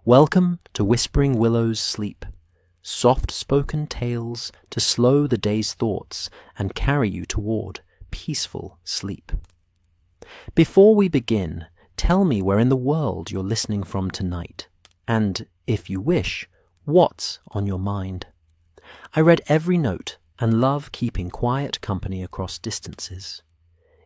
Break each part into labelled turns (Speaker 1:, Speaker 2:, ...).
Speaker 1: Welcome to Whispering Willow's sleep, soft-spoken tales to slow the day's thoughts and carry you toward peaceful sleep. Before we begin, tell me where in the world you're listening from tonight, and, if you wish, what's on your mind. I read every note and love keeping quiet company across distances.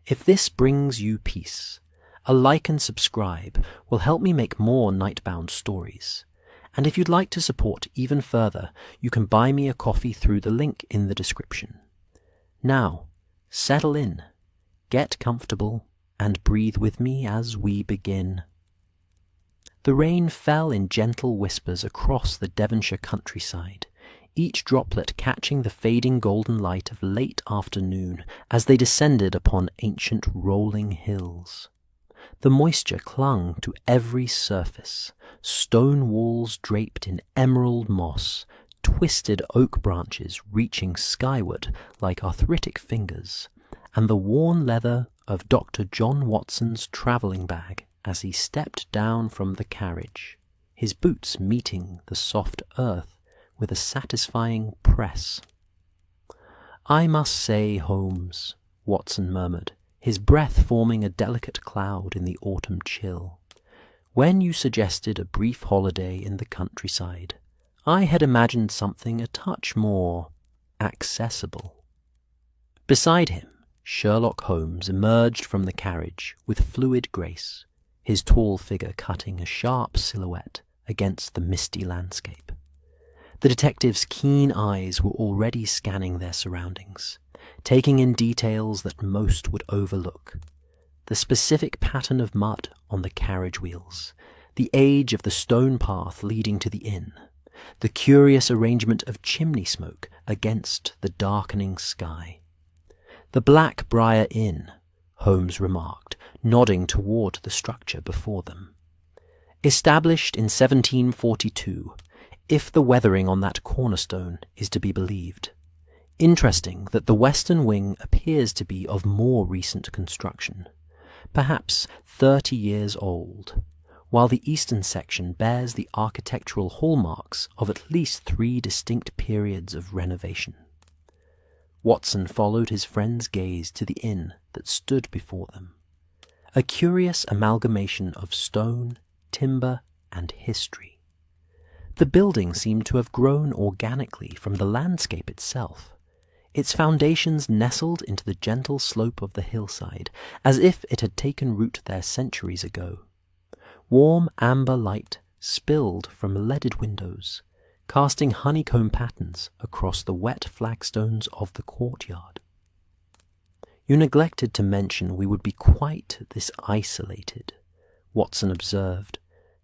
Speaker 1: If this brings you peace, a like and subscribe will help me make more nightbound stories. And if you'd like to support even further, you can buy me a coffee through the link in the description. Now, settle in, get comfortable, and breathe with me as we begin. The rain fell in gentle whispers across the Devonshire countryside, each droplet catching the fading golden light of late afternoon as they descended upon ancient rolling hills. The moisture clung to every surface, stone walls draped in emerald moss, twisted oak branches reaching skyward like arthritic fingers, and the worn leather of Dr. John Watson's travelling bag as he stepped down from the carriage, his boots meeting the soft earth with a satisfying press. "I must say, Holmes," Watson murmured, his breath forming a delicate cloud in the autumn chill, "when you suggested a brief holiday in the countryside, I had imagined something a touch more accessible." Beside him, Sherlock Holmes emerged from the carriage with fluid grace, his tall figure cutting a sharp silhouette against the misty landscape. The detective's keen eyes were already scanning their surroundings, taking in details that most would overlook. The specific pattern of mud on the carriage wheels, the age of the stone path leading to the inn, the curious arrangement of chimney smoke against the darkening sky. "The Black Briar Inn," Holmes remarked, nodding toward the structure before them. "Established in 1742, if the weathering on that cornerstone is to be believed. Interesting that the western wing appears to be of more recent construction, perhaps 30 years old, while the eastern section bears the architectural hallmarks of at least 3 distinct periods of renovation." Watson followed his friend's gaze to the inn that stood before them, a curious amalgamation of stone, timber, and history. The building seemed to have grown organically from the landscape itself, its foundations nestled into the gentle slope of the hillside, as if it had taken root there centuries ago. Warm amber light spilled from leaded windows, casting honeycomb patterns across the wet flagstones of the courtyard. "You neglected to mention we would be quite this isolated," Watson observed,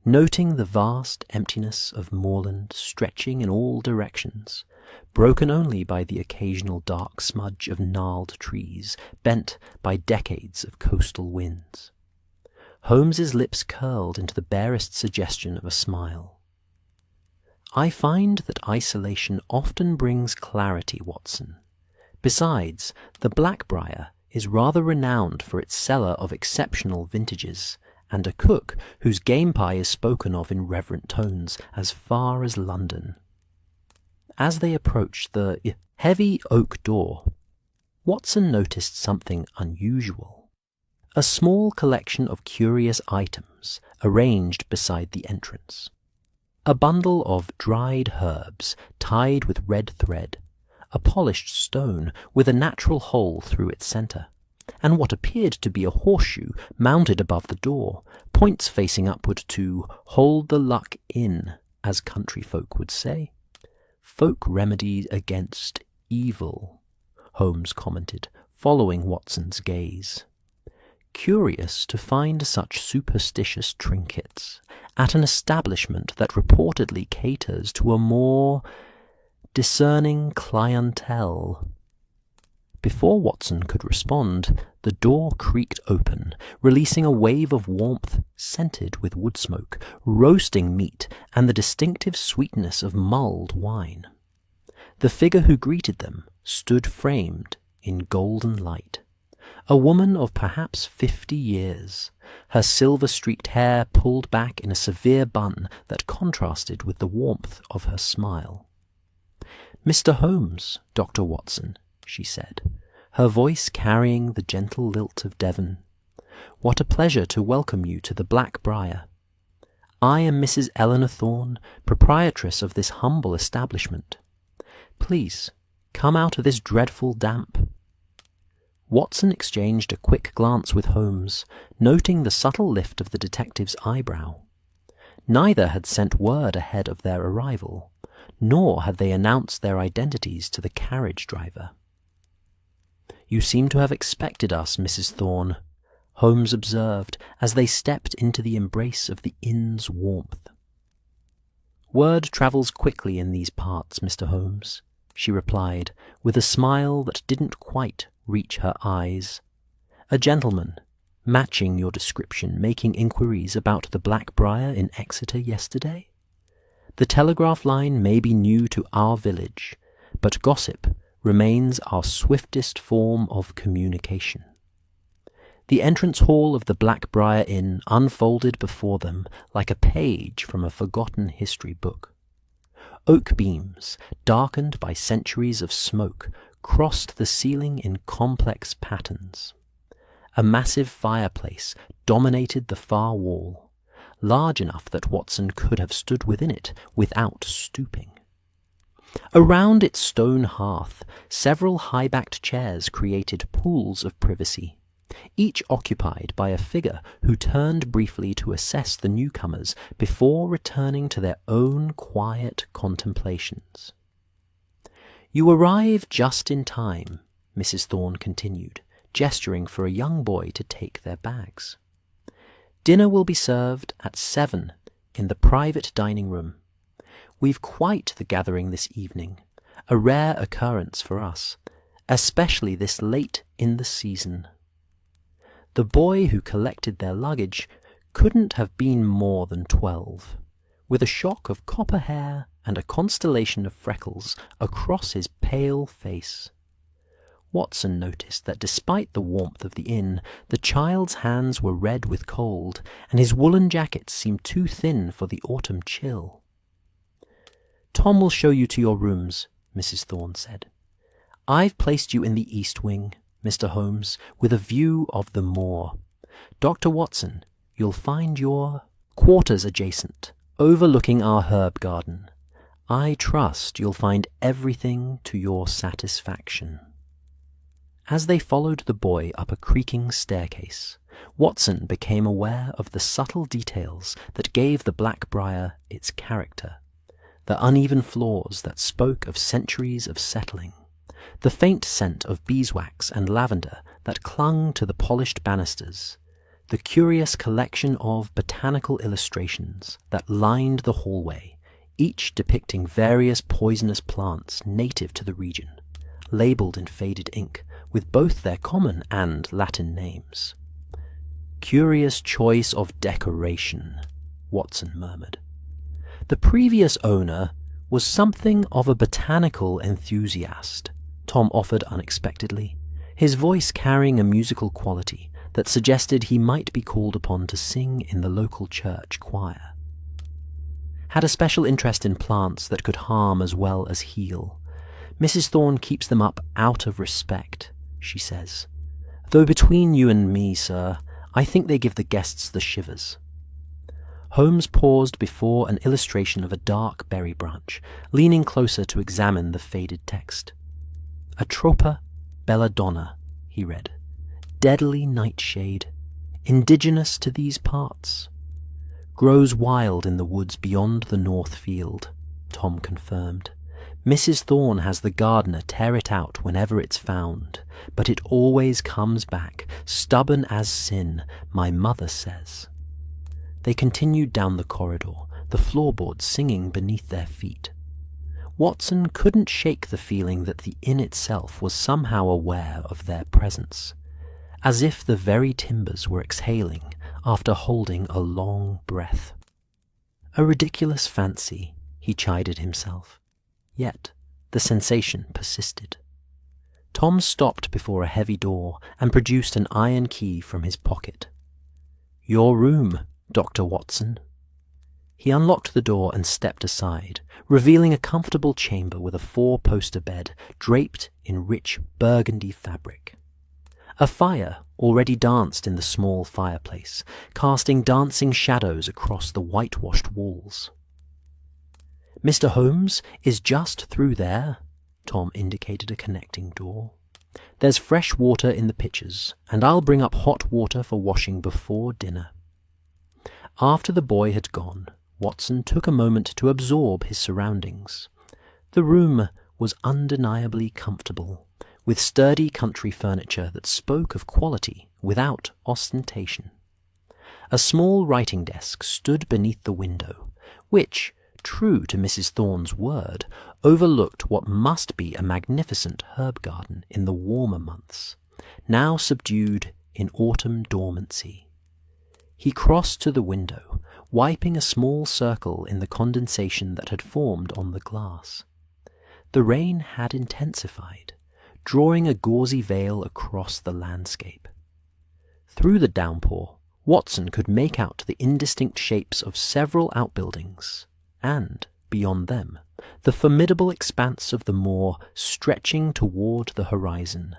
Speaker 1: noting the vast emptiness of moorland stretching in all directions, broken only by the occasional dark smudge of gnarled trees bent by decades of coastal winds. Holmes's lips curled into the barest suggestion of a smile. "I find that isolation often brings clarity, Watson. Besides, the Blackbriar is rather renowned for its cellar of exceptional vintages, and a cook whose game pie is spoken of in reverent tones as far as London." As they approached the heavy oak door, Watson noticed something unusual. A small collection of curious items arranged beside the entrance. A bundle of dried herbs tied with red thread, a polished stone with a natural hole through its centre, and what appeared to be a horseshoe mounted above the door, points facing upward to "hold the luck in," as country folk would say. "Folk remedies against evil," Holmes commented, following Watson's gaze. Curious to find such superstitious trinkets at an establishment that reportedly caters to a more discerning clientele. Before Watson could respond, the door creaked open, releasing a wave of warmth scented with wood smoke, roasting meat, and the distinctive sweetness of mulled wine. The figure who greeted them stood framed in golden light, a woman of perhaps 50 years, her silver-streaked hair pulled back in a severe bun that contrasted with the warmth of her smile. "Mr. Holmes, Dr. Watson," she said, her voice carrying the gentle lilt of Devon. "What a pleasure to welcome you to the Black Briar. I am Mrs. Eleanor Thorne, proprietress of this humble establishment. Please, come out of this dreadful damp." Watson exchanged a quick glance with Holmes, noting the subtle lift of the detective's eyebrow. Neither had sent word ahead of their arrival, nor had they announced their identities to the carriage driver. "You seem to have expected us, Mrs. Thorne," Holmes observed as they stepped into the embrace of the inn's warmth. "Word travels quickly in these parts, Mr. Holmes," she replied, with a smile that didn't quite reach her eyes. "A gentleman, matching your description, making inquiries about the Black Briar in Exeter yesterday? The telegraph line may be new to our village, but gossip remains our swiftest form of communication." The entrance hall of the Black Briar Inn unfolded before them like a page from a forgotten history book. Oak beams, darkened by centuries of smoke, crossed the ceiling in complex patterns. A massive fireplace dominated the far wall, large enough that Watson could have stood within it without stooping. Around its stone hearth, several high-backed chairs created pools of privacy, each occupied by a figure who turned briefly to assess the newcomers before returning to their own quiet contemplations. "You arrive just in time," Mrs. Thorne continued, gesturing for a young boy to take their bags. "Dinner will be served at 7 in the private dining room. We've quite the gathering this evening, a rare occurrence for us, especially this late in the season." The boy who collected their luggage couldn't have been more than 12, with a shock of copper hair and a constellation of freckles across his pale face. Watson noticed that despite the warmth of the inn, the child's hands were red with cold, and his woolen jacket seemed too thin for the autumn chill. "Tom will show you to your rooms," Mrs. Thorne said. "I've placed you in the east wing, Mr. Holmes, with a view of the moor. Dr. Watson, you'll find your quarters adjacent, overlooking our herb garden. I trust you'll find everything to your satisfaction." As they followed the boy up a creaking staircase, Watson became aware of the subtle details that gave the Black Briar its character, the uneven floors that spoke of centuries of settling, the faint scent of beeswax and lavender that clung to the polished banisters, the curious collection of botanical illustrations that lined the hallway, each depicting various poisonous plants native to the region, labelled in faded ink with both their common and Latin names. "Curious choice of decoration," Watson murmured. The previous owner was something of a botanical enthusiast, Tom offered unexpectedly, his voice carrying a musical quality that suggested he might be called upon to sing in the local church choir. "Had a special interest in plants that could harm as well as heal. Mrs. Thorne keeps them up out of respect, she says. Though between you and me, sir, I think they give the guests the shivers." Holmes paused before an illustration of a dark berry branch, leaning closer to examine the faded text. "Atropa belladonna," he read. "Deadly nightshade, indigenous to these parts." "Grows wild in the woods beyond the north field," Tom confirmed. "Mrs. Thorne has the gardener tear it out whenever it's found, but it always comes back, stubborn as sin, my mother says." They continued down the corridor, the floorboards singing beneath their feet. Watson couldn't shake the feeling that the inn itself was somehow aware of their presence, as if the very timbers were exhaling after holding a long breath. A ridiculous fancy, he chided himself, yet the sensation persisted. Tom stopped before a heavy door and produced an iron key from his pocket. "Your room, Dr. Watson." He unlocked the door and stepped aside, revealing a comfortable chamber with a 4-poster bed draped in rich burgundy fabric. A fire already danced in the small fireplace, casting dancing shadows across the whitewashed walls. "Mr. Holmes is just through there," Tom indicated a connecting door. "There's fresh water in the pitchers, and I'll bring up hot water for washing before dinner." After the boy had gone, Watson took a moment to absorb his surroundings. The room was undeniably comfortable, with sturdy country furniture that spoke of quality without ostentation. A small writing desk stood beneath the window, which, true to Mrs. Thorne's word, overlooked what must be a magnificent herb garden in the warmer months, now subdued in autumn dormancy. He crossed to the window, wiping a small circle in the condensation that had formed on the glass. The rain had intensified, drawing a gauzy veil across the landscape. Through the downpour, Watson could make out the indistinct shapes of several outbuildings, and, beyond them, the formidable expanse of the moor stretching toward the horizon,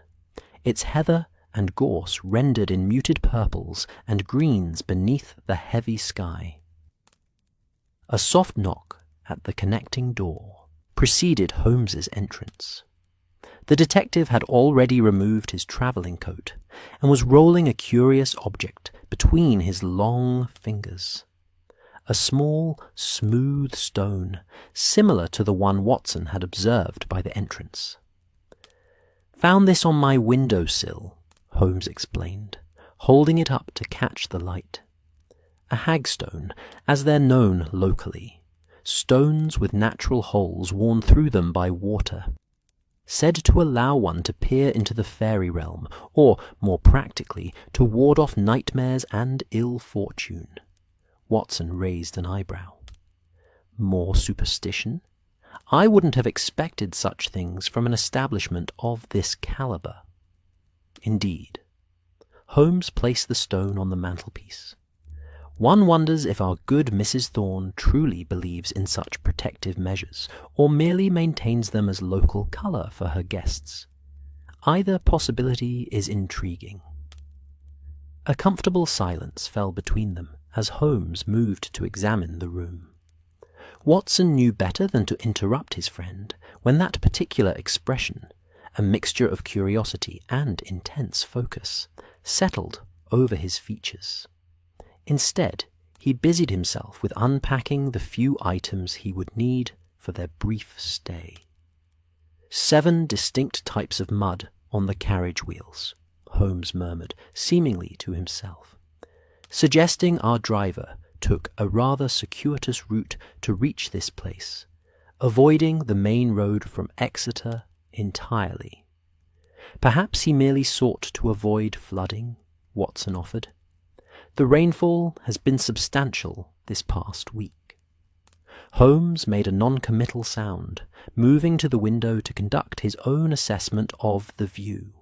Speaker 1: its heather and gorse rendered in muted purples and greens beneath the heavy sky. A soft knock at the connecting door preceded Holmes's entrance. The detective had already removed his travelling coat and was rolling a curious object between his long fingers. A small, smooth stone, similar to the one Watson had observed by the entrance. "Found this on my window-sill," Holmes explained, holding it up to catch the light. A hagstone, as they're known locally, stones with natural holes worn through them by water, said to allow one to peer into the fairy realm, or, more practically, to ward off nightmares and ill fortune. Watson raised an eyebrow. "More superstition? I wouldn't have expected such things from an establishment of this caliber." Indeed. Holmes placed the stone on the mantelpiece. "One wonders if our good Mrs. Thorne truly believes in such protective measures, or merely maintains them as local colour for her guests. Either possibility is intriguing." A comfortable silence fell between them as Holmes moved to examine the room. Watson knew better than to interrupt his friend when that particular expression, a mixture of curiosity and intense focus, settled over his features. Instead, he busied himself with unpacking the few items he would need for their brief stay. 7 distinct types of mud on the carriage wheels, Holmes murmured, seemingly to himself, suggesting our driver took a rather circuitous route to reach this place, avoiding the main road from Exeter entirely. "Perhaps he merely sought to avoid flooding," Watson offered. "The rainfall has been substantial this past week." Holmes made a non-committal sound, moving to the window to conduct his own assessment of the view.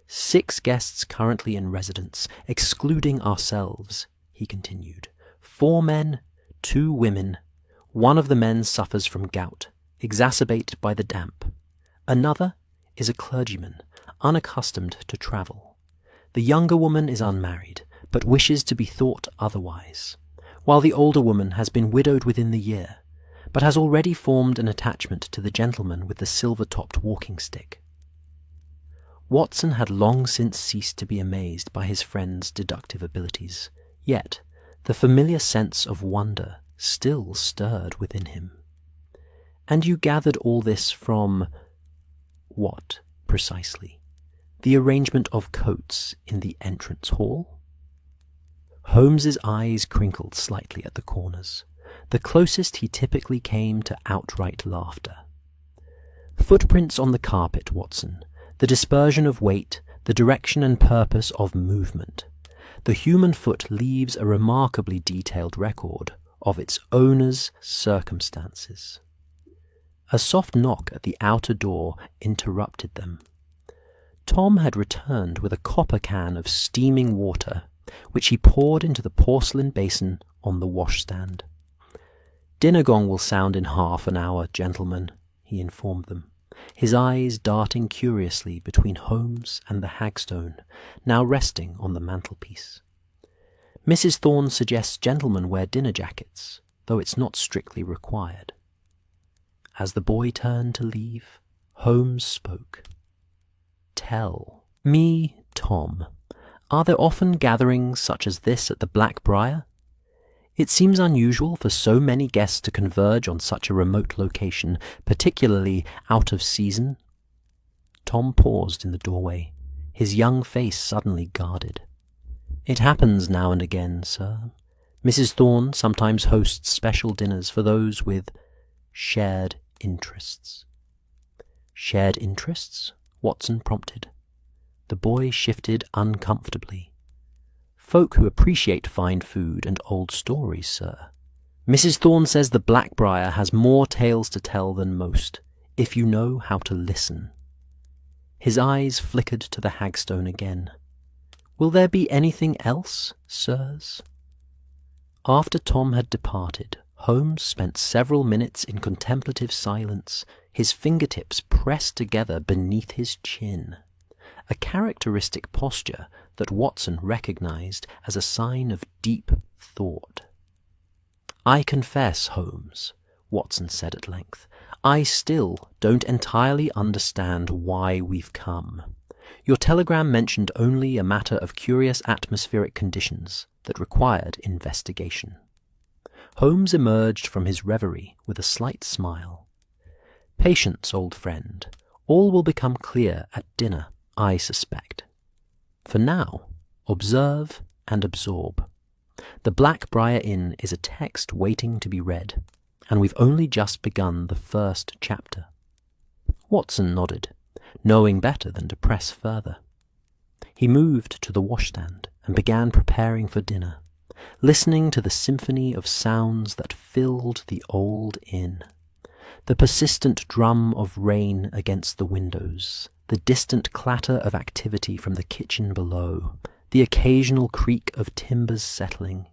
Speaker 1: 6 guests currently in residence, excluding ourselves," he continued. 4 men, 2 women. One of the men suffers from gout, exacerbated by the damp. Another is a clergyman, unaccustomed to travel. The younger woman is unmarried, but wishes to be thought otherwise, while the older woman has been widowed within the year, but has already formed an attachment to the gentleman with the silver-topped walking stick. Watson had long since ceased to be amazed by his friend's deductive abilities, yet the familiar sense of wonder still stirred within him. "And you gathered all this from—" "What, precisely? The arrangement of coats in the entrance hall?" Holmes's eyes crinkled slightly at the corners, the closest he typically came to outright laughter. "Footprints on the carpet, Watson, the dispersion of weight, the direction and purpose of movement. The human foot leaves a remarkably detailed record of its owner's circumstances." A soft knock at the outer door interrupted them. Tom had returned with a copper can of steaming water, which he poured into the porcelain basin on the washstand. "Dinner gong will sound in half an hour, gentlemen," he informed them, his eyes darting curiously between Holmes and the hagstone, now resting on the mantelpiece. "Mrs. Thorne suggests gentlemen wear dinner jackets, though it's not strictly required." As the boy turned to leave, Holmes spoke. "Tell me, Tom, are there often gatherings such as this at the Black Briar? It seems unusual for so many guests to converge on such a remote location, particularly out of season." Tom paused in the doorway, his young face suddenly guarded. "It happens now and again, sir. Mrs. Thorne sometimes hosts special dinners for those with shared interests." "Shared interests?" Watson prompted. The boy shifted uncomfortably. "Folk who appreciate fine food and old stories, sir. Mrs. Thorne says the Blackbriar has more tales to tell than most, if you know how to listen." His eyes flickered to the hagstone again. "Will there be anything else, sirs?" After Tom had departed, Holmes spent several minutes in contemplative silence, his fingertips pressed together beneath his chin, a characteristic posture that Watson recognized as a sign of deep thought. "I confess, Holmes," Watson said at length, "I still don't entirely understand why we've come. Your telegram mentioned only a matter of curious atmospheric conditions that required investigation." Holmes emerged from his reverie with a slight smile. "Patience, old friend. All will become clear at dinner, I suspect. For now, observe and absorb. The Black Briar Inn is a text waiting to be read, and we've only just begun the first chapter." Watson nodded, knowing better than to press further. He moved to the washstand and began preparing for dinner, listening to the symphony of sounds that filled the old inn. The persistent drum of rain against the windows, the distant clatter of activity from the kitchen below, the occasional creak of timbers settling,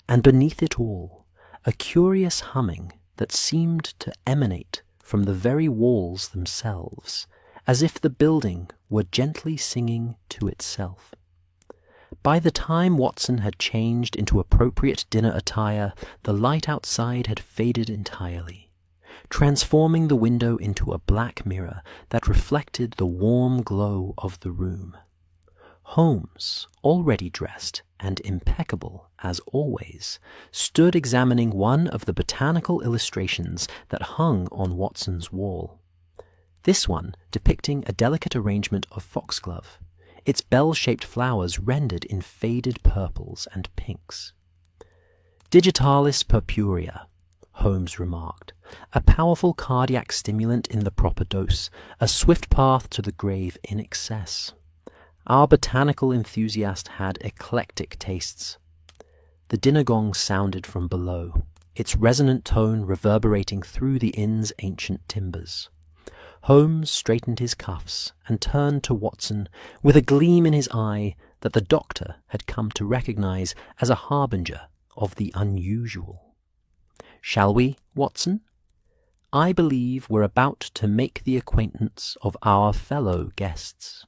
Speaker 1: and beneath it all, a curious humming that seemed to emanate from the very walls themselves, as if the building were gently singing to itself. By the time Watson had changed into appropriate dinner attire, the light outside had faded entirely, transforming the window into a black mirror that reflected the warm glow of the room. Holmes, already dressed and impeccable as always, stood examining one of the botanical illustrations that hung on Watson's wall. This one depicting a delicate arrangement of foxglove, its bell-shaped flowers rendered in faded purples and pinks. "Digitalis purpurea," Holmes remarked, "a powerful cardiac stimulant in the proper dose, a swift path to the grave in excess." Our botanical enthusiast had eclectic tastes. The dinner gong sounded from below, its resonant tone reverberating through the inn's ancient timbers. Holmes straightened his cuffs and turned to Watson with a gleam in his eye that the doctor had come to recognize as a harbinger of the unusual. "Shall we, Watson? I believe we're about to make the acquaintance of our fellow guests,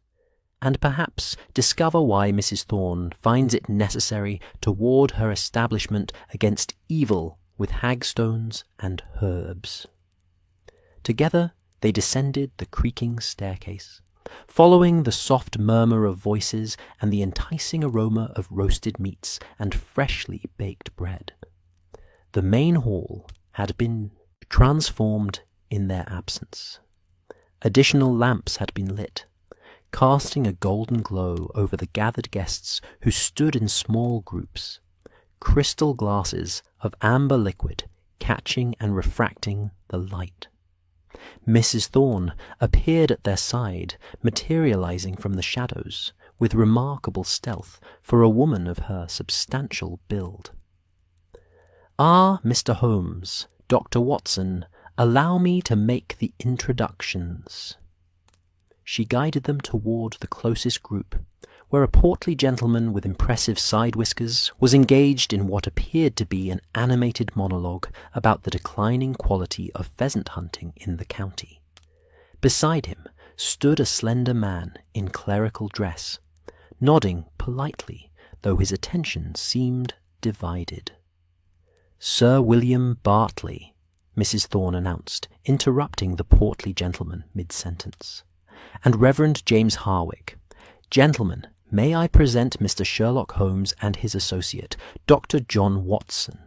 Speaker 1: and perhaps discover why Mrs. Thorne finds it necessary to ward her establishment against evil with hagstones and herbs." Together they descended the creaking staircase, following the soft murmur of voices and the enticing aroma of roasted meats and freshly baked bread. The main hall had been transformed in their absence. Additional lamps had been lit, casting a golden glow over the gathered guests who stood in small groups, crystal glasses of amber liquid catching and refracting the light. Mrs. Thorne appeared at their side, materializing from the shadows, with remarkable stealth for a woman of her substantial build. "Ah, Mr. Holmes, Dr. Watson, allow me to make the introductions." she guided them toward the closest group, where a portly gentleman with impressive side whiskers was engaged in what appeared to be an animated monologue about the declining quality of pheasant hunting in the county. Beside him stood a slender man in clerical dress, nodding politely, though his attention seemed divided. "Sir William Bartley," Mrs. Thorne announced, interrupting the portly gentleman mid-sentence, "and Reverend James Harwick. Gentlemen, may I present Mr. Sherlock Holmes and his associate, Dr. John Watson."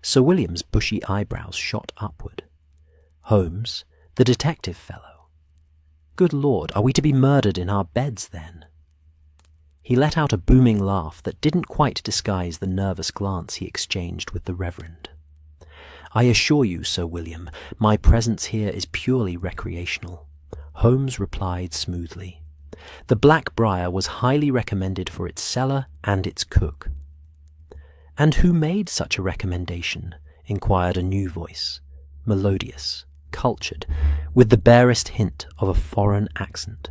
Speaker 1: Sir William's bushy eyebrows shot upward. "Holmes, the detective fellow. Good Lord, are we to be murdered in our beds, then?" He let out a booming laugh that didn't quite disguise the nervous glance he exchanged with the Reverend. "I assure you, Sir William, my presence here is purely recreational," Holmes replied smoothly. "The Black Briar was highly recommended for its cellar and its cook." "And who made such a recommendation?" inquired a new voice, melodious, cultured, with the barest hint of a foreign accent.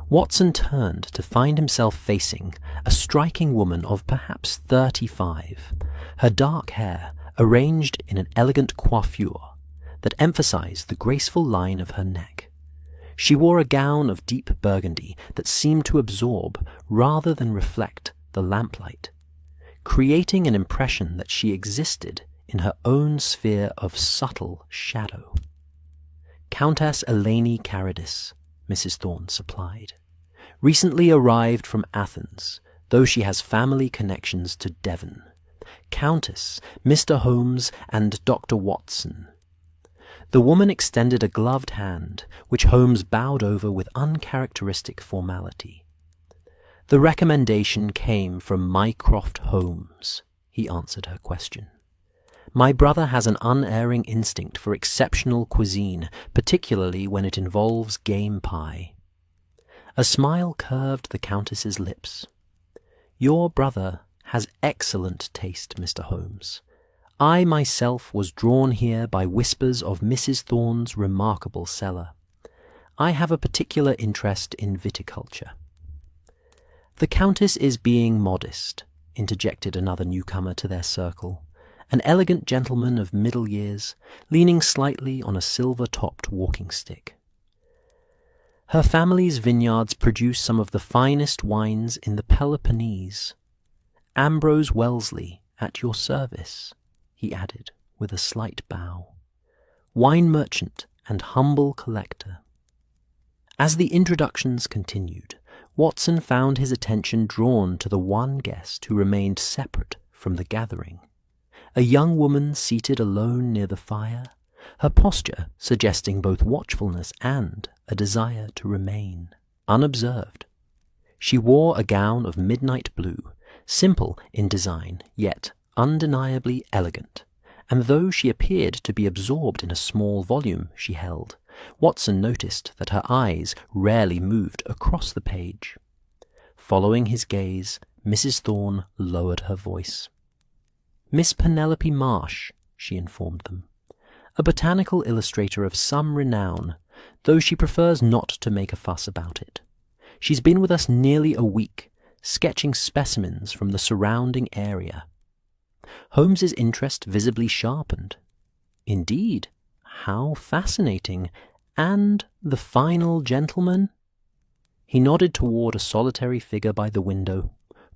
Speaker 1: Watson turned to find himself facing a striking woman of perhaps 35, her dark hair arranged in an elegant coiffure that emphasized the graceful line of her neck. She wore a gown of deep burgundy that seemed to absorb rather than reflect the lamplight, creating an impression that she existed in her own sphere of subtle shadow. "Countess Eleni Caradis," Mrs. Thorne supplied. "Recently arrived from Athens, though she has family connections to Devon. Countess, Mr. Holmes, and Dr. Watson." The woman extended a gloved hand, which Holmes bowed over with uncharacteristic formality. "The recommendation came from Mycroft Holmes," he answered her question. "My brother has an unerring instinct for exceptional cuisine, particularly when it involves game pie." A smile curved the Countess's lips. "Your brother has excellent taste, Mr. Holmes. I myself was drawn here by whispers of Mrs. Thorne's remarkable cellar. I have a particular interest in viticulture." "The Countess is being modest," interjected another newcomer to their circle, an elegant gentleman of middle years, leaning slightly on a silver-topped walking stick. "Her family's vineyards produce some of the finest wines in the Peloponnese. Ambrose Wellesley, at your service," he added with a slight bow. "Wine merchant and humble collector." As the introductions continued, Watson found his attention drawn to the one guest who remained separate from the gathering, a young woman seated alone near the fire, her posture suggesting both watchfulness and a desire to remain unobserved. She wore a gown of midnight blue, simple in design, yet undeniably elegant, and though she appeared to be absorbed in a small volume she held, Watson noticed that her eyes rarely moved across the page. Following his gaze, Mrs. Thorne lowered her voice. "Miss Penelope Marsh," she informed them, "a botanical illustrator of some renown, though she prefers not to make a fuss about it. She's been with us nearly a week, sketching specimens from the surrounding area." Holmes's interest visibly sharpened. "Indeed, how fascinating! And the final gentleman?" He nodded toward a solitary figure by the window,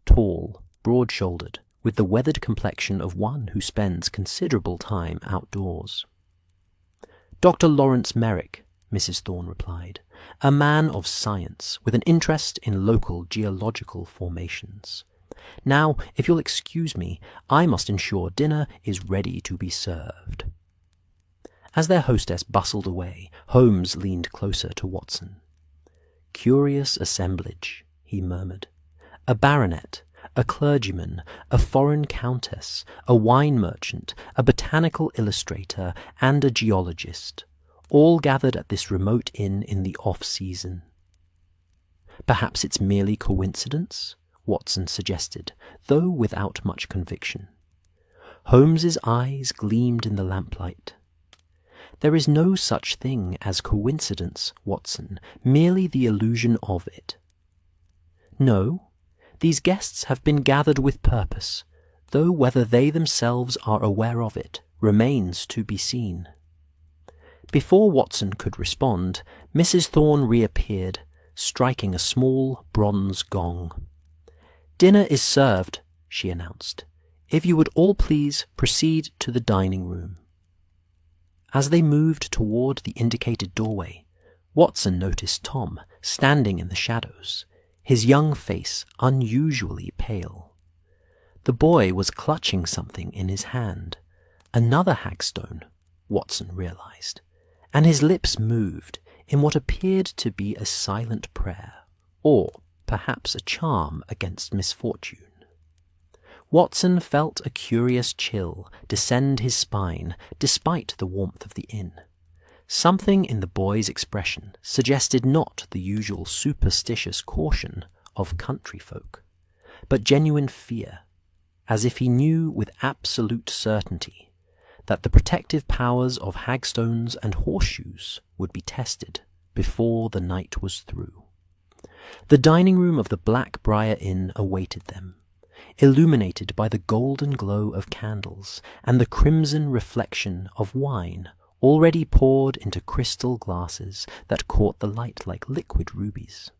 Speaker 1: tall, broad-shouldered, with the weathered complexion of one who spends considerable time outdoors. "Dr. Lawrence Merrick," Mrs. Thorne replied, "a man of science with an interest in local geological formations. Now, if you'll excuse me, I must ensure dinner is ready to be served." As their hostess bustled away, Holmes leaned closer to Watson. "Curious assemblage," he murmured. "A baronet, a clergyman, a foreign countess, a wine merchant, a botanical illustrator, and a geologist, all gathered at this remote inn in the off-season." "Perhaps it's merely coincidence?" Watson suggested, though without much conviction. Holmes's eyes gleamed in the lamplight. There is no such thing as coincidence, Watson, merely the illusion of it. No, these guests have been gathered with purpose, though whether they themselves are aware of it remains to be seen. Before Watson could respond, Mrs. Thorne reappeared, striking a small bronze gong. "Dinner is served," she announced. "If you would all please proceed to the dining room." As they moved toward the indicated doorway, Watson noticed Tom standing in the shadows, his young face unusually pale. The boy was clutching something in his hand, another hagstone, Watson realized, and his lips moved in what appeared to be a silent prayer, or perhaps a charm against misfortune. Watson felt a curious chill descend his spine despite the warmth of the inn. Something in the boy's expression suggested not the usual superstitious caution of country folk, but genuine fear, as if he knew with absolute certainty that the protective powers of hagstones and horseshoes would be tested before the night was through. The dining room of the Black Briar Inn awaited them, illuminated by the golden glow of candles and the crimson reflection of wine already poured into crystal glasses that caught the light like liquid rubies.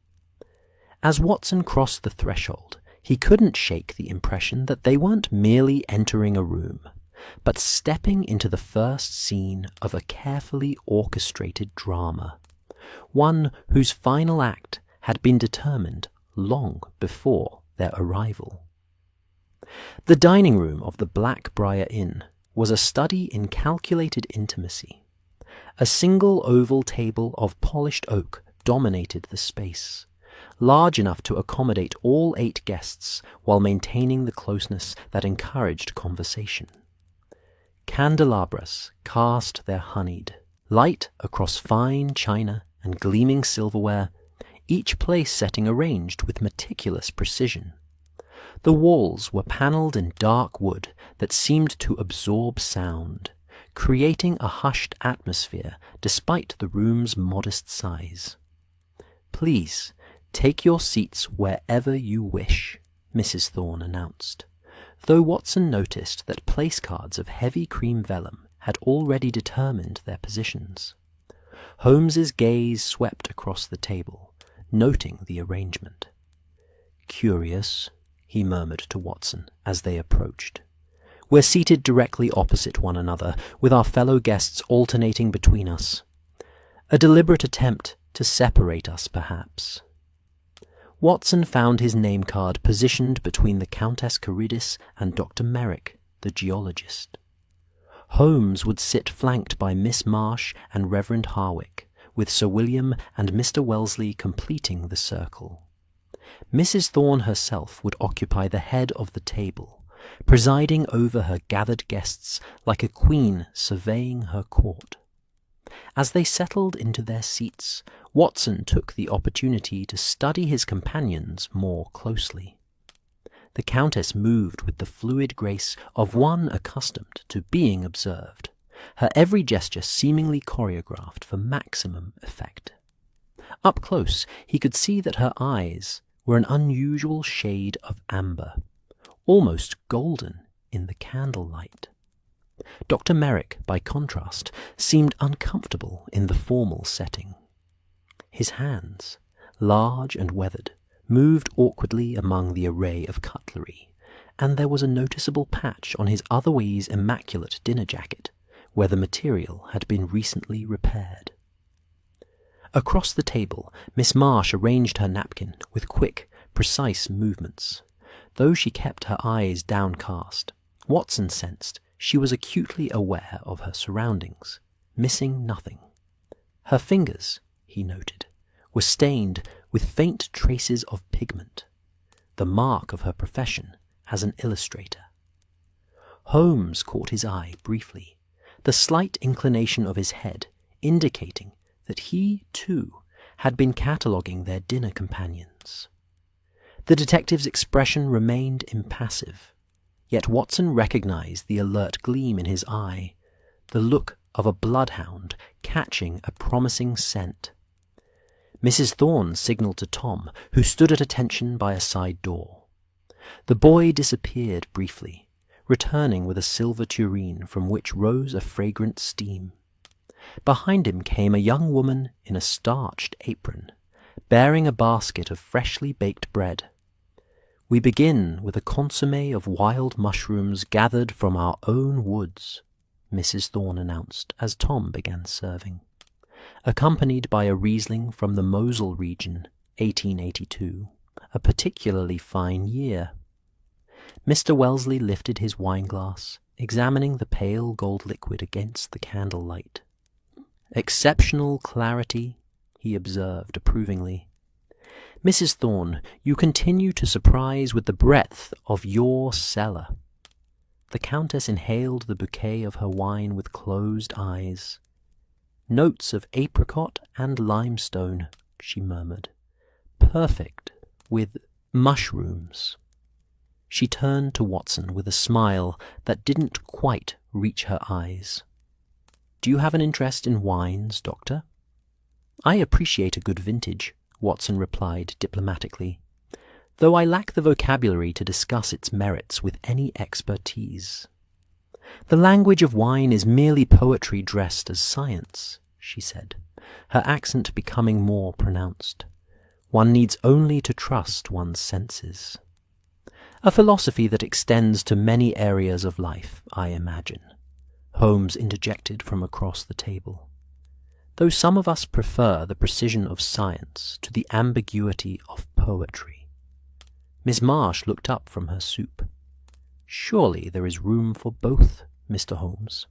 Speaker 1: As Watson crossed the threshold, he couldn't shake the impression that they weren't merely entering a room, but stepping into the first scene of a carefully orchestrated drama, one whose final act had been determined long before their arrival. The dining room of the Black Briar Inn was a study in calculated intimacy. A single oval table of polished oak dominated the space, large enough to accommodate all 8 guests while maintaining the closeness that encouraged conversation. Candelabras cast their honeyed light across fine china and gleaming silverware, each place setting arranged with meticulous precision. The walls were panelled in dark wood that seemed to absorb sound, creating a hushed atmosphere despite the room's modest size. "Please, take your seats wherever you wish," Mrs. Thorne announced, though Watson noticed that place cards of heavy cream vellum had already determined their positions. Holmes's gaze swept across the table, noting the arrangement. "Curious," he murmured to Watson as they approached. "We're seated directly opposite one another, with our fellow guests alternating between us. A deliberate attempt to separate us, perhaps." Watson found his name card positioned between the Countess Caridis and Dr. Merrick, the geologist. Holmes would sit flanked by Miss Marsh and Reverend Harwick, with Sir William and Mr. Wellesley completing the circle. Mrs. Thorne herself would occupy the head of the table, presiding over her gathered guests like a queen surveying her court. As they settled into their seats, Watson took the opportunity to study his companions more closely. The Countess moved with the fluid grace of one accustomed to being observed, her every gesture seemingly choreographed for maximum effect. Up close, he could see that her eyes were an unusual shade of amber, almost golden in the candlelight. Dr. Merrick, by contrast, seemed uncomfortable in the formal setting. His hands, large and weathered, moved awkwardly among the array of cutlery, and there was a noticeable patch on his otherwise immaculate dinner jacket, where the material had been recently repaired. Across the table, Miss Marsh arranged her napkin with quick, precise movements. Though she kept her eyes downcast, Watson sensed she was acutely aware of her surroundings, missing nothing. Her fingers, he noted, were stained with faint traces of pigment, the mark of her profession as an illustrator. Holmes caught his eye briefly, the slight inclination of his head indicating that he, too, had been cataloguing their dinner companions. The detective's expression remained impassive, yet Watson recognized the alert gleam in his eye, the look of a bloodhound catching a promising scent. Mrs. Thorne signalled to Tom, who stood at attention by a side door. The boy disappeared briefly, returning with a silver tureen from which rose a fragrant steam. Behind him came a young woman in a starched apron, bearing a basket of freshly baked bread. "We begin with a consommé of wild mushrooms gathered from our own woods," Mrs. Thorne announced as Tom began serving, accompanied by a Riesling from the Mosel region, 1882, a particularly fine year. Mr. Wellesley lifted his wineglass, examining the pale gold liquid against the candlelight. "Exceptional clarity," he observed approvingly. "Mrs. Thorne, you continue to surprise with the breadth of your cellar." The Countess inhaled the bouquet of her wine with closed eyes. "Notes of apricot and limestone," she murmured. "Perfect with mushrooms." She turned to Watson with a smile that didn't quite reach her eyes. "Do you have an interest in wines, Doctor?" "I appreciate a good vintage," Watson replied diplomatically, "though I lack the vocabulary to discuss its merits with any expertise." "The language of wine is merely poetry dressed as science," she said, her accent becoming more pronounced. "One needs only to trust one's senses. A philosophy that extends to many areas of life, I imagine," Holmes interjected from across the table, "though some of us prefer the precision of science to the ambiguity of poetry." Miss Marsh looked up from her soup. "Surely there is room for both, Mr. Holmes.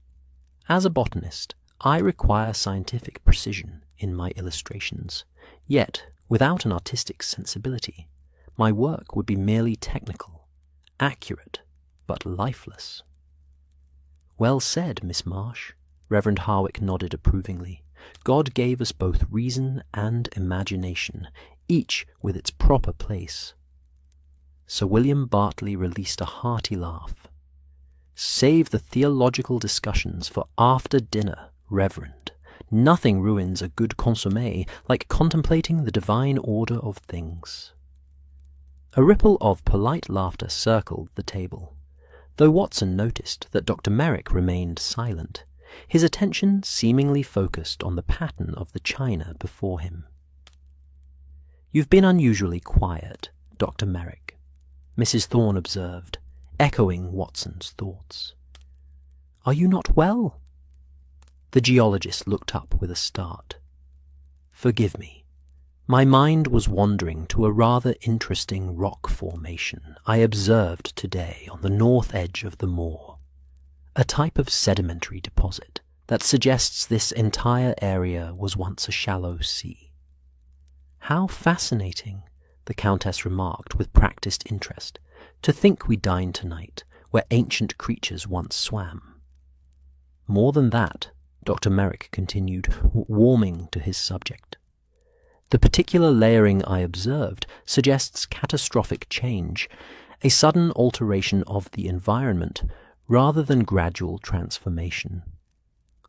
Speaker 1: As a botanist, I require scientific precision in my illustrations, yet, without an artistic sensibility, my work would be merely technical, accurate, but lifeless." "Well said, Miss Marsh," Reverend Harwick nodded approvingly. "God gave us both reason and imagination, each with its proper place." Sir William Bartley released a hearty laugh. "Save the theological discussions for after dinner, Reverend. Nothing ruins a good consommé like contemplating the divine order of things." A ripple of polite laughter circled the table, though Watson noticed that Dr. Merrick remained silent, his attention seemingly focused on the pattern of the china before him. "You've been unusually quiet, Dr. Merrick," Mrs. Thorne observed, echoing Watson's thoughts. "Are you not well?" The geologist looked up with a start. "Forgive me. My mind was wandering to a rather interesting rock formation I observed today on the north edge of the moor, a type of sedimentary deposit that suggests this entire area was once a shallow sea." "How fascinating," the Countess remarked with practised interest, "to think we dine tonight where ancient creatures once swam." "More than that," Dr. Merrick continued, warming to his subject. "The particular layering I observed suggests catastrophic change, a sudden alteration of the environment, rather than gradual transformation."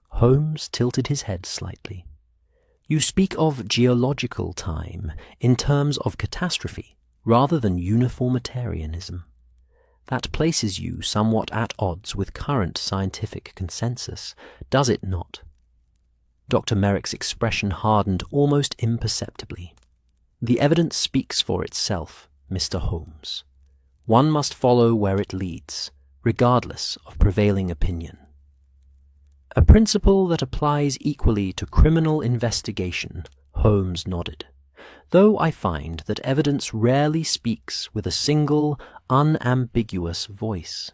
Speaker 1: Holmes tilted his head slightly. "You speak of geological time in terms of catastrophe, rather than uniformitarianism. That places you somewhat at odds with current scientific consensus, does it not?" Dr. Merrick's expression hardened almost imperceptibly. "The evidence speaks for itself, Mr. Holmes. One must follow where it leads, regardless of prevailing opinion." "A principle that applies equally to criminal investigation," Holmes nodded, "though I find that evidence rarely speaks with a single, unambiguous voice.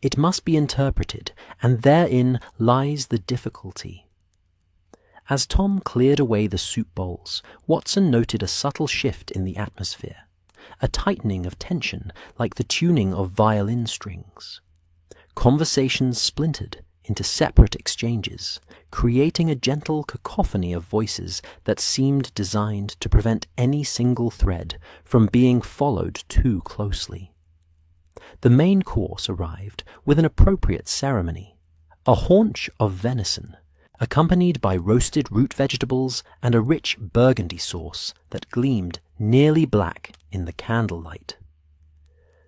Speaker 1: It must be interpreted, and therein lies the difficulty." As Tom cleared away the soup bowls, Watson noted a subtle shift in the atmosphere, a tightening of tension like the tuning of violin strings. Conversations splintered into separate exchanges, creating a gentle cacophony of voices that seemed designed to prevent any single thread from being followed too closely. The main course arrived with an appropriate ceremony, a haunch of venison, accompanied by roasted root vegetables and a rich burgundy sauce that gleamed nearly black in the candlelight.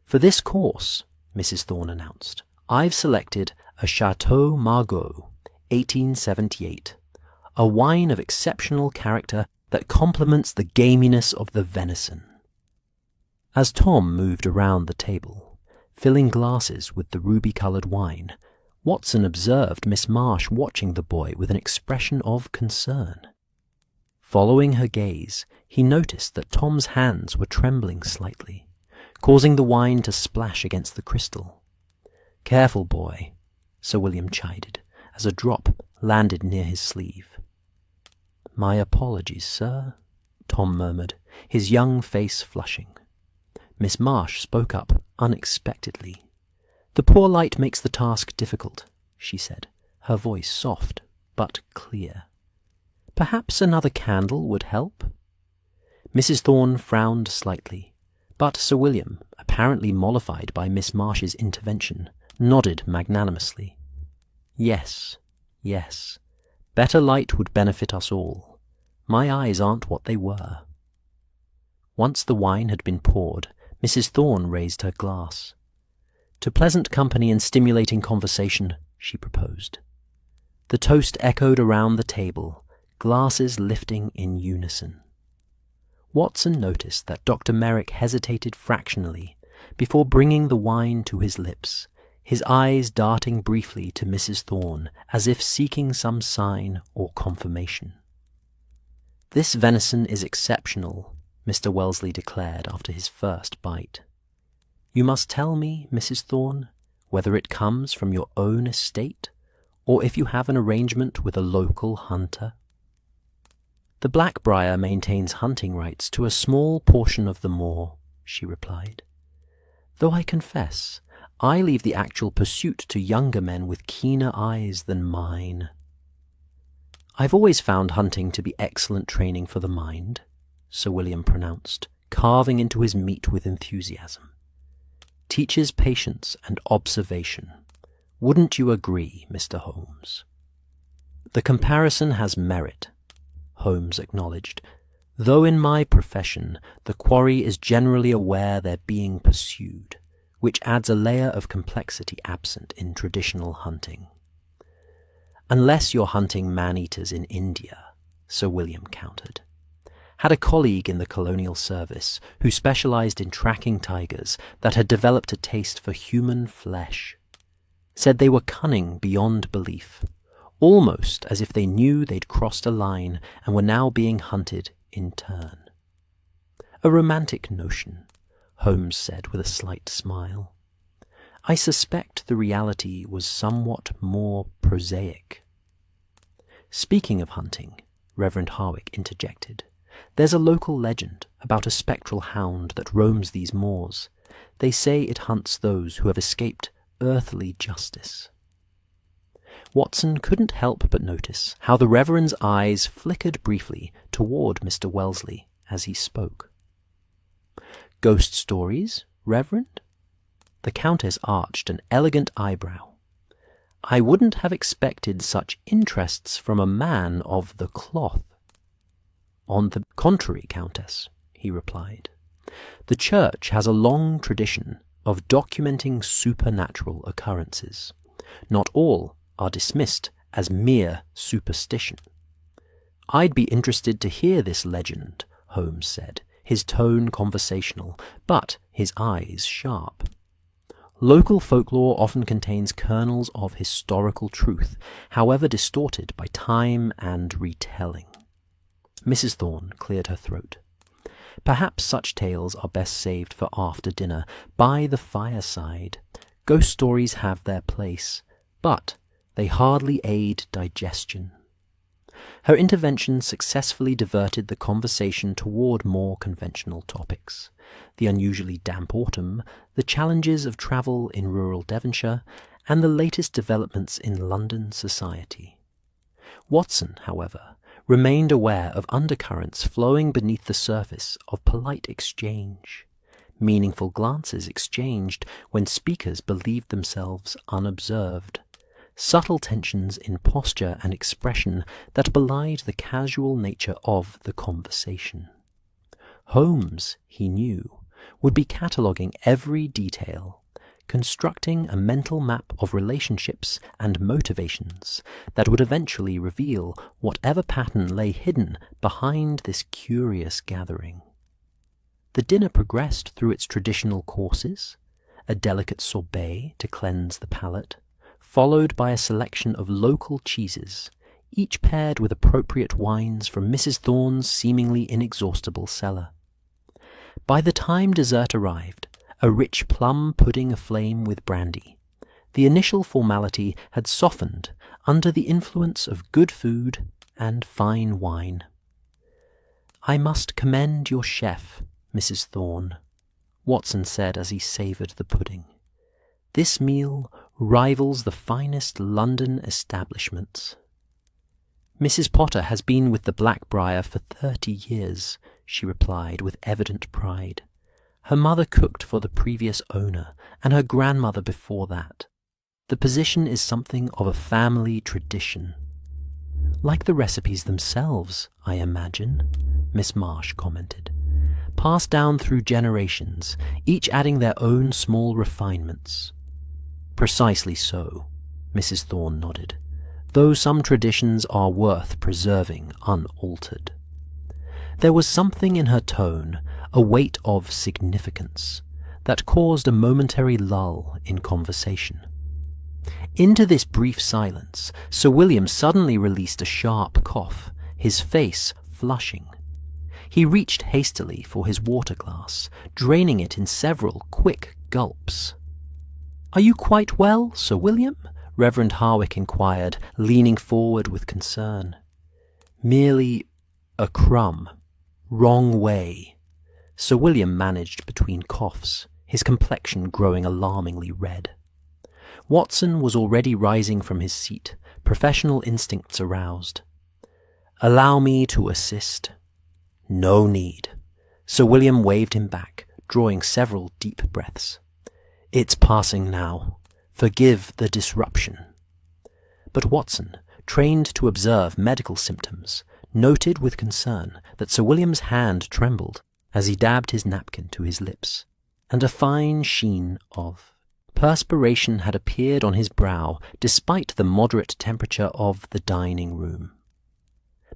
Speaker 1: "For this course," Mrs. Thorne announced, "I've selected a Chateau Margaux, 1878, a wine of exceptional character that complements the gaminess of the venison." As Tom moved around the table, filling glasses with the ruby-coloured wine, Watson observed Miss Marsh watching the boy with an expression of concern. Following her gaze, he noticed that Tom's hands were trembling slightly, causing the wine to splash against the crystal. "Careful, boy," Sir William chided, as a drop landed near his sleeve. "My apologies, sir," Tom murmured, his young face flushing. Miss Marsh spoke up unexpectedly. "The poor light makes the task difficult," she said, her voice soft but clear. "Perhaps another candle would help?" Mrs. Thorne frowned slightly, but Sir William, apparently mollified by Miss Marsh's intervention, nodded magnanimously. Yes, better light would benefit us all. My eyes aren't what they were." Once the wine had been poured, Mrs. Thorne raised her glass. "To pleasant company and stimulating conversation," she proposed. The toast echoed around the table, glasses lifting in unison. Watson noticed that Dr. Merrick hesitated fractionally before bringing the wine to his lips, his eyes darting briefly to Mrs. Thorne as if seeking some sign or confirmation. "This venison is exceptional," Mr. Wellesley declared after his first bite. "You must tell me, Mrs. Thorne, whether it comes from your own estate, or if you have an arrangement with a local hunter." "The Briar maintains hunting rights to a small portion of the moor," she replied. "Though I confess, I leave the actual pursuit to younger men with keener eyes than mine." "I've always found hunting to be excellent training for the mind," Sir William pronounced, carving into his meat with enthusiasm. "Teaches patience and observation. Wouldn't you agree, Mr. Holmes?" "The comparison has merit," Holmes acknowledged, "though in my profession the quarry is generally aware they're being pursued, which adds a layer of complexity absent in traditional hunting." "Unless you're hunting man-eaters in India," Sir William countered. "Had a colleague in the colonial service who specialized in tracking tigers that had developed a taste for human flesh. Said they were cunning beyond belief, almost as if they knew they'd crossed a line and were now being hunted in turn." "A romantic notion," Holmes said with a slight smile. "I suspect the reality was somewhat more prosaic." "Speaking of hunting," Reverend Harwick interjected, "there's a local legend about a spectral hound that roams these moors. They say it hunts those who have escaped earthly justice." Watson couldn't help but notice how the Reverend's eyes flickered briefly toward Mr. Wellesley as he spoke. "Ghost stories, Reverend?" The Countess arched an elegant eyebrow. "I wouldn't have expected such interests from a man of the cloth." "On the contrary, Countess," he replied. "The Church has a long tradition of documenting supernatural occurrences. Not all are dismissed as mere superstition." "I'd be interested to hear this legend," Holmes said, his tone conversational, but his eyes sharp. "Local folklore often contains kernels of historical truth, however distorted by time and retelling." Mrs. Thorne cleared her throat. "Perhaps such tales are best saved for after dinner, by the fireside. Ghost stories have their place, but they hardly aid digestion." Her intervention successfully diverted the conversation toward more conventional topics: the unusually damp autumn, the challenges of travel in rural Devonshire, and the latest developments in London society. Watson, however, remained aware of undercurrents flowing beneath the surface of polite exchange, meaningful glances exchanged when speakers believed themselves unobserved, subtle tensions in posture and expression that belied the casual nature of the conversation. Holmes, he knew, would be cataloguing every detail, constructing a mental map of relationships and motivations that would eventually reveal whatever pattern lay hidden behind this curious gathering. The dinner progressed through its traditional courses, a delicate sorbet to cleanse the palate, followed by a selection of local cheeses, each paired with appropriate wines from Mrs. Thorne's seemingly inexhaustible cellar. By the time dessert arrived, a rich plum pudding aflame with brandy, the initial formality had softened under the influence of good food and fine wine. "I must commend your chef, Mrs. Thorne," Watson said as he savoured the pudding. "This meal rivals the finest London establishments." "Mrs. Potter has been with the Briar for 30 years, she replied with evident pride. "Her mother cooked for the previous owner, and her grandmother before that. The position is something of a family tradition." "Like the recipes themselves, I imagine," Miss Marsh commented. "Passed down through generations, each adding their own small refinements." "Precisely so," Mrs. Thorne nodded, "though some traditions are worth preserving unaltered." There was something in her tone, a weight of significance, that caused a momentary lull in conversation. Into this brief silence, Sir William suddenly released a sharp cough, his face flushing. He reached hastily for his water glass, draining it in several quick gulps. "Are you quite well, Sir William?" Reverend Harwick inquired, leaning forward with concern. "Merely a crumb. Wrong way." Sir William managed between coughs, his complexion growing alarmingly red. Watson was already rising from his seat, professional instincts aroused. "Allow me to assist." "No need." Sir William waved him back, drawing several deep breaths. "It's passing now. Forgive the disruption." But Watson, trained to observe medical symptoms, noted with concern that Sir William's hand trembled as he dabbed his napkin to his lips, and a fine sheen of perspiration had appeared on his brow despite the moderate temperature of the dining room.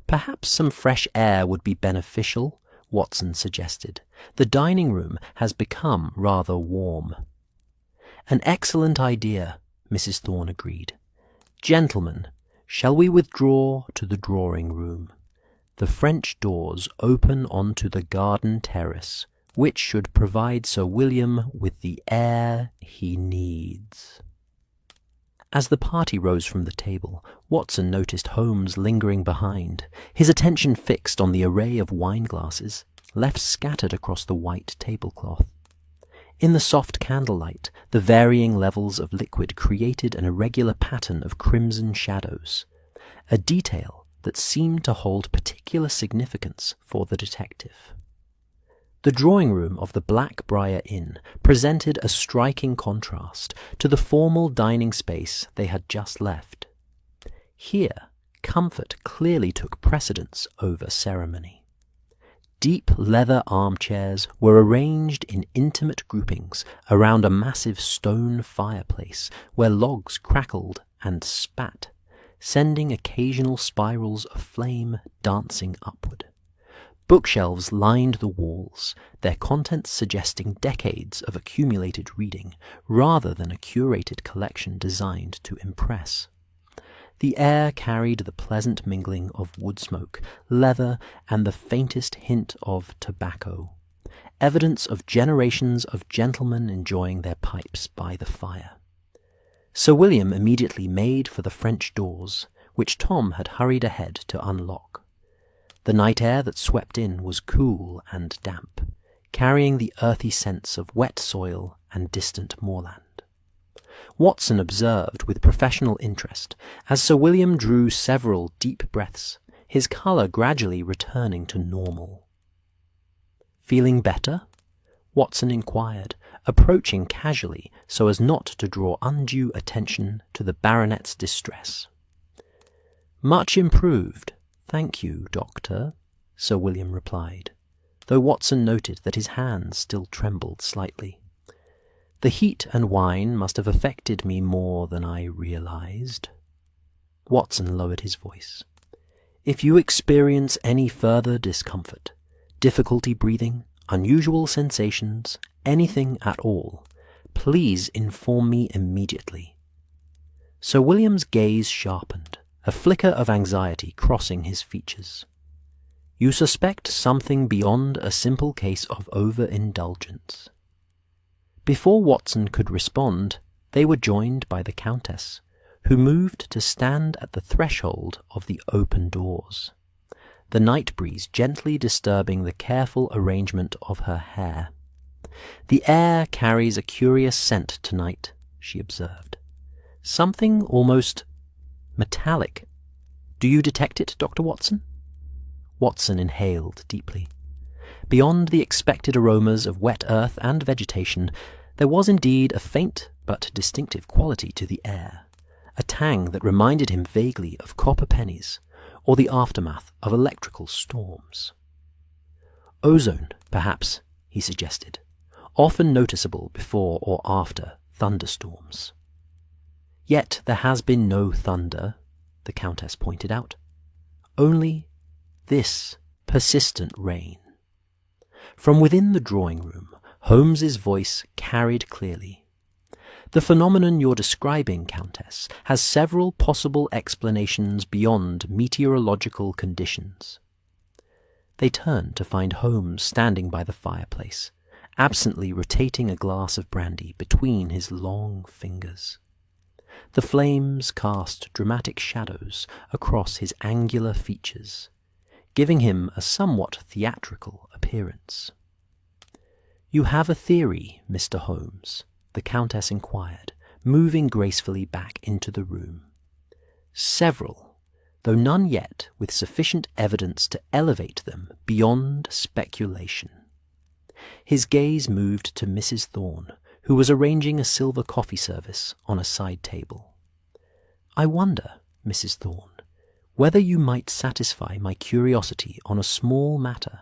Speaker 1: "Perhaps some fresh air would be beneficial," Watson suggested. "The dining room has become rather warm." "An excellent idea," Mrs. Thorne agreed. "Gentlemen, shall we withdraw to the drawing room? The French doors open onto the garden terrace, which should provide Sir William with the air he needs." As the party rose from the table, Watson noticed Holmes lingering behind, his attention fixed on the array of wine-glasses left scattered across the white tablecloth. In the soft candlelight, the varying levels of liquid created an irregular pattern of crimson shadows, a detail that seemed to hold particular significance for the detective. The drawing-room of the Briar Inn presented a striking contrast to the formal dining space they had just left. Here, comfort clearly took precedence over ceremony. Deep leather armchairs were arranged in intimate groupings around a massive stone fireplace where logs crackled and spat, sending occasional spirals of flame dancing upward. Bookshelves lined the walls, their contents suggesting decades of accumulated reading rather than a curated collection designed to impress. The air carried the pleasant mingling of wood smoke, leather, and the faintest hint of tobacco, evidence of generations of gentlemen enjoying their pipes by the fire. Sir William immediately made for the French doors, which Tom had hurried ahead to unlock. The night air that swept in was cool and damp, carrying the earthy scents of wet soil and distant moorland. Watson observed with professional interest as Sir William drew several deep breaths, his colour gradually returning to normal. "Feeling better?" Watson inquired, approaching casually so as not to draw undue attention to the baronet's distress. "Much improved, thank you, Doctor," Sir William replied, though Watson noted that his hands still trembled slightly. "The heat and wine must have affected me more than I realized." Watson lowered his voice. "If you experience any further discomfort, difficulty breathing, unusual sensations, anything at all, please inform me immediately." Sir William's gaze sharpened, a flicker of anxiety crossing his features. "You suspect something beyond a simple case of overindulgence." Before Watson could respond, they were joined by the Countess, who moved to stand at the threshold of the open doors, the night breeze gently disturbing the careful arrangement of her hair. "The air carries a curious scent tonight," she observed. "Something almost metallic. Do you detect it, Dr. Watson?" Watson inhaled deeply. Beyond the expected aromas of wet earth and vegetation, there was indeed a faint but distinctive quality to the air, a tang that reminded him vaguely of copper pennies or the aftermath of electrical storms. "Ozone, perhaps," he suggested, "often noticeable before or after thunderstorms." "Yet there has been no thunder," the Countess pointed out. "Only this persistent rain." From within the drawing-room, Holmes's voice carried clearly. "The phenomenon you're describing, Countess, has several possible explanations beyond meteorological conditions." They turned to find Holmes standing by the fireplace, absently rotating a glass of brandy between his long fingers. The flames cast dramatic shadows across his angular features, giving him a somewhat theatrical appearance. "You have a theory, Mr. Holmes?" the Countess inquired, moving gracefully back into the room. "Several, though none yet with sufficient evidence to elevate them beyond speculation." His gaze moved to Mrs. Thorne, who was arranging a silver coffee service on a side table. "I wonder, Mrs. Thorne, whether you might satisfy my curiosity on a small matter,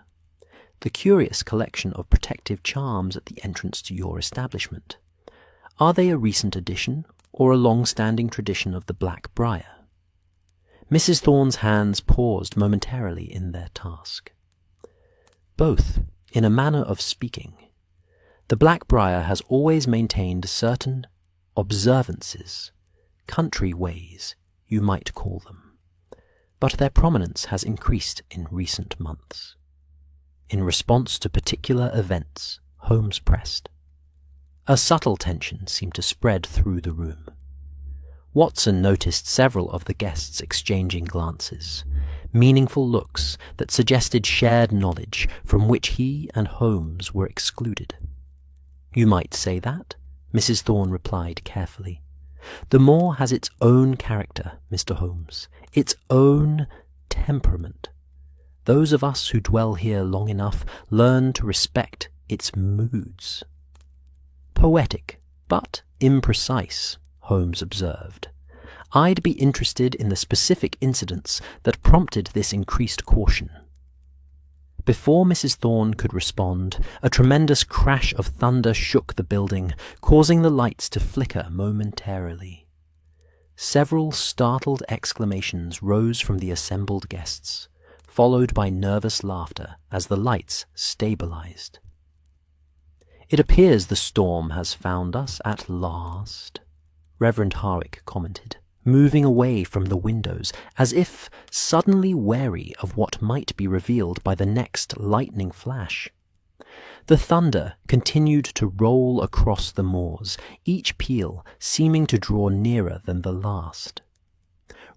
Speaker 1: the curious collection of protective charms at the entrance to your establishment. Are they a recent addition, or a long-standing tradition of the Black Briar?" Mrs. Thorne's hands paused momentarily in their task. "Both, in a manner of speaking. The Black Briar has always maintained certain observances, country ways, you might call them, but their prominence has increased in recent months." "In response to particular events," Holmes pressed. A subtle tension seemed to spread through the room. Watson noticed several of the guests exchanging glances, meaningful looks that suggested shared knowledge from which he and Holmes were excluded. "You might say that," Mrs. Thorne replied carefully. "The moor has its own character, Mr. Holmes, its own temperament. Those of us who dwell here long enough learn to respect its moods." "Poetic, but imprecise," Holmes observed. "I'd be interested in the specific incidents that prompted this increased caution." Before Mrs. Thorne could respond, a tremendous crash of thunder shook the building, causing the lights to flicker momentarily. Several startled exclamations rose from the assembled guests, followed by nervous laughter as the lights stabilized. "It appears the storm has found us at last," Reverend Harwick commented, moving away from the windows as if suddenly wary of what might be revealed by the next lightning flash. The thunder continued to roll across the moors, each peal seeming to draw nearer than the last.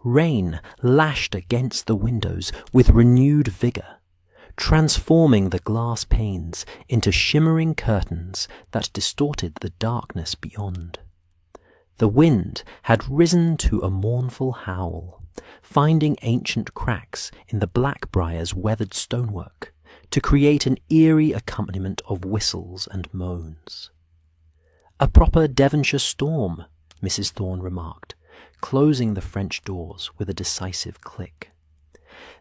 Speaker 1: Rain lashed against the windows with renewed vigor, transforming the glass panes into shimmering curtains that distorted the darkness beyond. The wind had risen to a mournful howl, finding ancient cracks in the Blackbriar's weathered stonework to create an eerie accompaniment of whistles and moans. "A proper Devonshire storm," Mrs. Thorne remarked, closing the French doors with a decisive click.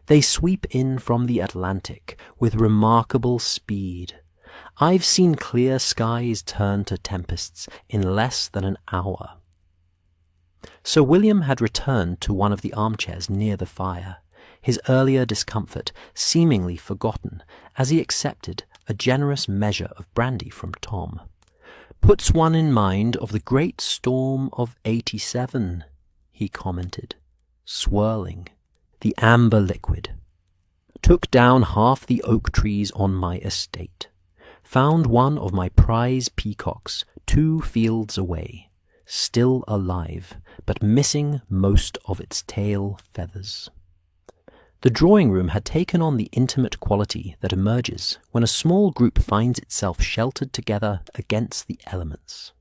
Speaker 1: "They sweep in from the Atlantic with remarkable speed. I've seen clear skies turn to tempests in less than an hour." Sir William had returned to one of the armchairs near the fire, his earlier discomfort seemingly forgotten as he accepted a generous measure of brandy from Tom. "Puts one in mind of the great storm of '87, he commented, swirling the amber liquid. "Took down half the oak trees on my estate. Found one of my prize peacocks 2 fields away, still alive, but missing most of its tail feathers." The drawing-room had taken on the intimate quality that emerges when a small group finds itself sheltered together against the elements.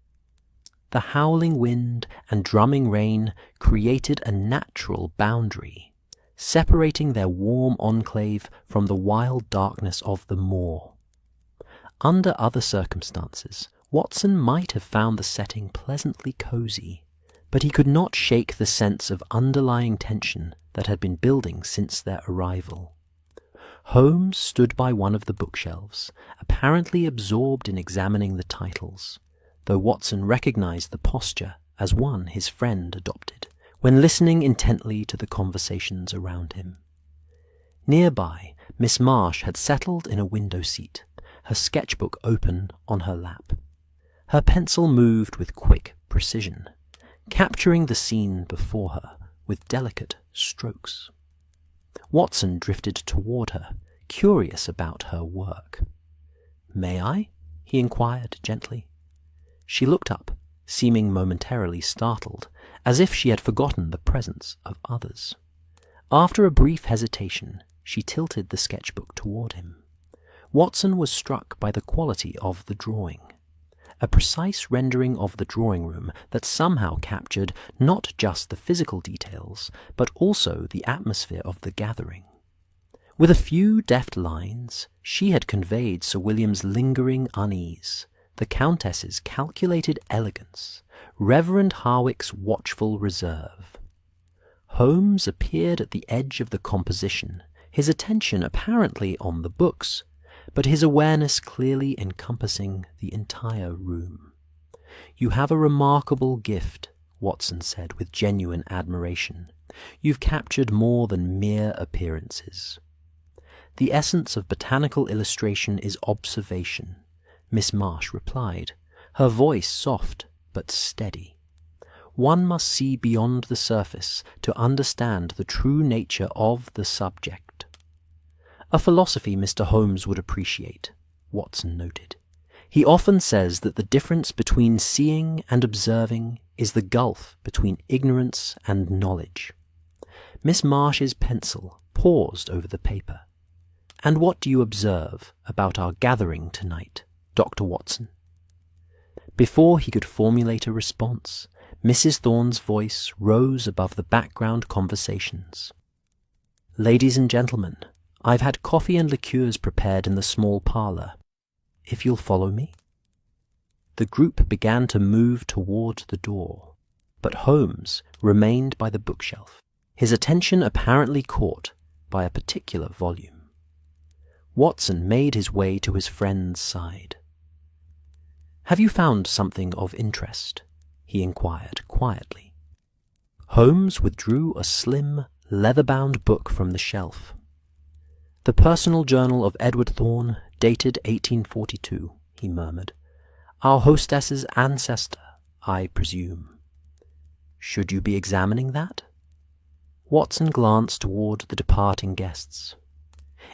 Speaker 1: The howling wind and drumming rain created a natural boundary, separating their warm enclave from the wild darkness of the moor. Under other circumstances, Watson might have found the setting pleasantly cozy, but he could not shake the sense of underlying tension that had been building since their arrival. Holmes stood by one of the bookshelves, apparently absorbed in examining the titles, though Watson recognized the posture as one his friend adopted when listening intently to the conversations around him. Nearby, Miss Marsh had settled in a window seat, her sketchbook open on her lap. Her pencil moved with quick precision, capturing the scene before her with delicate strokes. Watson drifted toward her, curious about her work. "May I?" he inquired gently. She looked up, seeming momentarily startled, as if she had forgotten the presence of others. After a brief hesitation, she tilted the sketchbook toward him. Watson was struck by the quality of the drawing. A precise rendering of the drawing-room that somehow captured not just the physical details, but also the atmosphere of the gathering. With a few deft lines, she had conveyed Sir William's lingering unease, the Countess's calculated elegance, Reverend Harwick's watchful reserve. Holmes appeared at the edge of the composition, his attention apparently on the books, but his awareness clearly encompassing the entire room. "You have a remarkable gift," Watson said with genuine admiration. "You've captured more than mere appearances." "The essence of botanical illustration is observation," Miss Marsh replied, her voice soft but steady. "One must see beyond the surface to understand the true nature of the subject." "A philosophy Mr. Holmes would appreciate," Watson noted. "He often says that the difference between seeing and observing is the gulf between ignorance and knowledge." Miss Marsh's pencil paused over the paper. "And what do you observe about our gathering tonight, Dr. Watson?" Before he could formulate a response, Mrs. Thorne's voice rose above the background conversations. "Ladies and gentlemen, I've had coffee and liqueurs prepared in the small parlour. If you'll follow me." The group began to move toward the door, but Holmes remained by the bookshelf, his attention apparently caught by a particular volume. Watson made his way to his friend's side. "Have you found something of interest?" he inquired quietly. Holmes withdrew a slim, leather-bound book from the shelf. "The Personal Journal of Edward Thorne, dated 1842, he murmured. "Our hostess's ancestor, I presume. Should you be examining that?" Watson glanced toward the departing guests.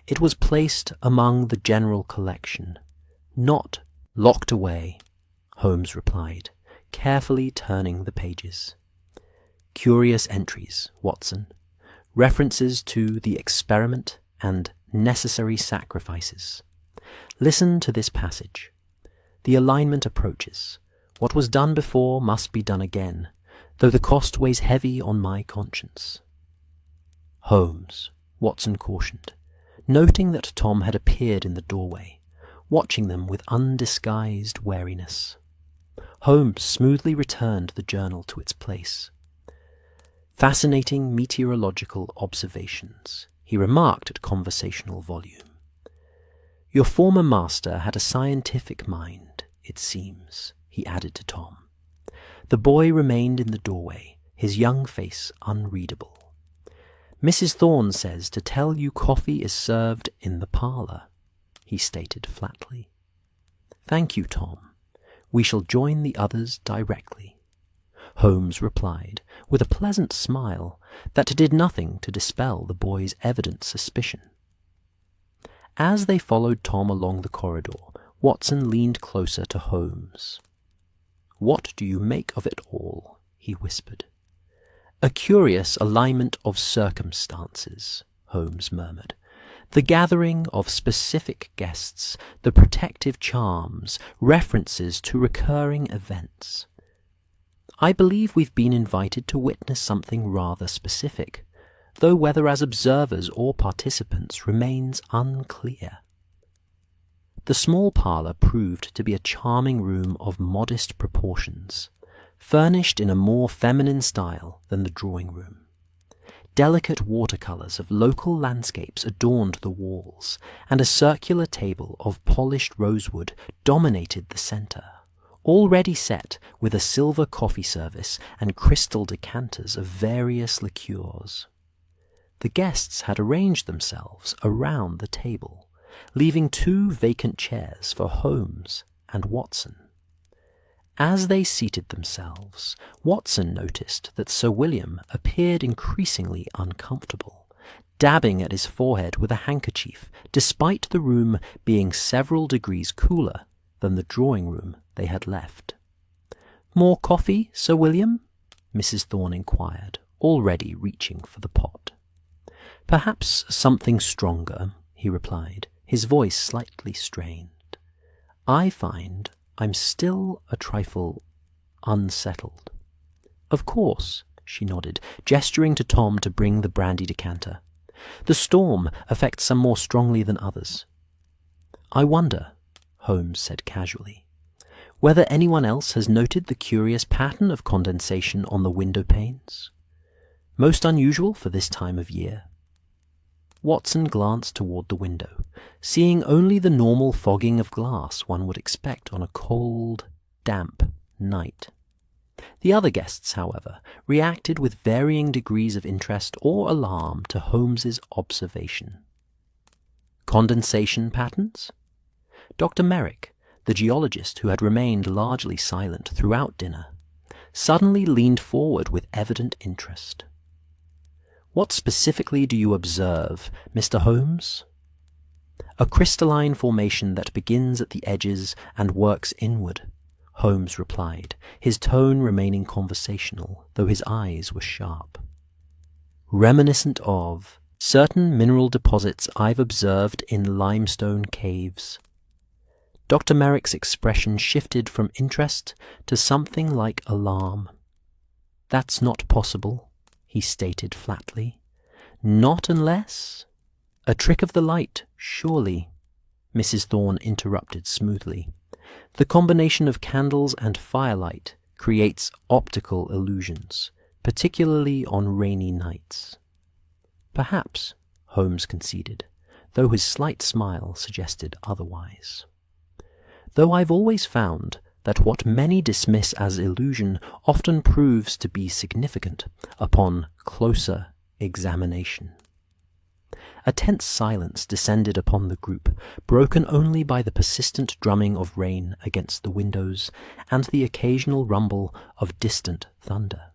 Speaker 1: "It was placed among the general collection, not locked away," Holmes replied, carefully turning the pages. "Curious entries, Watson. References to the experiment and necessary sacrifices. Listen to this passage. The alignment approaches. What was done before must be done again, though the cost weighs heavy on my conscience." "Holmes," Watson cautioned, noting that Tom had appeared in the doorway, watching them with undisguised wariness. Holmes smoothly returned the journal to its place. "Fascinating meteorological observations," he remarked at conversational volume. "Your former master had a scientific mind, it seems," he added to Tom. The boy remained in the doorway, his young face unreadable. "Mrs. Thorne says to tell you coffee is served in the parlour," he stated flatly. "Thank you, Tom. We shall join the others directly," Holmes replied, with a pleasant smile that did nothing to dispel the boy's evident suspicion. As they followed Tom along the corridor, Watson leaned closer to Holmes. "What do you make of it all?" he whispered. "A curious alignment of circumstances," Holmes murmured. "The gathering of specific guests, the protective charms, references to recurring events. I believe we've been invited to witness something rather specific, though whether as observers or participants remains unclear." The small parlour proved to be a charming room of modest proportions, furnished in a more feminine style than the drawing-room. Delicate watercolours of local landscapes adorned the walls, and a circular table of polished rosewood dominated the centre, already set with a silver coffee service and crystal decanters of various liqueurs. The guests had arranged themselves around the table, leaving 2 vacant chairs for Holmes and Watson. As they seated themselves, Watson noticed that Sir William appeared increasingly uncomfortable, dabbing at his forehead with a handkerchief, despite the room being several degrees cooler than the drawing-room they had left. "More coffee, Sir William?" Mrs. Thorne inquired, already reaching for the pot. "Perhaps something stronger," he replied, his voice slightly strained. "I find I'm still a trifle unsettled." "Of course," she nodded, gesturing to Tom to bring the brandy decanter. "The storm affects some more strongly than others." "I wonder," Holmes said casually, "whether anyone else has noted the curious pattern of condensation on the window panes? Most unusual for this time of year." Watson glanced toward the window, seeing only the normal fogging of glass one would expect on a cold, damp night. The other guests, however, reacted with varying degrees of interest or alarm to Holmes's observation. Condensation patterns? Dr. Merrick, the geologist who had remained largely silent throughout dinner, suddenly leaned forward with evident interest. "What specifically do you observe, Mr. Holmes?" "A crystalline formation that begins at the edges and works inward," Holmes replied, his tone remaining conversational, though his eyes were sharp. "Reminiscent of certain mineral deposits I've observed in limestone caves." Dr. Merrick's expression shifted from interest to something like alarm. "That's not possible," he stated flatly. "Not unless—" "A trick of the light, surely," Mrs. Thorne interrupted smoothly. "The combination of candles and firelight creates optical illusions, particularly on rainy nights." "Perhaps," Holmes conceded, though his slight smile suggested otherwise. "Though I've always found that what many dismiss as illusion often proves to be significant upon closer examination." A tense silence descended upon the group, broken only by the persistent drumming of rain against the windows and the occasional rumble of distant thunder.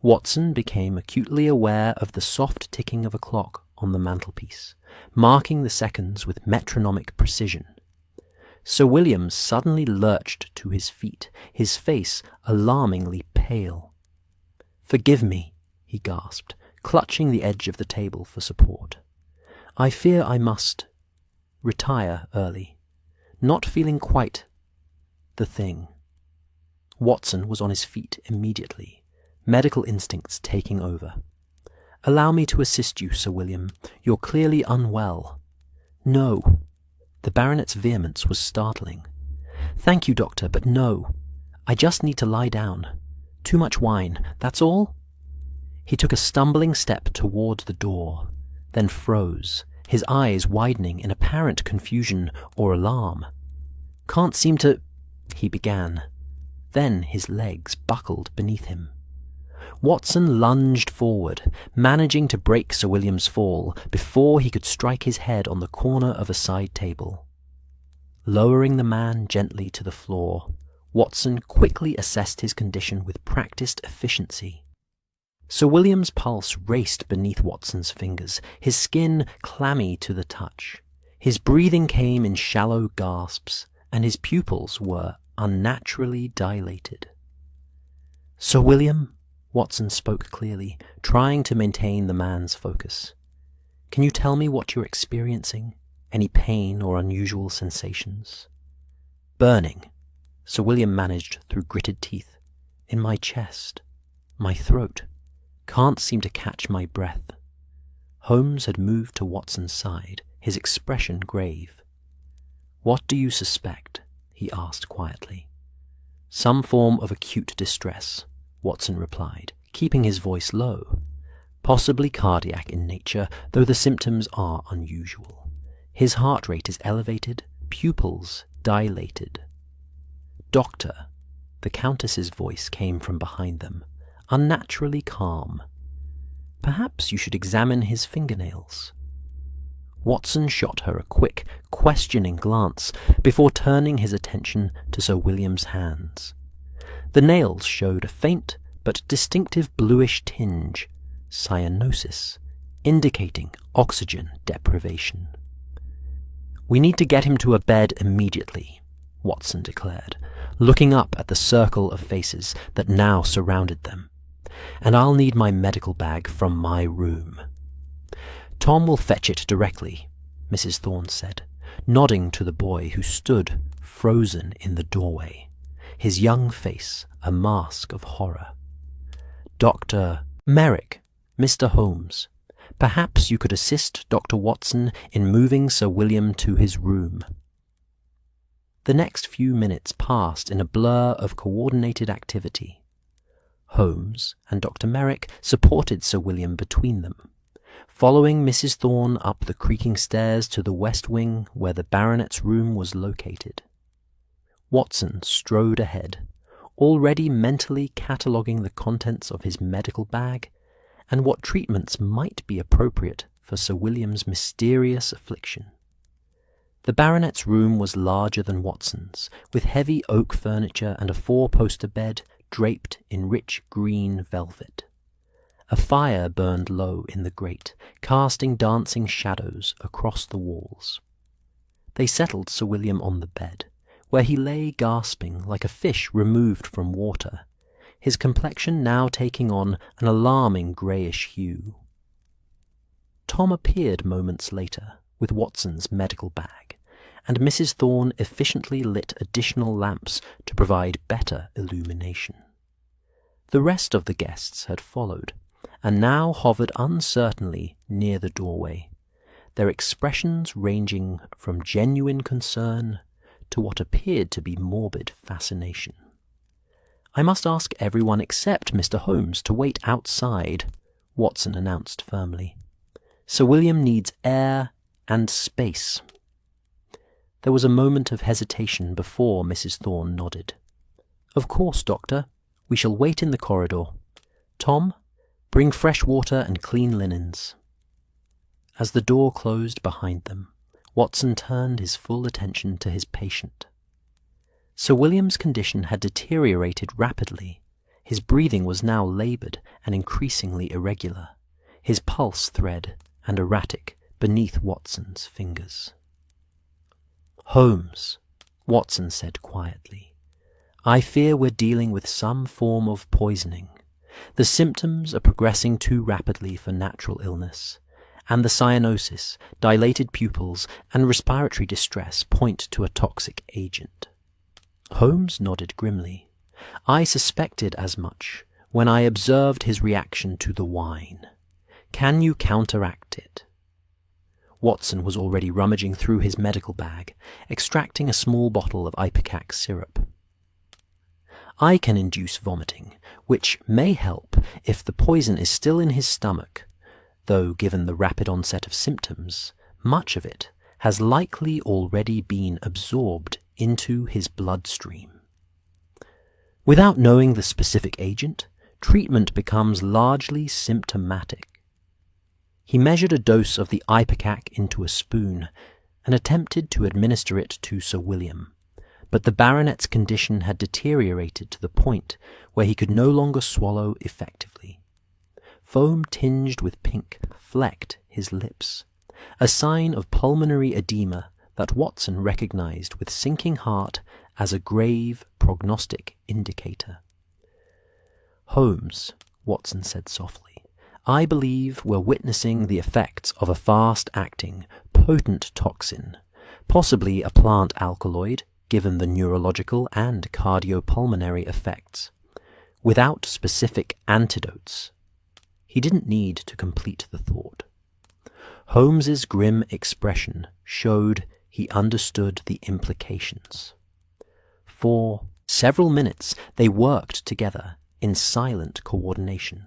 Speaker 1: Watson became acutely aware of the soft ticking of a clock on the mantelpiece, marking the seconds with metronomic precision. Sir William suddenly lurched to his feet, his face alarmingly pale. "Forgive me," he gasped, clutching the edge of the table for support. "I fear I must retire early. Not feeling quite the thing." Watson was on his feet immediately, medical instincts taking over. "Allow me to assist you, Sir William. You're clearly unwell." "No." The baronet's vehemence was startling. "Thank you, doctor, but no. I just need to lie down. Too much wine, that's all?" He took a stumbling step toward the door, then froze, his eyes widening in apparent confusion or alarm. "Can't seem to—" he began. Then his legs buckled beneath him. Watson lunged forward, managing to break Sir William's fall before he could strike his head on the corner of a side table. Lowering the man gently to the floor, Watson quickly assessed his condition with practiced efficiency. Sir William's pulse raced beneath Watson's fingers, his skin clammy to the touch. His breathing came in shallow gasps, and his pupils were unnaturally dilated. "Sir William," Watson spoke clearly, trying to maintain the man's focus. "Can you tell me what you're experiencing? Any pain or unusual sensations?" "Burning," Sir William managed through gritted teeth. "In my chest, my throat. Can't seem to catch my breath." Holmes had moved to Watson's side, his expression grave. "What do you suspect?" he asked quietly. "Some form of acute distress," Watson replied, keeping his voice low. "Possibly cardiac in nature, though the symptoms are unusual. His heart rate is elevated, pupils dilated." "Doctor," the Countess's voice came from behind them, unnaturally calm. "Perhaps you should examine his fingernails." Watson shot her a quick, questioning glance before turning his attention to Sir William's hands. The nails showed a faint but distinctive bluish tinge, cyanosis, indicating oxygen deprivation. "We need to get him to a bed immediately," Watson declared, looking up at the circle of faces that now surrounded them. "And I'll need my medical bag from my room." "Tom will fetch it directly," Mrs. Thorne said, nodding to the boy who stood frozen in the doorway, his young face a mask of horror. "Dr. Merrick, Mr. Holmes, perhaps you could assist Dr. Watson in moving Sir William to his room." The next few minutes passed in a blur of coordinated activity. Holmes and Dr. Merrick supported Sir William between them, following Mrs. Thorne up the creaking stairs to the west wing where the baronet's room was located. Watson strode ahead, already mentally cataloguing the contents of his medical bag and what treatments might be appropriate for Sir William's mysterious affliction. The baronet's room was larger than Watson's, with heavy oak furniture and a four-poster bed draped in rich green velvet. A fire burned low in the grate, casting dancing shadows across the walls. They settled Sir William on the bed, where he lay gasping like a fish removed from water, his complexion now taking on an alarming greyish hue. Tom appeared moments later with Watson's medical bag, and Mrs. Thorne efficiently lit additional lamps to provide better illumination. The rest of the guests had followed, and now hovered uncertainly near the doorway, their expressions ranging from genuine concern to what appeared to be morbid fascination. "I must ask everyone except Mr. Holmes to wait outside," Watson announced firmly. "Sir William needs air and space." There was a moment of hesitation before Mrs. Thorne nodded. "Of course, Doctor. We shall wait in the corridor. Tom, bring fresh water and clean linens." As the door closed behind them, Watson turned his full attention to his patient. Sir William's condition had deteriorated rapidly. His breathing was now laboured and increasingly irregular, his pulse thread and erratic beneath Watson's fingers. "Holmes," Watson said quietly, "I fear we're dealing with some form of poisoning. The symptoms are progressing too rapidly for natural illness, and the cyanosis, dilated pupils, and respiratory distress point to a toxic agent." Holmes nodded grimly. "I suspected as much when I observed his reaction to the wine. Can you counteract it?" Watson was already rummaging through his medical bag, extracting a small bottle of ipecac syrup. I can induce vomiting, which may help if the poison is still in his stomach, though given the rapid onset of symptoms, much of it has likely already been absorbed into his bloodstream. Without knowing the specific agent, treatment becomes largely symptomatic. He measured a dose of the ipecac into a spoon and attempted to administer it to Sir William, but the baronet's condition had deteriorated to the point where he could no longer swallow effectively. Foam tinged with pink flecked his lips, a sign of pulmonary edema that Watson recognized with sinking heart as a grave prognostic indicator. "Holmes," Watson said softly, "I believe we're witnessing the effects of a fast-acting, potent toxin, possibly a plant alkaloid, given the neurological and cardiopulmonary effects. Without specific antidotes." He didn't need to complete the thought. Holmes's grim expression showed he understood the implications. For several minutes they worked together in silent coordination.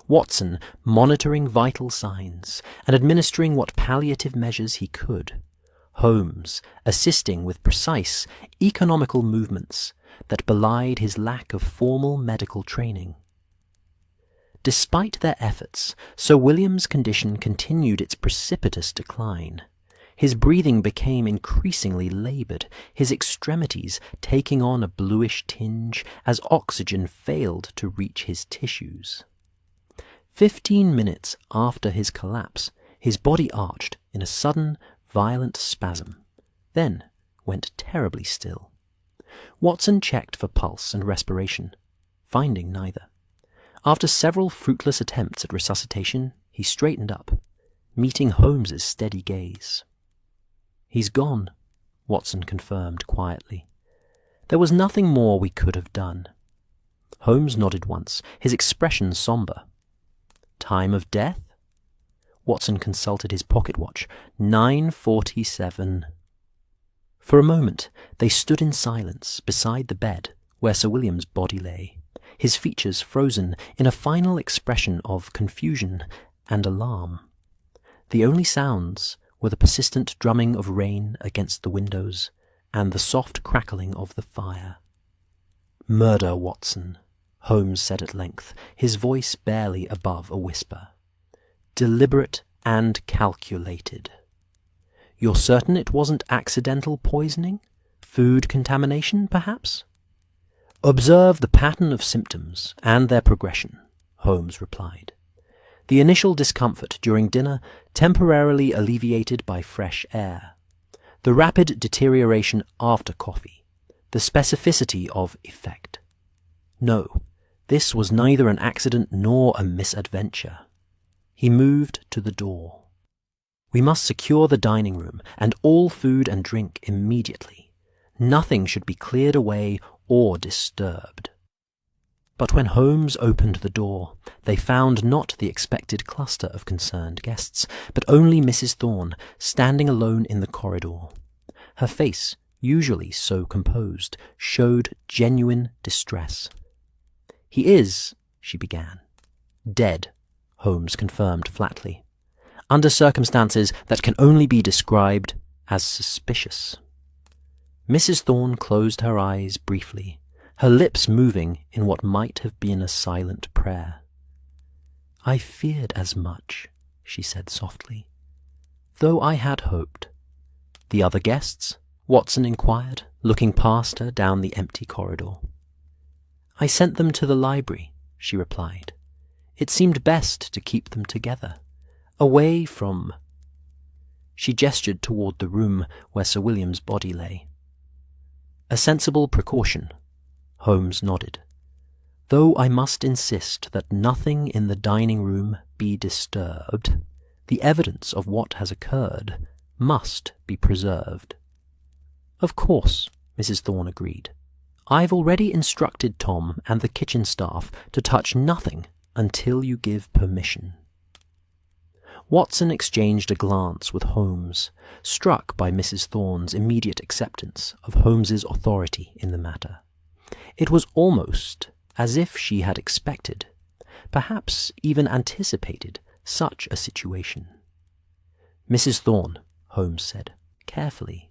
Speaker 1: Watson monitoring vital signs and administering what palliative measures he could. Holmes assisting with precise, economical movements that belied his lack of formal medical training. Despite their efforts, Sir William's condition continued its precipitous decline. His breathing became increasingly laboured, his extremities taking on a bluish tinge as oxygen failed to reach his tissues. 15 minutes after his collapse, his body arched in a sudden, violent spasm, then went terribly still. Watson checked for pulse and respiration, finding neither. After several fruitless attempts at resuscitation, he straightened up, meeting Holmes's steady gaze. "He's gone," Watson confirmed quietly. "There was nothing more we could have done." Holmes nodded once, his expression somber. "Time of death?" Watson consulted his pocket watch. 9:47. For a moment they stood in silence beside the bed where Sir William's body lay, his features frozen in a final expression of confusion and alarm. The only sounds were the persistent drumming of rain against the windows and the soft crackling of the fire. "Murder, Watson," Holmes said at length, his voice barely above a whisper. "Deliberate and calculated. You're certain it wasn't accidental poisoning? Food contamination, perhaps?" "Observe the pattern of symptoms and their progression," Holmes replied. "The initial discomfort during dinner temporarily alleviated by fresh air. The rapid deterioration after coffee. The specificity of effect. No, this was neither an accident nor a misadventure." He moved to the door. "We must secure the dining room and all food and drink immediately. Nothing should be cleared away or disturbed." But when Holmes opened the door, they found not the expected cluster of concerned guests, but only Mrs. Thorne, standing alone in the corridor. Her face, usually so composed, showed genuine distress. "He is," she began. "Dead," Holmes confirmed flatly, "under circumstances that can only be described as suspicious." Mrs. Thorne closed her eyes briefly, her lips moving in what might have been a silent prayer. "I feared as much," she said softly, "though I had hoped." "The other guests?" Watson inquired, looking past her down the empty corridor. "I sent them to the library," she replied. "It seemed best to keep them together, away from—" She gestured toward the room where Sir William's body lay. "A sensible precaution," Holmes nodded, "though I must insist that nothing in the dining room be disturbed. The evidence of what has occurred must be preserved." "Of course," Mrs. Thorne agreed. "I've already instructed Tom and the kitchen staff to touch nothing until you give permission." Watson exchanged a glance with Holmes, struck by Mrs. Thorne's immediate acceptance of Holmes's authority in the matter. It was almost as if she had expected, perhaps even anticipated, such a situation. "Mrs. Thorne," Holmes said, carefully,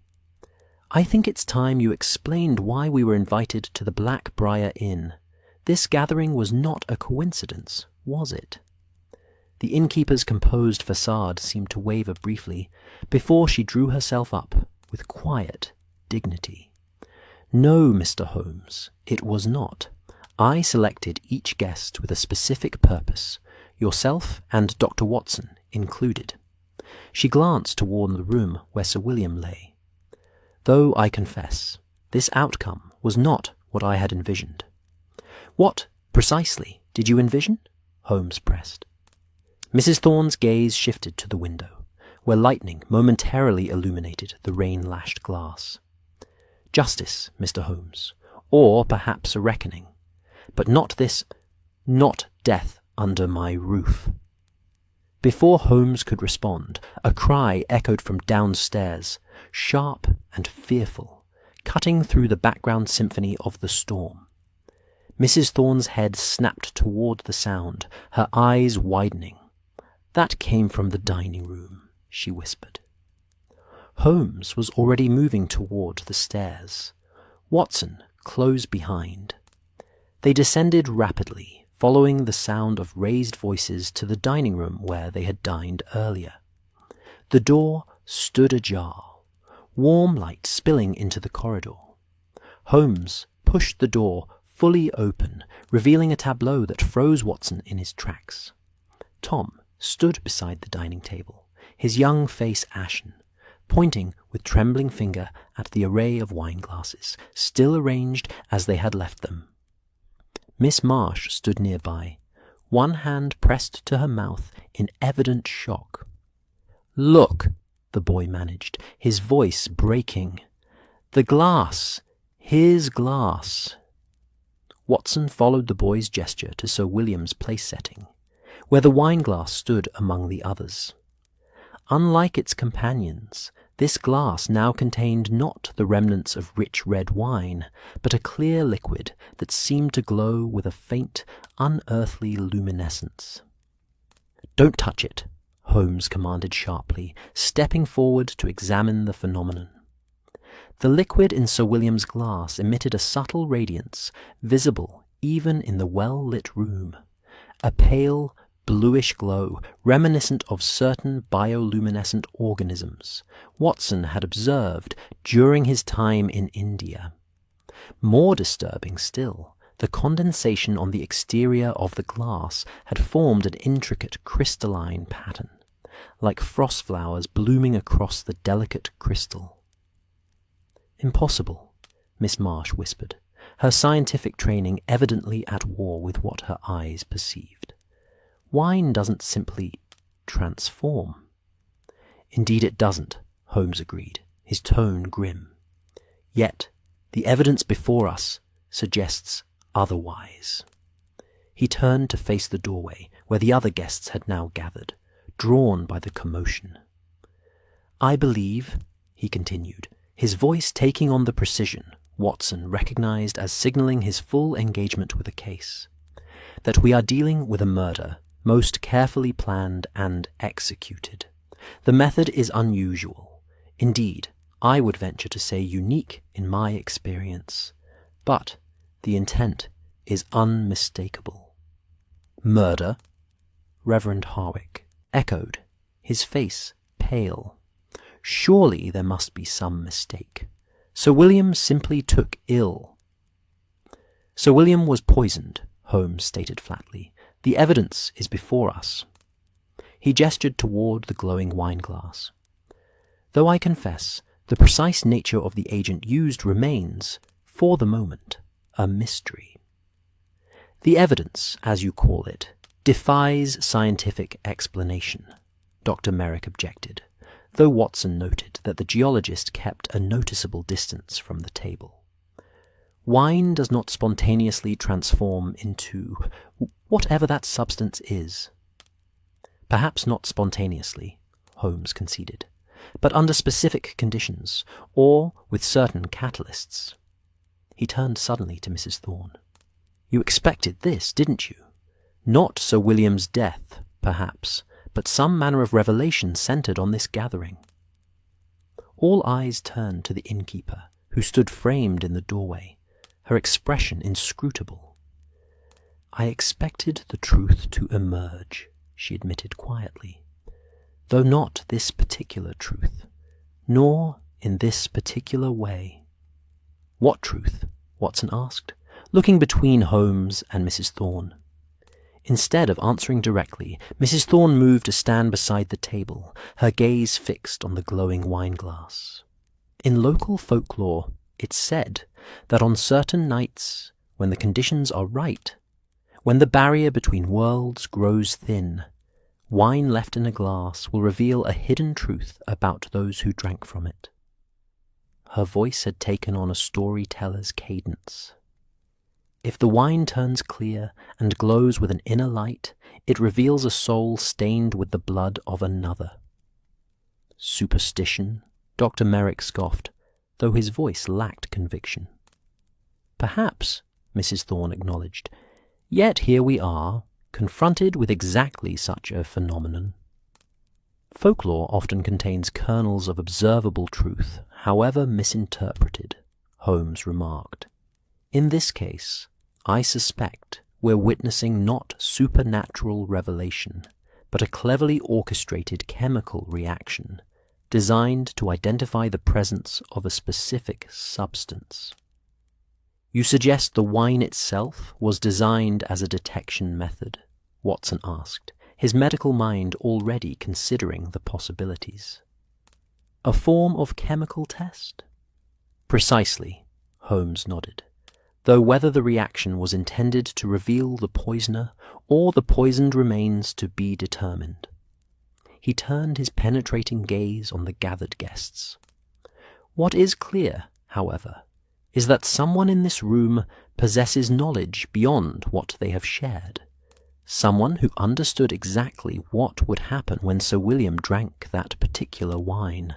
Speaker 1: "I think it's time you explained why we were invited to the Black Briar Inn. This gathering was not a coincidence, was it?" The innkeeper's composed facade seemed to waver briefly before she drew herself up with quiet dignity. "No, Mr. Holmes, it was not. I selected each guest with a specific purpose, yourself and Dr. Watson included." She glanced toward the room where Sir William lay. "Though I confess, this outcome was not what I had envisioned." "What, precisely, did you envision?" Holmes pressed. Mrs. Thorne's gaze shifted to the window, where lightning momentarily illuminated the rain-lashed glass. "Justice, Mr. Holmes, or perhaps a reckoning. But not death under my roof." Before Holmes could respond, a cry echoed from downstairs, sharp and fearful, cutting through the background symphony of the storm. Mrs. Thorne's head snapped toward the sound, her eyes widening. "That came from the dining room," she whispered. Holmes was already moving toward the stairs, Watson close behind. They descended rapidly, following the sound of raised voices to the dining room where they had dined earlier. The door stood ajar, warm light spilling into the corridor. Holmes pushed the door fully open, revealing a tableau that froze Watson in his tracks. Tom stood beside the dining table, his young face ashen, pointing with trembling finger at the array of wine glasses, still arranged as they had left them. Miss Marsh stood nearby, one hand pressed to her mouth in evident shock. "Look," the boy managed, his voice breaking. "The glass! His glass!" Watson followed the boy's gesture to Sir William's place-setting, where the wine-glass stood among the others. Unlike its companions, this glass now contained not the remnants of rich red wine, but a clear liquid that seemed to glow with a faint, unearthly luminescence. "Don't touch it," Holmes commanded sharply, stepping forward to examine the phenomenon. The liquid in Sir William's glass emitted a subtle radiance, visible even in the well-lit room, a pale, bluish glow reminiscent of certain bioluminescent organisms Watson had observed during his time in India. More disturbing still, the condensation on the exterior of the glass had formed an intricate crystalline pattern, like frost flowers blooming across the delicate crystal. "Impossible," Miss Marsh whispered, her scientific training evidently at war with what her eyes perceived. "Wine doesn't simply transform." "Indeed it doesn't," Holmes agreed, his tone grim. "Yet the evidence before us suggests otherwise." He turned to face the doorway where the other guests had now gathered, drawn by the commotion. "I believe," he continued, his voice taking on the precision Watson recognized as signaling his full engagement with the case, "that we are dealing with a murder most carefully planned and executed. The method is unusual. Indeed, I would venture to say unique in my experience. But the intent is unmistakable." "Murder?" Reverend Harwick echoed, his face pale. "Surely there must be some mistake. Sir William simply took ill." "Sir William was poisoned," Holmes stated flatly. "The evidence is before us." He gestured toward the glowing wine-glass. "Though I confess, the precise nature of the agent used remains, for the moment, a mystery." "The evidence, as you call it, defies scientific explanation," Dr. Merrick objected, though Watson noted that the geologist kept a noticeable distance from the table. "Wine does not spontaneously transform into whatever that substance is." "Perhaps not spontaneously," Holmes conceded, "but under specific conditions, or with certain catalysts." He turned suddenly to Mrs. Thorne. "You expected this, didn't you? Not Sir William's death, perhaps, but some manner of revelation centred on this gathering." All eyes turned to the innkeeper, who stood framed in the doorway, her expression inscrutable. "I expected the truth to emerge," she admitted quietly, "though not this particular truth, nor in this particular way." "What truth?" Watson asked, looking between Holmes and Mrs. Thorne. Instead of answering directly, Mrs. Thorne moved to stand beside the table, her gaze fixed on the glowing wine-glass. In local folklore, it's said that on certain nights, when the conditions are right, when the barrier between worlds grows thin, wine left in a glass will reveal a hidden truth about those who drank from it. Her voice had taken on a storyteller's cadence. If the wine turns clear and glows with an inner light, it reveals a soul stained with the blood of another. "Superstition?" Dr. Merrick scoffed, though his voice lacked conviction. "Perhaps," Mrs. Thorne acknowledged, "yet here we are, confronted with exactly such a phenomenon." "Folklore often contains kernels of observable truth, however misinterpreted," Holmes remarked. "In this case, I suspect we're witnessing not supernatural revelation, but a cleverly orchestrated chemical reaction designed to identify the presence of a specific substance." "You suggest the wine itself was designed as a detection method?" Watson asked, his medical mind already considering the possibilities. "A form of chemical test?" "Precisely," Holmes nodded, though whether the reaction was intended to reveal the poisoner or the poisoned remains to be determined. He turned his penetrating gaze on the gathered guests. "What is clear, however, is that someone in this room possesses knowledge beyond what they have shared. Someone who understood exactly what would happen when Sir William drank that particular wine."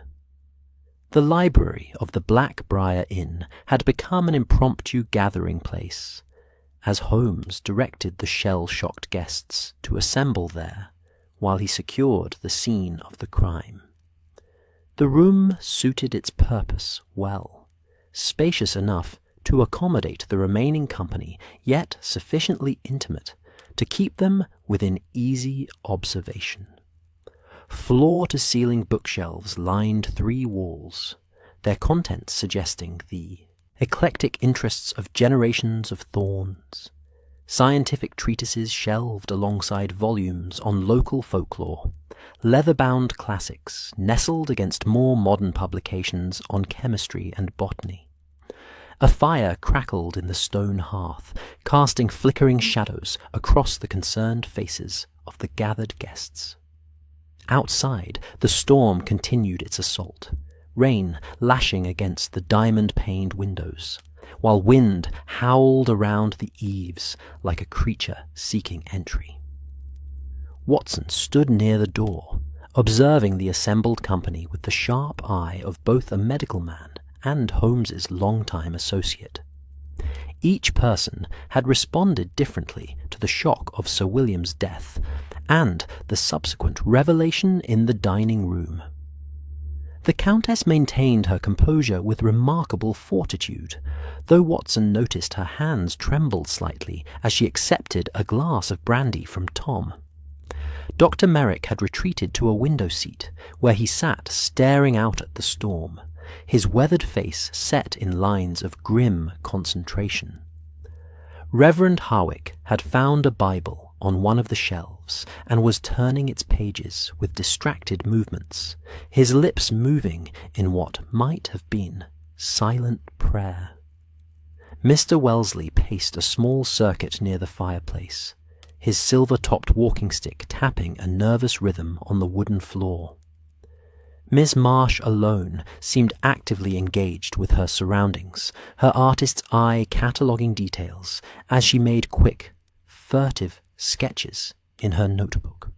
Speaker 1: The library of the Briar Inn had become an impromptu gathering place, as Holmes directed the shell-shocked guests to assemble there while he secured the scene of the crime. The room suited its purpose well, spacious enough to accommodate the remaining company, yet sufficiently intimate to keep them within easy observation. Floor-to-ceiling bookshelves lined 3 walls, their contents suggesting the eclectic interests of generations of Thornes. Scientific treatises shelved alongside volumes on local folklore, leather-bound classics nestled against more modern publications on chemistry and botany. A fire crackled in the stone hearth, casting flickering shadows across the concerned faces of the gathered guests. Outside, the storm continued its assault, rain lashing against the diamond-paned windows, while wind howled around the eaves like a creature seeking entry. Watson stood near the door, observing the assembled company with the sharp eye of both a medical man and Holmes's longtime associate. Each person had responded differently to the shock of Sir William's death and the subsequent revelation in the dining room. The Countess maintained her composure with remarkable fortitude, though Watson noticed her hands trembled slightly as she accepted a glass of brandy from Tom. Dr. Merrick had retreated to a window seat, where he sat staring out at the storm, his weathered face set in lines of grim concentration. Reverend Harwick had found a Bible on one of the shelves and was turning its pages with distracted movements, his lips moving in what might have been silent prayer. Mr. Wellesley paced a small circuit near the fireplace, his silver-topped walking stick tapping a nervous rhythm on the wooden floor. Miss Marsh alone seemed actively engaged with her surroundings, her artist's eye cataloguing details as she made quick, furtive sketches in her notebook.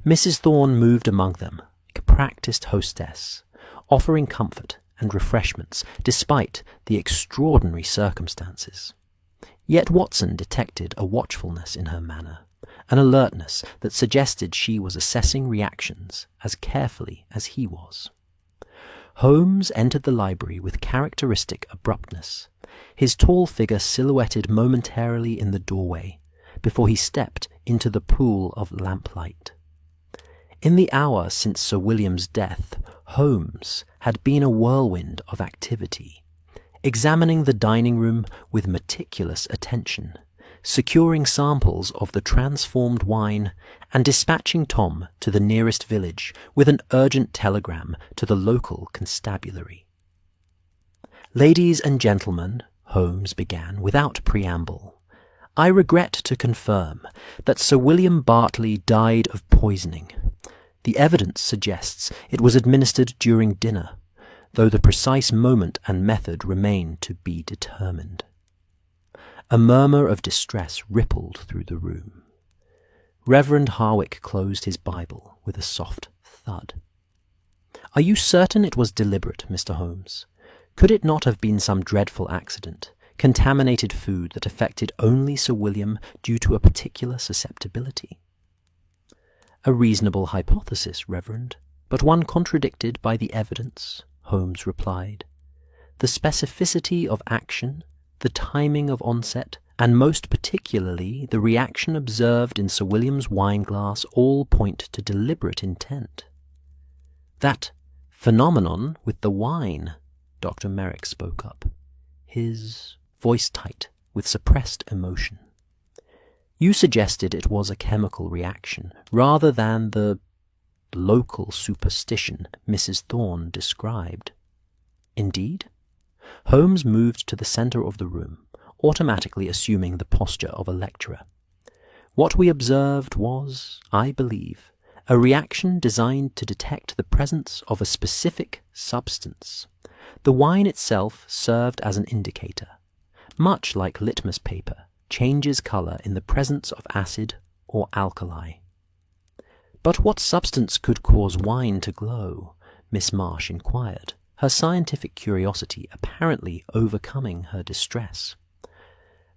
Speaker 1: Mrs. Thorne moved among them like a practiced hostess, offering comfort and refreshments, despite the extraordinary circumstances. Yet Watson detected a watchfulness in her manner, an alertness that suggested she was assessing reactions as carefully as he was. Holmes entered the library with characteristic abruptness, his tall figure silhouetted momentarily in the doorway, before he stepped into the pool of lamplight. In the hour since Sir William's death, Holmes had been a whirlwind of activity, examining the dining room with meticulous attention, securing samples of the transformed wine, and dispatching Tom to the nearest village with an urgent telegram to the local constabulary. "Ladies and gentlemen," Holmes began without preamble, "I regret to confirm that Sir William Berkeley died of poisoning. The evidence suggests it was administered during dinner, though the precise moment and method remain to be determined." A murmur of distress rippled through the room. Reverend Harwick closed his Bible with a soft thud. "Are you certain it was deliberate, Mr. Holmes? Could it not have been some dreadful accident, contaminated food that affected only Sir William due to a particular susceptibility?" "A reasonable hypothesis, Reverend, but one contradicted by the evidence," Holmes replied. "The specificity of action, the timing of onset, and most particularly the reaction observed in Sir William's wine-glass all point to deliberate intent." "That phenomenon with the wine," Dr. Merrick spoke up, his voice tight with suppressed emotion. "You suggested it was a chemical reaction, rather than the local superstition Mrs. Thorne described." "Indeed?" Holmes moved to the centre of the room, automatically assuming the posture of a lecturer. "What we observed was, I believe, a reaction designed to detect the presence of a specific substance. The wine itself served as an indicator. Much like litmus paper changes colour in the presence of acid or alkali." "But what substance could cause wine to glow?" Miss Marsh inquired, her scientific curiosity apparently overcoming her distress.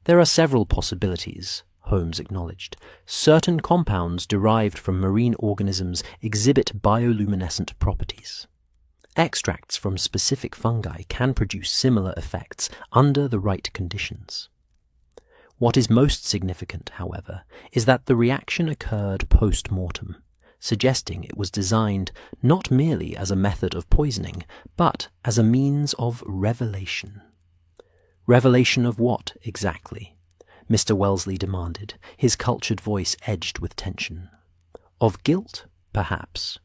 Speaker 1: "There are several possibilities," Holmes acknowledged. "Certain compounds derived from marine organisms exhibit bioluminescent properties. Extracts from specific fungi can produce similar effects under the right conditions. What is most significant, however, is that the reaction occurred post-mortem, suggesting it was designed not merely as a method of poisoning, but as a means of revelation." "Revelation of what, exactly?" Mr. Wellesley demanded, his cultured voice edged with tension. "Of guilt, perhaps,"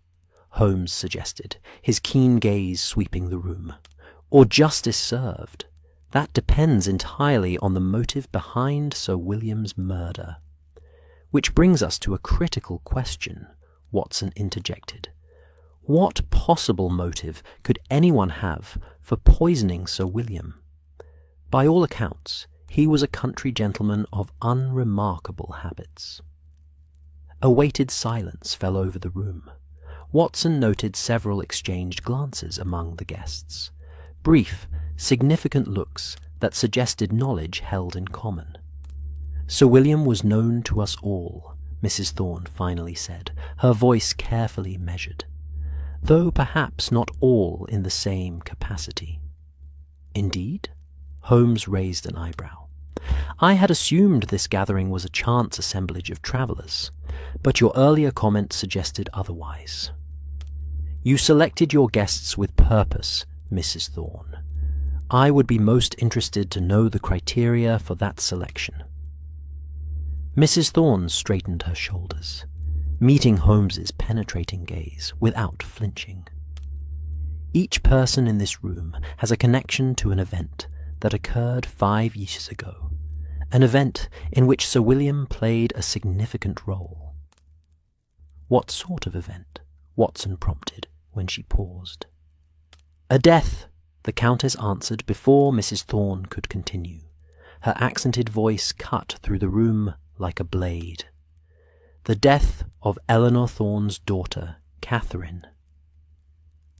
Speaker 1: Holmes suggested, his keen gaze sweeping the room. "Or justice served. That depends entirely on the motive behind Sir William's murder." "Which brings us to a critical question," Watson interjected. "What possible motive could anyone have for poisoning Sir William? By all accounts, he was a country gentleman of unremarkable habits." A weighted silence fell over the room. Watson noted several exchanged glances among the guests, brief, significant looks that suggested knowledge held in common. "Sir William was known to us all," Mrs. Thorne finally said, her voice carefully measured, "though perhaps not all in the same capacity." "Indeed?" Holmes raised an eyebrow. "I had assumed this gathering was a chance assemblage of travellers, but your earlier comment suggested otherwise." "You selected your guests with purpose, Mrs. Thorne. I would be most interested to know the criteria for that selection." Mrs. Thorne straightened her shoulders, meeting Holmes's penetrating gaze without flinching. "Each person in this room has a connection to an event that occurred 5 years ago, an event in which Sir William played a significant role." "What sort of event?" Watson prompted when she paused. "A death," the Countess answered before Mrs. Thorne could continue, her accented voice cut through the room like a blade. "The death of Eleanor Thorne's daughter, Catherine."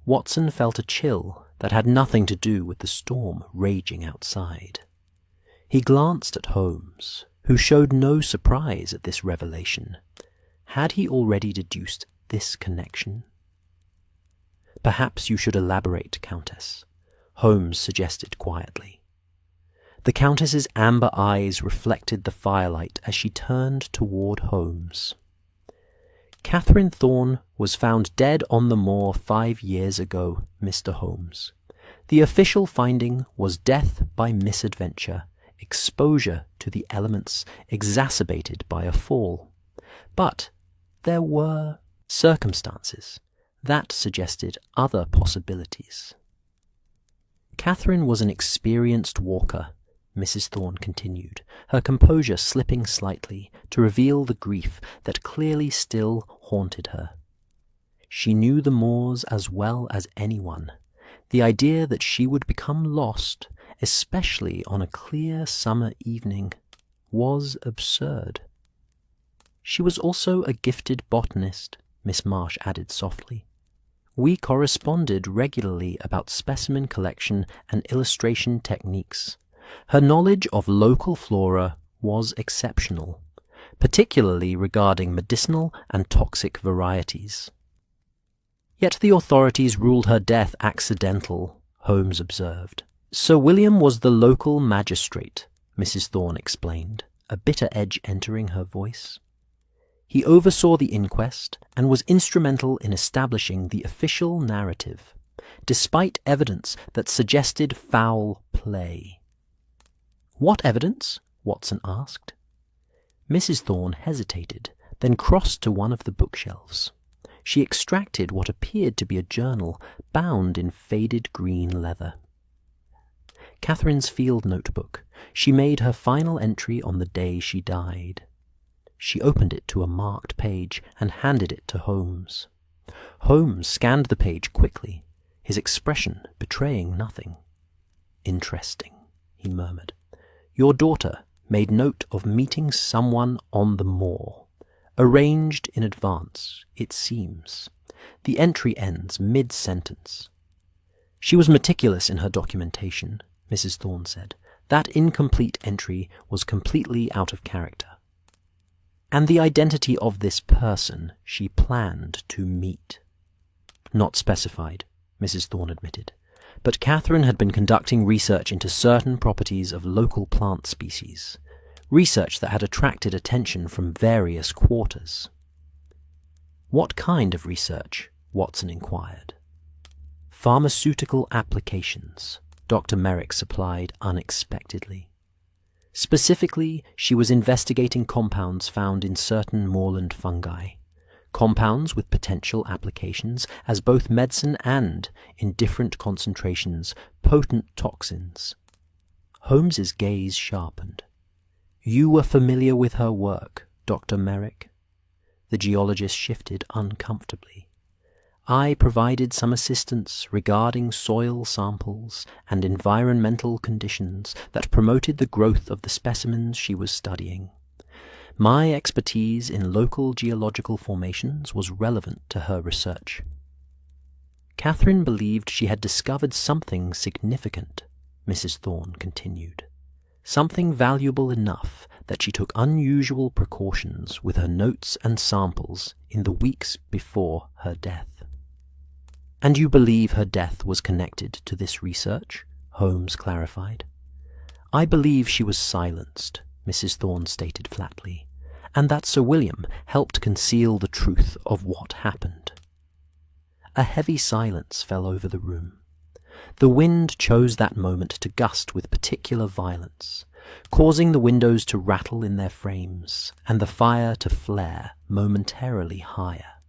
Speaker 1: Watson felt a chill that had nothing to do with the storm raging outside. He glanced at Holmes, who showed no surprise at this revelation. Had he already deduced this connection? "Perhaps you should elaborate, Countess," Holmes suggested quietly. The Countess's amber eyes reflected the firelight as she turned toward Holmes. "Catherine Thorne was found dead on the moor 5 years ago, Mr. Holmes. The official finding was death by misadventure, exposure to the elements exacerbated by a fall. But there were circumstances that suggested other possibilities." "Catherine was an experienced walker," Mrs. Thorne continued, her composure slipping slightly to reveal the grief that clearly still haunted her. "She knew the moors as well as anyone. The idea that she would become lost, especially on a clear summer evening, was absurd." "She was also a gifted botanist," Miss Marsh added softly. "We corresponded regularly about specimen collection and illustration techniques. Her knowledge of local flora was exceptional, particularly regarding medicinal and toxic varieties." "Yet the authorities ruled her death accidental," Holmes observed. "Sir William was the local magistrate," Mrs. Thorne explained, a bitter edge entering her voice. "He oversaw the inquest and was instrumental in establishing the official narrative, despite evidence that suggested foul play." "What evidence?" Watson asked. Mrs. Thorne hesitated, then crossed to one of the bookshelves. She extracted what appeared to be a journal bound in faded green leather. "Catherine's field notebook. She made her final entry on the day she died." She opened it to a marked page and handed it to Holmes. Holmes scanned the page quickly, his expression betraying nothing. "Interesting," he murmured. "Your daughter made note of meeting someone on the moor. Arranged in advance, it seems. The entry ends mid-sentence." "She was meticulous in her documentation," Mrs. Thorne said. "That incomplete entry was completely out of character." "And the identity of this person she planned to meet?" "Not specified," Mrs. Thorne admitted. "But Catherine had been conducting research into certain properties of local plant species, research that had attracted attention from various quarters." "What kind of research?" Watson inquired. "Pharmaceutical applications," Dr. Merrick supplied unexpectedly. Specifically, she was investigating compounds found in certain moorland fungi, compounds with potential applications as both medicine and, in different concentrations, potent toxins. Holmes's gaze sharpened. "You were familiar with her work, Dr. Merrick?" The geologist shifted uncomfortably. "I provided some assistance regarding soil samples and environmental conditions that promoted the growth of the specimens she was studying. My expertise in local geological formations was relevant to her research." "Catherine believed she had discovered something significant," Mrs. Thorne continued. "Something valuable enough that she took unusual precautions with her notes and samples in the weeks before her death." "And you believe her death was connected to this research?" Holmes clarified. "I believe she was silenced," Mrs. Thorne stated flatly, "and that Sir William helped conceal the truth of what happened." A heavy silence fell over the room. The wind chose that moment to gust with particular violence, causing the windows to rattle in their frames and the fire to flare momentarily higher.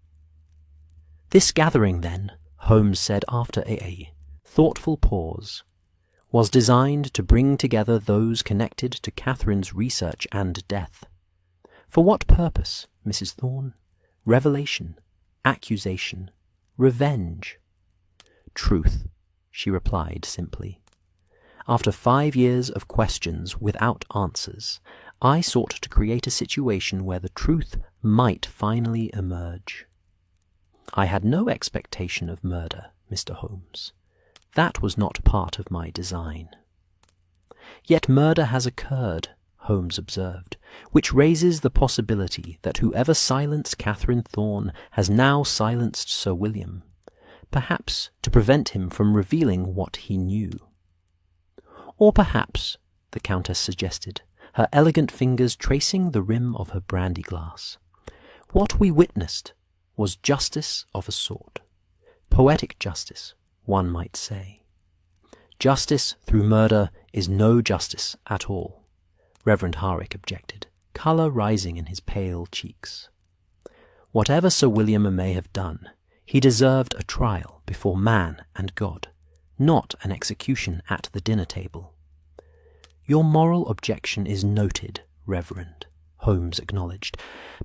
Speaker 1: "This gathering, then," Holmes said after a thoughtful pause, "was designed to bring together those connected to Catherine's research and death. For what purpose, Mrs. Thorne? Revelation, accusation, revenge?" "Truth," she replied simply. "After 5 years of questions without answers, I sought to create a situation where the truth might finally emerge. I had no expectation of murder, Mr. Holmes. That was not part of my design. Yet murder has occurred, Holmes observed, which raises the possibility that whoever silenced Catherine Thorne has now silenced Sir William, perhaps to prevent him from revealing what he knew. Or perhaps, the Countess suggested, her elegant fingers tracing the rim of her brandy glass, what we witnessed was justice of a sort. Poetic justice, one might say. Justice through murder is no justice at all, Reverend Harwick objected, colour rising in his pale cheeks. Whatever Sir William may have done, he deserved a trial before man and God, not an execution at the dinner table. Your moral objection is noted, Reverend, Holmes acknowledged,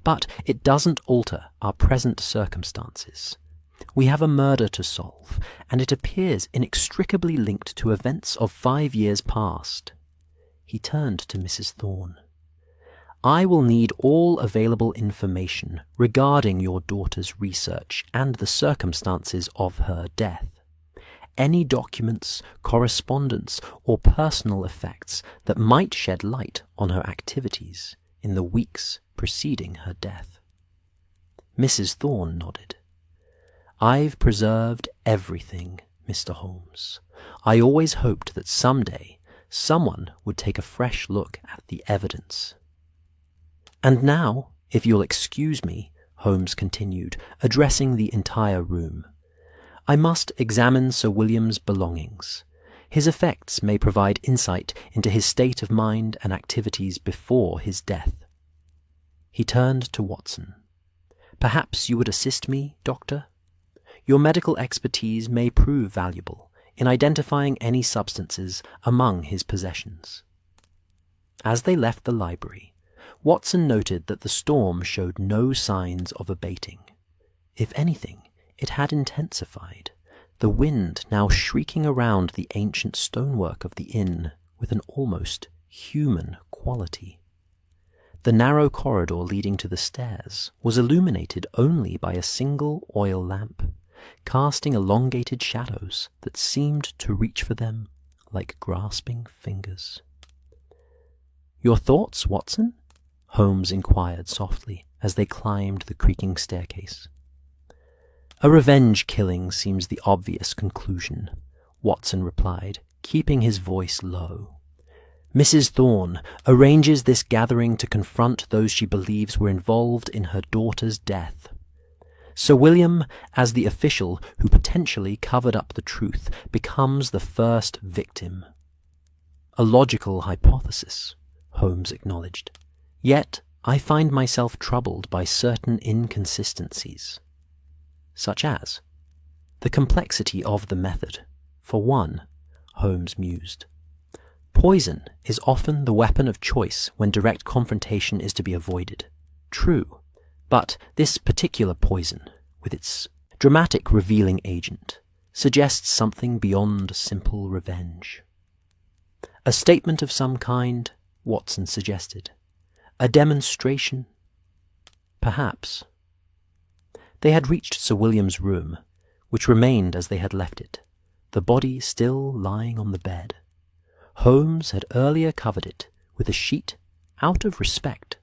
Speaker 1: but it doesn't alter our present circumstances. We have a murder to solve, and it appears inextricably linked to events of 5 years past. He turned to Mrs. Thorne. I will need all available information regarding your daughter's research and the circumstances of her death. Any documents, correspondence, or personal effects that might shed light on her activities in the weeks preceding her death. Mrs. Thorne nodded. I've preserved everything, Mr. Holmes. I always hoped that someday someone would take a fresh look at the evidence. And now, if you'll excuse me, Holmes continued, addressing the entire room, I must examine Sir William's belongings. His effects may provide insight into his state of mind and activities before his death. He turned to Watson. Perhaps you would assist me, Doctor? Your medical expertise may prove valuable in identifying any substances among his possessions. As they left the library, Watson noted that the storm showed no signs of abating. If anything, it had intensified, the wind now shrieking around the ancient stonework of the inn with an almost human quality. The narrow corridor leading to the stairs was illuminated only by a single oil lamp, casting elongated shadows that seemed to reach for them like grasping fingers. Your thoughts, Watson? Holmes inquired softly as they climbed the creaking staircase. A revenge killing seems the obvious conclusion, Watson replied, keeping his voice low. Mrs. Thorne arranges this gathering to confront those she believes were involved in her daughter's death. Sir William, as the official who potentially covered up the truth, becomes the first victim. A logical hypothesis, Holmes acknowledged. Yet I find myself troubled by certain inconsistencies. Such as the complexity of the method. For one, Holmes mused, poison is often the weapon of choice when direct confrontation is to be avoided. True, but this particular poison, with its dramatic revealing agent, suggests something beyond simple revenge. A statement of some kind, Watson suggested. A demonstration? Perhaps. They had reached Sir William's room, which remained as they had left it, the body still lying on the bed. Holmes had earlier covered it with a sheet out of respect,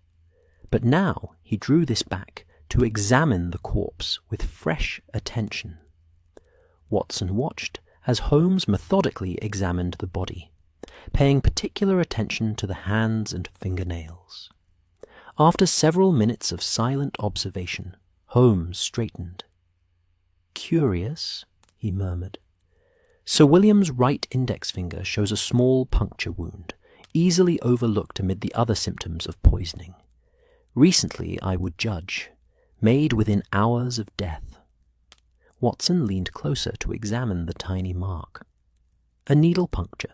Speaker 1: but now he drew this back to examine the corpse with fresh attention. Watson watched as Holmes methodically examined the body, paying particular attention to the hands and fingernails. After several minutes of silent observation, Holmes straightened. Curious, he murmured. Sir William's right index finger shows a small puncture wound, easily overlooked amid the other symptoms of poisoning. Recently, I would judge, made within hours of death. Watson leaned closer to examine the tiny mark. A needle puncture.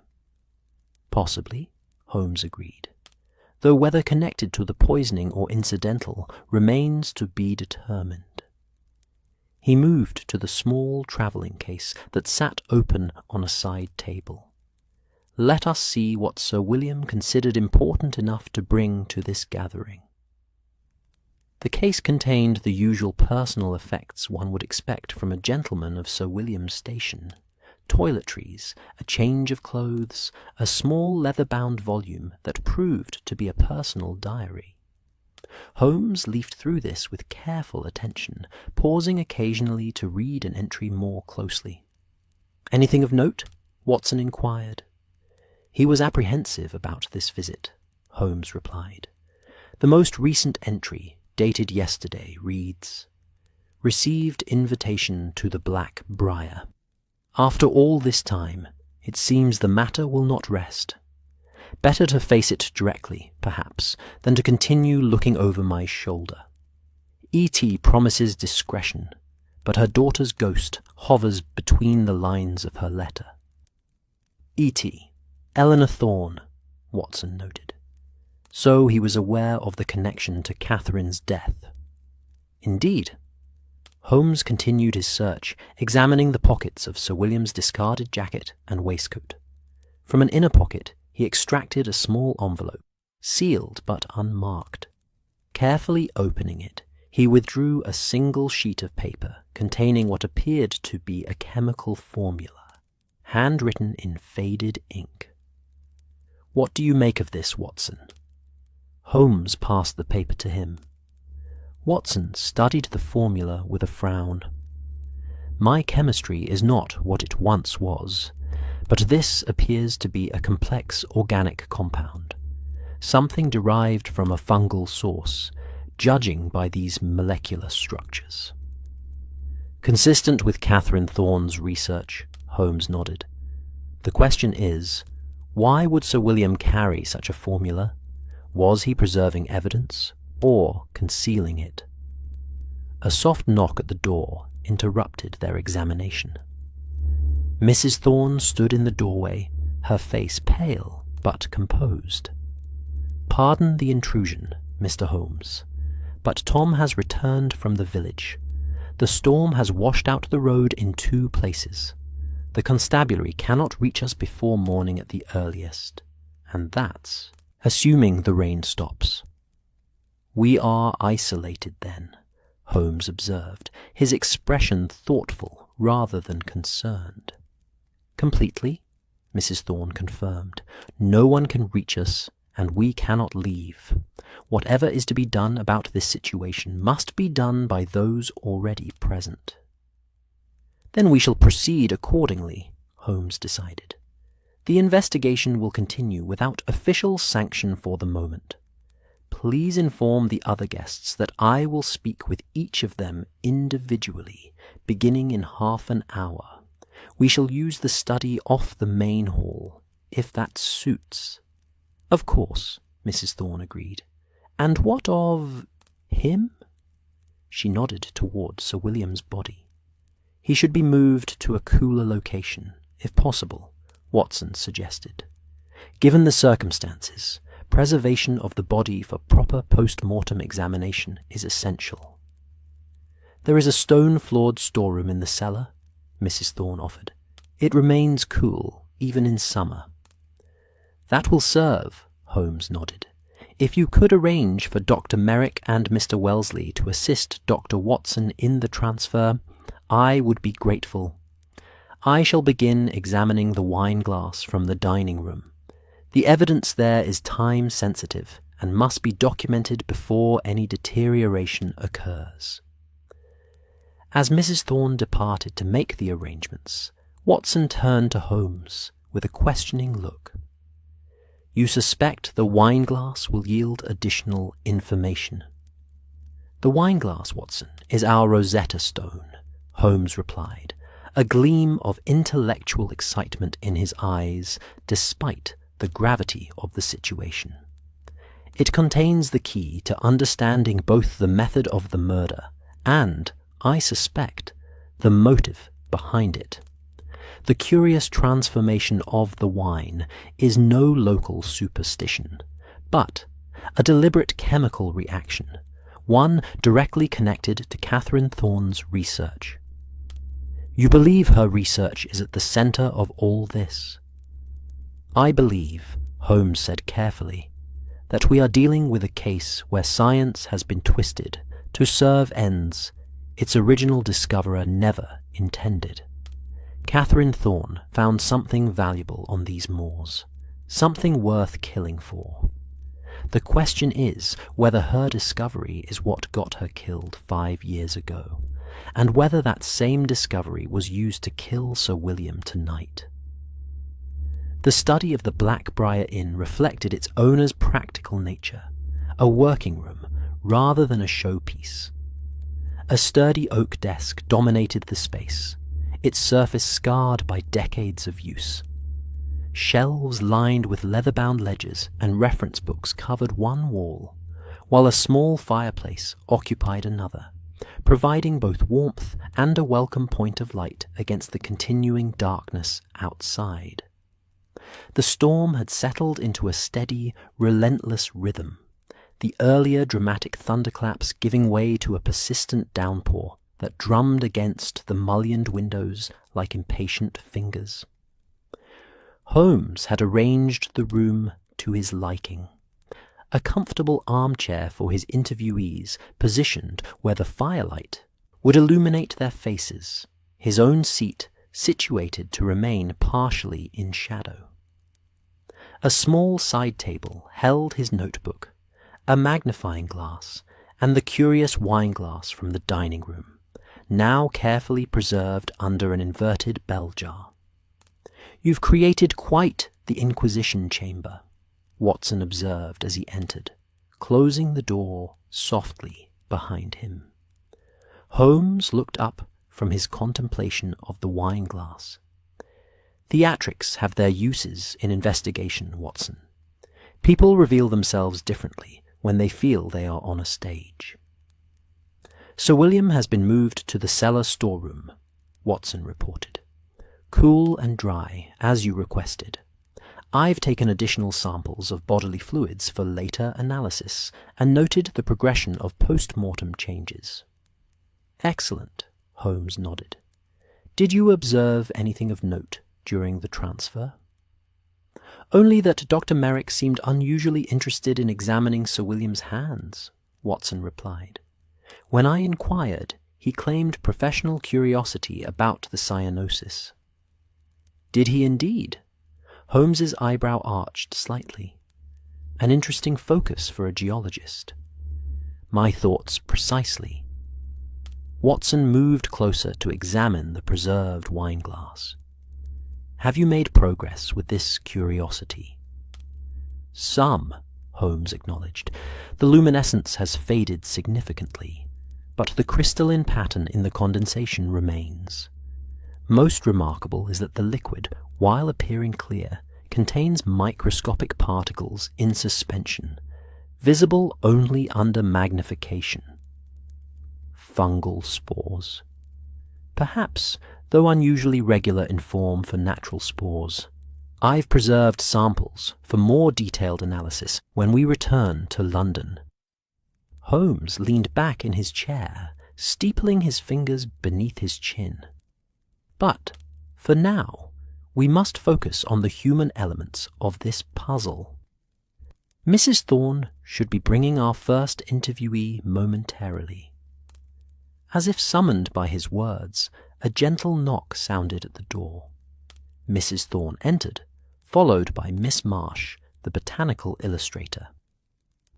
Speaker 1: Possibly, Holmes agreed, though whether connected to the poisoning or incidental remains to be determined. He moved to the small travelling case that sat open on a side table. Let us see what Sir William considered important enough to bring to this gathering. The case contained the usual personal effects one would expect from a gentleman of Sir William's station. toiletries, a change of clothes, a small leather-bound volume that proved to be a personal diary. Holmes leafed through this with careful attention, pausing occasionally to read an entry more closely. "Anything of note?" Watson inquired. He was apprehensive about this visit, Holmes replied. The most recent entry, dated yesterday, reads, "Received invitation to the Black Briar. After all this time, it seems the matter will not rest. Better to face it directly, perhaps, than to continue looking over my shoulder. E.T. promises discretion, but her daughter's ghost hovers between the lines of her letter." E.T. Eleanor Thorne, Watson noted. So he was aware of the connection to Catherine's death. Indeed. Holmes continued his search, examining the pockets of Sir William's discarded jacket and waistcoat. From an inner pocket, he extracted a small envelope, sealed but unmarked. Carefully opening it, he withdrew a single sheet of paper containing what appeared to be a chemical formula, handwritten in faded ink. "What do you make of this, Watson?" Holmes passed the paper to him. Watson studied the formula with a frown. "My chemistry is not what it once was, but this appears to be a complex organic compound, something derived from a fungal source, judging by these molecular structures." "Consistent with Catherine Thorne's research," Holmes nodded. "The question is, why would Sir William carry such a formula? Was he preserving evidence, or concealing it?" A soft knock at the door interrupted their examination. Mrs. Thorne stood in the doorway, her face pale but composed. "Pardon the intrusion, Mr. Holmes, but Tom has returned from the village. The storm has washed out the road in 2 places. The constabulary cannot reach us before morning at the earliest, and that's assuming the rain stops." "We are isolated, then," Holmes observed, his expression thoughtful rather than concerned. "Completely," Mrs. Thorne confirmed. "No one can reach us, and we cannot leave. Whatever is to be done about this situation must be done by those already present." "Then we shall proceed accordingly," Holmes decided. "The investigation will continue without official sanction for the moment. Please inform the other guests that I will speak with each of them individually, beginning in half an hour. We shall use the study off the main hall, if that suits." "Of course," Mrs. Thorne agreed. "And what of him?" She nodded towards Sir William's body. "He should be moved to a cooler location, if possible," Watson suggested. "Given the circumstances, preservation of the body for proper post-mortem examination is essential." "There is a stone-floored storeroom in the cellar," Mrs. Thorne offered. "It remains cool, even in summer." "That will serve," Holmes nodded. "If you could arrange for Dr. Merrick and Mr. Wellesley to assist Dr. Watson in the transfer, I would be grateful. I shall begin examining the wine glass from the dining room. The evidence there is time-sensitive and must be documented before any deterioration occurs." As Mrs. Thorne departed to make the arrangements, Watson turned to Holmes with a questioning look. "You suspect the wine glass will yield additional information?" "The wine glass, Watson, is our Rosetta Stone," Holmes replied, a gleam of intellectual excitement in his eyes despite the gravity of the situation. "It contains the key to understanding both the method of the murder and, I suspect, the motive behind it. The curious transformation of the wine is no local superstition, but a deliberate chemical reaction, one directly connected to Catherine Thorne's research." "You believe her research is at the center of all this?" "I believe," Holmes said carefully, "that we are dealing with a case where science has been twisted to serve ends its original discoverer never intended. Catherine Thorne found something valuable on these moors, something worth killing for. The question is whether her discovery is what got her killed 5 years ago, and whether that same discovery was used to kill Sir William tonight. The study of the Black Briar Inn reflected its owner's practical nature, a working room rather than a showpiece. A sturdy oak desk dominated the space, its surface scarred by decades of use. Shelves lined with leather-bound ledgers and reference books covered one wall, while a small fireplace occupied another, providing both warmth and a welcome point of light against the continuing darkness outside. The storm had settled into a steady, relentless rhythm, the earlier dramatic thunderclaps giving way to a persistent downpour that drummed against the mullioned windows like impatient fingers. Holmes had arranged the room to his liking. A comfortable armchair for his interviewees positioned where the firelight would illuminate their faces, his own seat situated to remain partially in shadow. A small side table held his notebook, a magnifying glass, and the curious wineglass from the dining room, now carefully preserved under an inverted bell jar. "You've created quite the inquisition chamber," Watson observed as he entered, closing the door softly behind him. Holmes looked up from his contemplation of the wineglass. "Theatrics have their uses in investigation, Watson. People reveal themselves differently when they feel they are on a stage." "Sir William has been moved to the cellar storeroom," Watson reported. "Cool and dry, as you requested. I've taken additional samples of bodily fluids for later analysis and noted the progression of post-mortem changes." "Excellent," Holmes nodded. "Did you observe anything of note during the transfer?" "Only that Dr. Merrick seemed unusually interested in examining Sir William's hands," Watson replied. "When I inquired, he claimed professional curiosity about the cyanosis." "Did he indeed?" Holmes's eyebrow arched slightly. "An interesting focus for a geologist." "My thoughts precisely." Watson moved closer to examine the preserved wineglass. "Have you made progress with this curiosity?" "Some," Holmes acknowledged. "The luminescence has faded significantly, but the crystalline pattern in the condensation remains. Most remarkable is that the liquid, while appearing clear, contains microscopic particles in suspension, visible only under magnification." "Fungal spores?" "Perhaps, though unusually regular in form for natural spores. I've preserved samples for more detailed analysis when we return to London." Holmes leaned back in his chair, steepling his fingers beneath his chin. "But, for now, we must focus on the human elements of this puzzle. Mrs. Thorne should be bringing our first interviewee momentarily." As if summoned by his words, a gentle knock sounded at the door. Mrs. Thorne entered, followed by Miss Marsh, the botanical illustrator.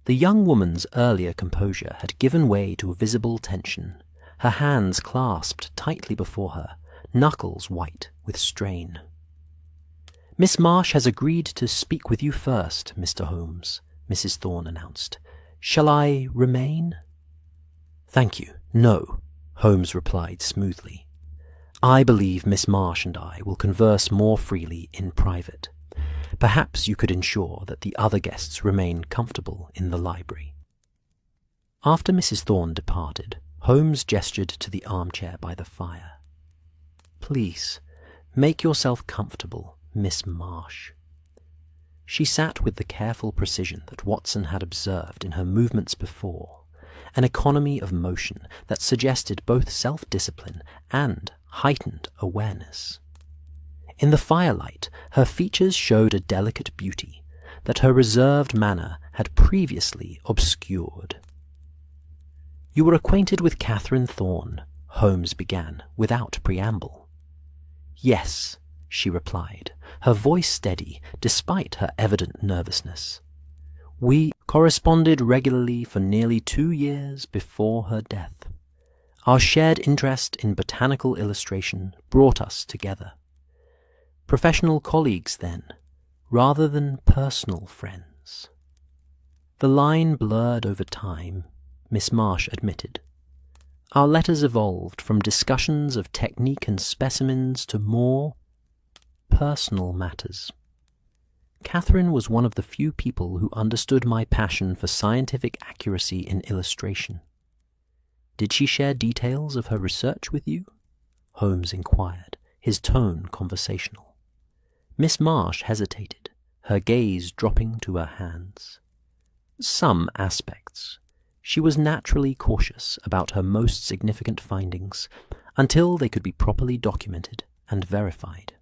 Speaker 1: The young woman's earlier composure had given way to a visible tension, her hands clasped tightly before her, knuckles white with strain. "Miss Marsh has agreed to speak with you first, Mr. Holmes," Mrs. Thorne announced. "Shall I remain?" "Thank you, no," Holmes replied smoothly. "I believe Miss Marsh and I will converse more freely in private. Perhaps you could ensure that the other guests remain comfortable in the library." After Mrs. Thorne departed, Holmes gestured to the armchair by the fire. "Please, make yourself comfortable, Miss Marsh." She sat with the careful precision that Watson had observed in her movements before, an economy of motion that suggested both self-discipline and heightened awareness. In the firelight, her features showed a delicate beauty that her reserved manner had previously obscured. "You were acquainted with Catherine Thorne," Holmes began without preamble. "Yes," she replied, her voice steady despite her evident nervousness. "We corresponded regularly for nearly 2 years before her death. Our shared interest in botanical illustration brought us together. Professional colleagues, then, rather than personal friends." The line blurred over time, Miss Marsh admitted. Our letters evolved from discussions of technique and specimens to more personal matters. Catherine was one of the few people who understood my passion for scientific accuracy in illustration. "Did she share details of her research with you?" Holmes inquired, his tone conversational. Miss Marsh hesitated, her gaze dropping to her hands. "Some aspects. She was naturally cautious about her most significant findings until they could be properly documented and verified."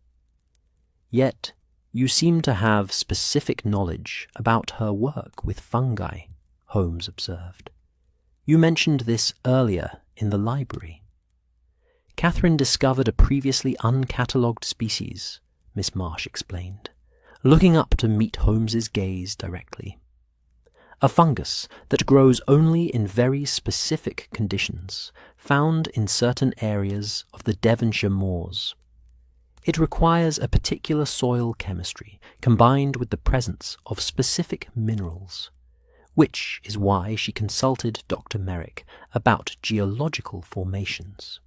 Speaker 1: "Yet you seem to have specific knowledge about her work with fungi," Holmes observed. "You mentioned this earlier in the library." "Catherine discovered a previously uncatalogued species," Miss Marsh explained, looking up to meet Holmes's gaze directly. "A fungus that grows only in very specific conditions, found in certain areas of the Devonshire moors. It requires a particular soil chemistry combined with the presence of specific minerals, which is why she consulted Dr. Merrick about geological formations."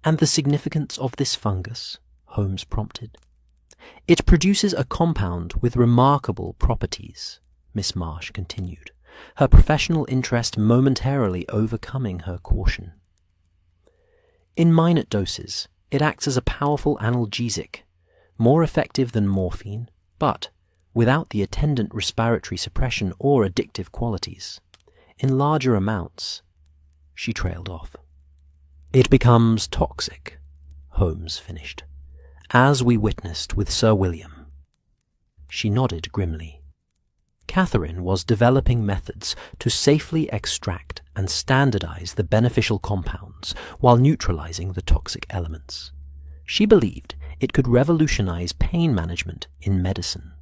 Speaker 1: "And the significance of this fungus?" Holmes prompted. "It produces a compound with remarkable properties," Miss Marsh continued, her professional interest momentarily overcoming her caution. "In minute doses, it acts as a powerful analgesic, more effective than morphine, but without the attendant respiratory suppression or addictive qualities. In larger amounts," she trailed off. "It becomes toxic," Holmes finished, "as we witnessed with Sir William." She nodded grimly. Catherine was developing methods to safely extract and standardize the beneficial compounds while neutralizing the toxic elements. She believed it could revolutionize pain management in medicine.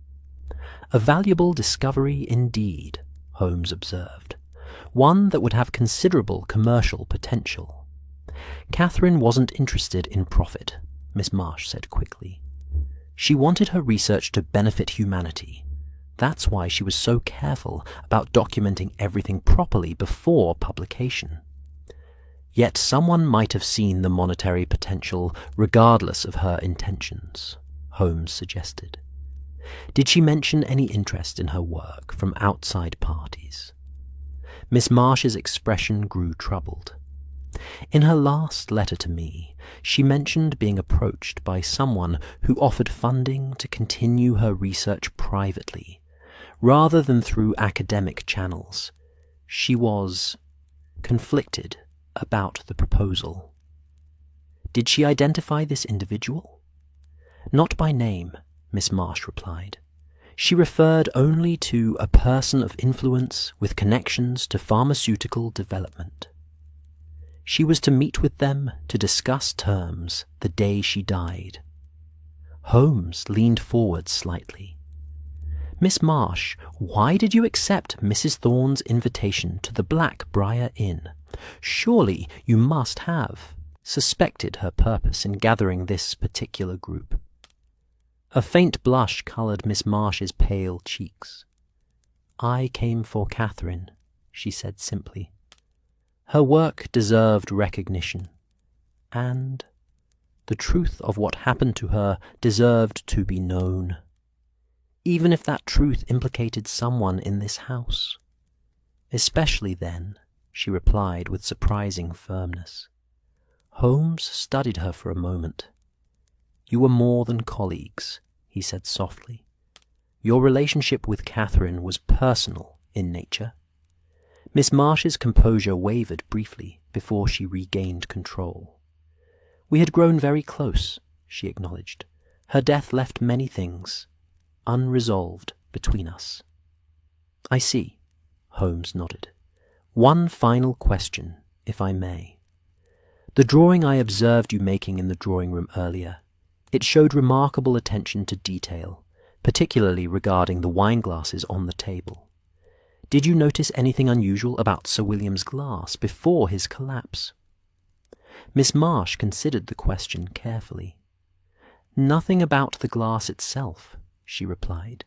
Speaker 1: "A valuable discovery indeed," Holmes observed, "one that would have considerable commercial potential." "Catherine wasn't interested in profit," Miss Marsh said quickly. "She wanted her research to benefit humanity. That's why she was so careful about documenting everything properly before publication. Yet someone might have seen the monetary potential regardless of her intentions," Holmes suggested. "Did she mention any interest in her work from outside parties?" Miss Marsh's expression grew troubled. "In her last letter to me, she mentioned being approached by someone who offered funding to continue her research privately, rather than through academic channels. She was conflicted about the proposal." "Did she identify this individual?" "Not by name," Miss Marsh replied. "She referred only to a person of influence with connections to pharmaceutical development. She was to meet with them to discuss terms the day she died." Holmes leaned forward slightly. "Miss Marsh, why did you accept Mrs. Thorne's invitation to the Black Briar Inn? Surely you must have suspected her purpose in gathering this particular group." A faint blush coloured Miss Marsh's pale cheeks. "I came for Catherine," she said simply. "Her work deserved recognition, and the truth of what happened to her deserved to be known, even if that truth implicated someone in this house. Especially then," she replied with surprising firmness. Holmes studied her for a moment. "You were more than colleagues," he said softly. "Your relationship with Catherine was personal in nature." Miss Marsh's composure wavered briefly before she regained control. "We had grown very close," she acknowledged. "Her death left many things unresolved between us." "I see," Holmes nodded. "One final question, if I may. The drawing I observed you making in the drawing room earlier, It showed remarkable attention to detail, particularly regarding the wine glasses on the table. Did you notice anything unusual about Sir William's glass before his collapse? Miss Marsh considered the question carefully. Nothing about the glass itself, she replied.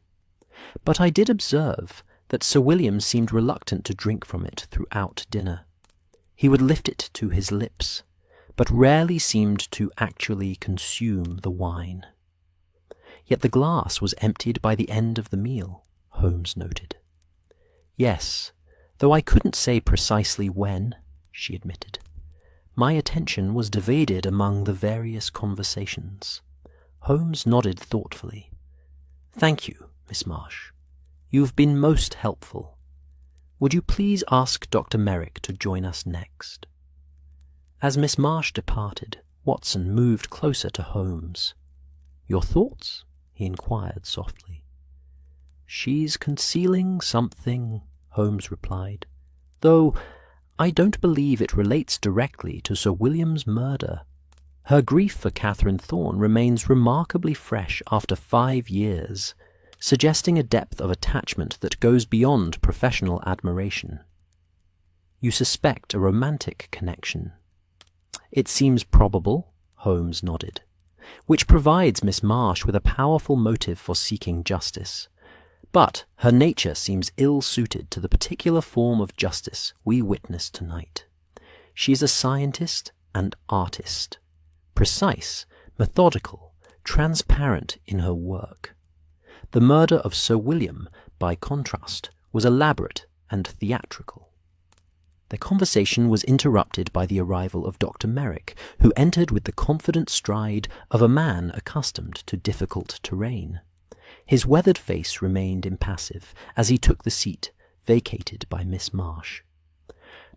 Speaker 1: But I did observe that Sir William seemed reluctant to drink from it throughout dinner. He would lift it to his lips, but rarely seemed to actually consume the wine. Yet the glass was emptied by the end of the meal, Holmes noted. Yes, though I couldn't say precisely when, she admitted. My attention was divided among the various conversations. Holmes nodded thoughtfully. Thank you, Miss Marsh. You've been most helpful. Would you please ask Dr. Merrick to join us next? As Miss Marsh departed, Watson moved closer to Holmes. Your thoughts? He inquired softly. She's concealing something, Holmes replied, though I don't believe it relates directly to Sir William's murder. Her grief for Catherine Thorne remains remarkably fresh after 5 years, suggesting a depth of attachment that goes beyond professional admiration. You suspect a romantic connection. It seems probable, Holmes nodded, which provides Miss Marsh with a powerful motive for seeking justice. But her nature seems ill-suited to the particular form of justice we witnessed tonight. She is a scientist and artist, precise, methodical, transparent in her work. The murder of Sir William, by contrast, was elaborate and theatrical. Their conversation was interrupted by the arrival of Dr. Merrick, who entered with the confident stride of a man accustomed to difficult terrain. His weathered face remained impassive as he took the seat vacated by Miss Marsh.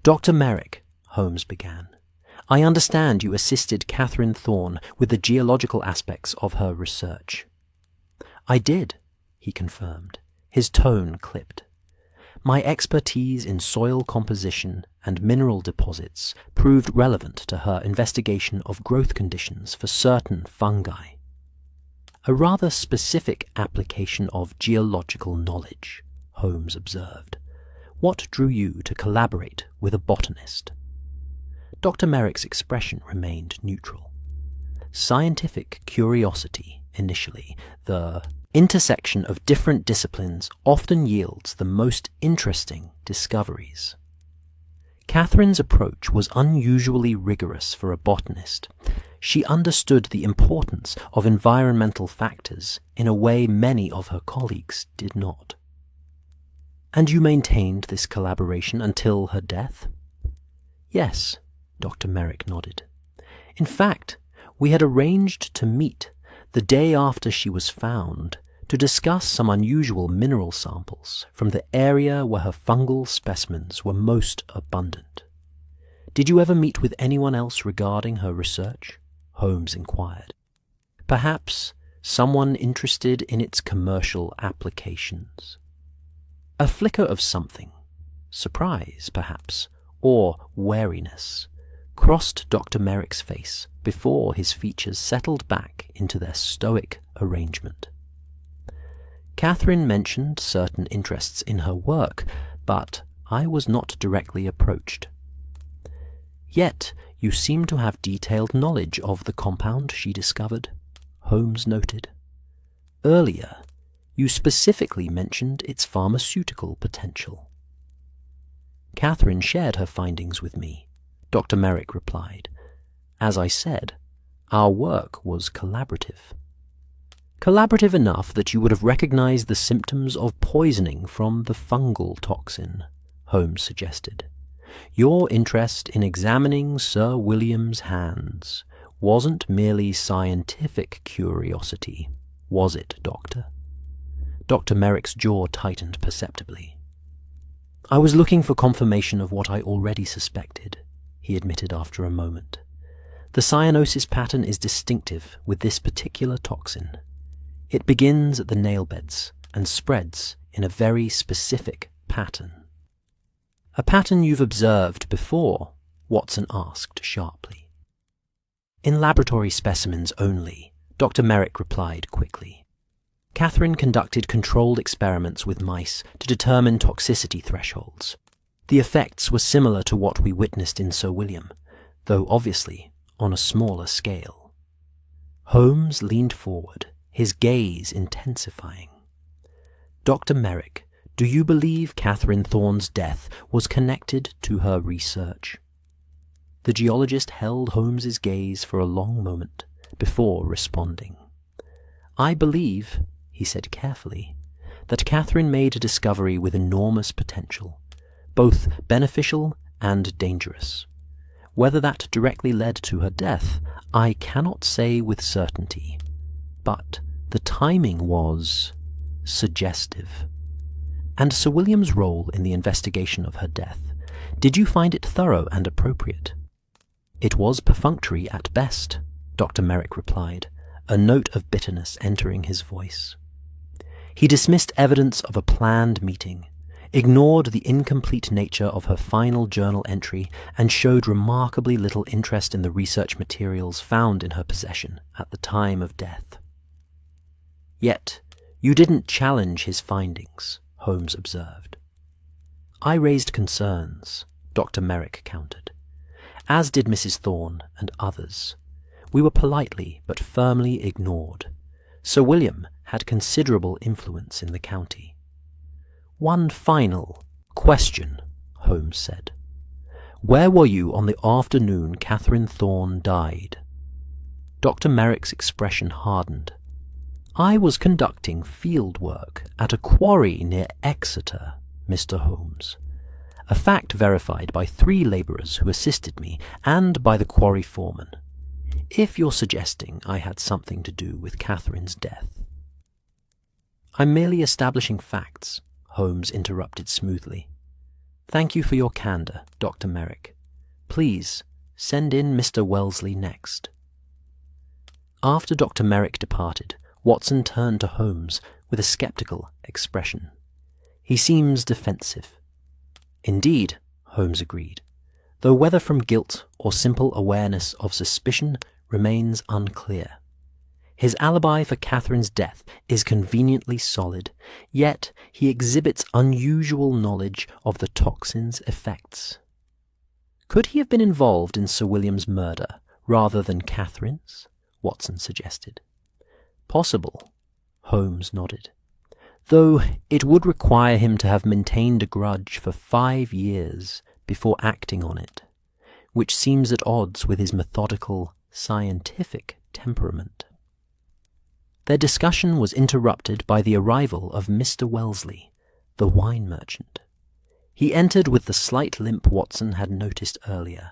Speaker 1: Dr. Merrick, Holmes began, I understand you assisted Catherine Thorne with the geological aspects of her research. I did, he confirmed, his tone clipped. My expertise in soil composition and mineral deposits proved relevant to her investigation of growth conditions for certain fungi. A rather specific application of geological knowledge, Holmes observed. What drew you to collaborate with a botanist? Dr. Merrick's expression remained neutral. Scientific curiosity, initially. The intersection of different disciplines often yields the most interesting discoveries. Catherine's approach was unusually rigorous for a botanist. She understood the importance of environmental factors in a way many of her colleagues did not. And you maintained this collaboration until her death? Yes, Dr. Merrick nodded. In fact, we had arranged to meet the day after she was found to discuss some unusual mineral samples from the area where her fungal specimens were most abundant. Did you ever meet with anyone else regarding her research? Holmes inquired. Perhaps someone interested in its commercial applications. A flicker of something, surprise perhaps, or wariness, crossed Dr. Merrick's face before his features settled back into their stoic arrangement. Catherine mentioned certain interests in her work, but I was not directly approached. Yet you seem to have detailed knowledge of the compound she discovered, Holmes noted. Earlier, you specifically mentioned its pharmaceutical potential. Catherine shared her findings with me, Dr. Merrick replied. As I said, our work was collaborative. Collaborative enough that you would have recognized the symptoms of poisoning from the fungal toxin, Holmes suggested. Your interest in examining Sir William's hands wasn't merely scientific curiosity, was it, Doctor? Dr. Merrick's jaw tightened perceptibly. I was looking for confirmation of what I already suspected, he admitted after a moment. The cyanosis pattern is distinctive with this particular toxin. It begins at the nail beds and spreads in a very specific pattern. A pattern you've observed before? Watson asked sharply. In laboratory specimens only, Dr. Merrick replied quickly. Catherine conducted controlled experiments with mice to determine toxicity thresholds. The effects were similar to what we witnessed in Sir William, though obviously on a smaller scale. Holmes leaned forward, his gaze intensifying. Dr. Merrick, do you believe Catherine Thorne's death was connected to her research? The geologist held Holmes's gaze for a long moment before responding. I believe, he said carefully, that Catherine made a discovery with enormous potential, both beneficial and dangerous. Whether that directly led to her death, I cannot say with certainty, but the timing was suggestive. And Sir William's role in the investigation of her death, did you find it thorough and appropriate? It was perfunctory at best, Dr. Merrick replied, a note of bitterness entering his voice. He dismissed evidence of a planned meeting, ignored the incomplete nature of her final journal entry, and showed remarkably little interest in the research materials found in her possession at the time of death. Yet, you didn't challenge his findings, Holmes observed. I raised concerns, Dr. Merrick countered, as did Mrs. Thorne and others. We were politely but firmly ignored. Sir William had considerable influence in the county. One final question, Holmes said. Where were you on the afternoon Catherine Thorne died? Dr. Merrick's expression hardened. I was conducting field work at a quarry near Exeter, Mr. Holmes. A fact verified by 3 labourers who assisted me and by the quarry foreman. If you're suggesting I had something to do with Catherine's death. I'm merely establishing facts, Holmes interrupted smoothly. Thank you for your candour, Dr. Merrick. Please, send in Mr. Wellesley next. After Dr. Merrick departed, Watson turned to Holmes with a sceptical expression. He seems defensive. Indeed, Holmes agreed, though whether from guilt or simple awareness of suspicion remains unclear. His alibi for Catherine's death is conveniently solid, yet he exhibits unusual knowledge of the toxin's effects. Could he have been involved in Sir William's murder rather than Catherine's? Watson suggested. Possible, Holmes nodded, though it would require him to have maintained a grudge for 5 years before acting on it, which seems at odds with his methodical, scientific temperament. Their discussion was interrupted by the arrival of Mr. Wellesley, the wine merchant. He entered with the slight limp Watson had noticed earlier,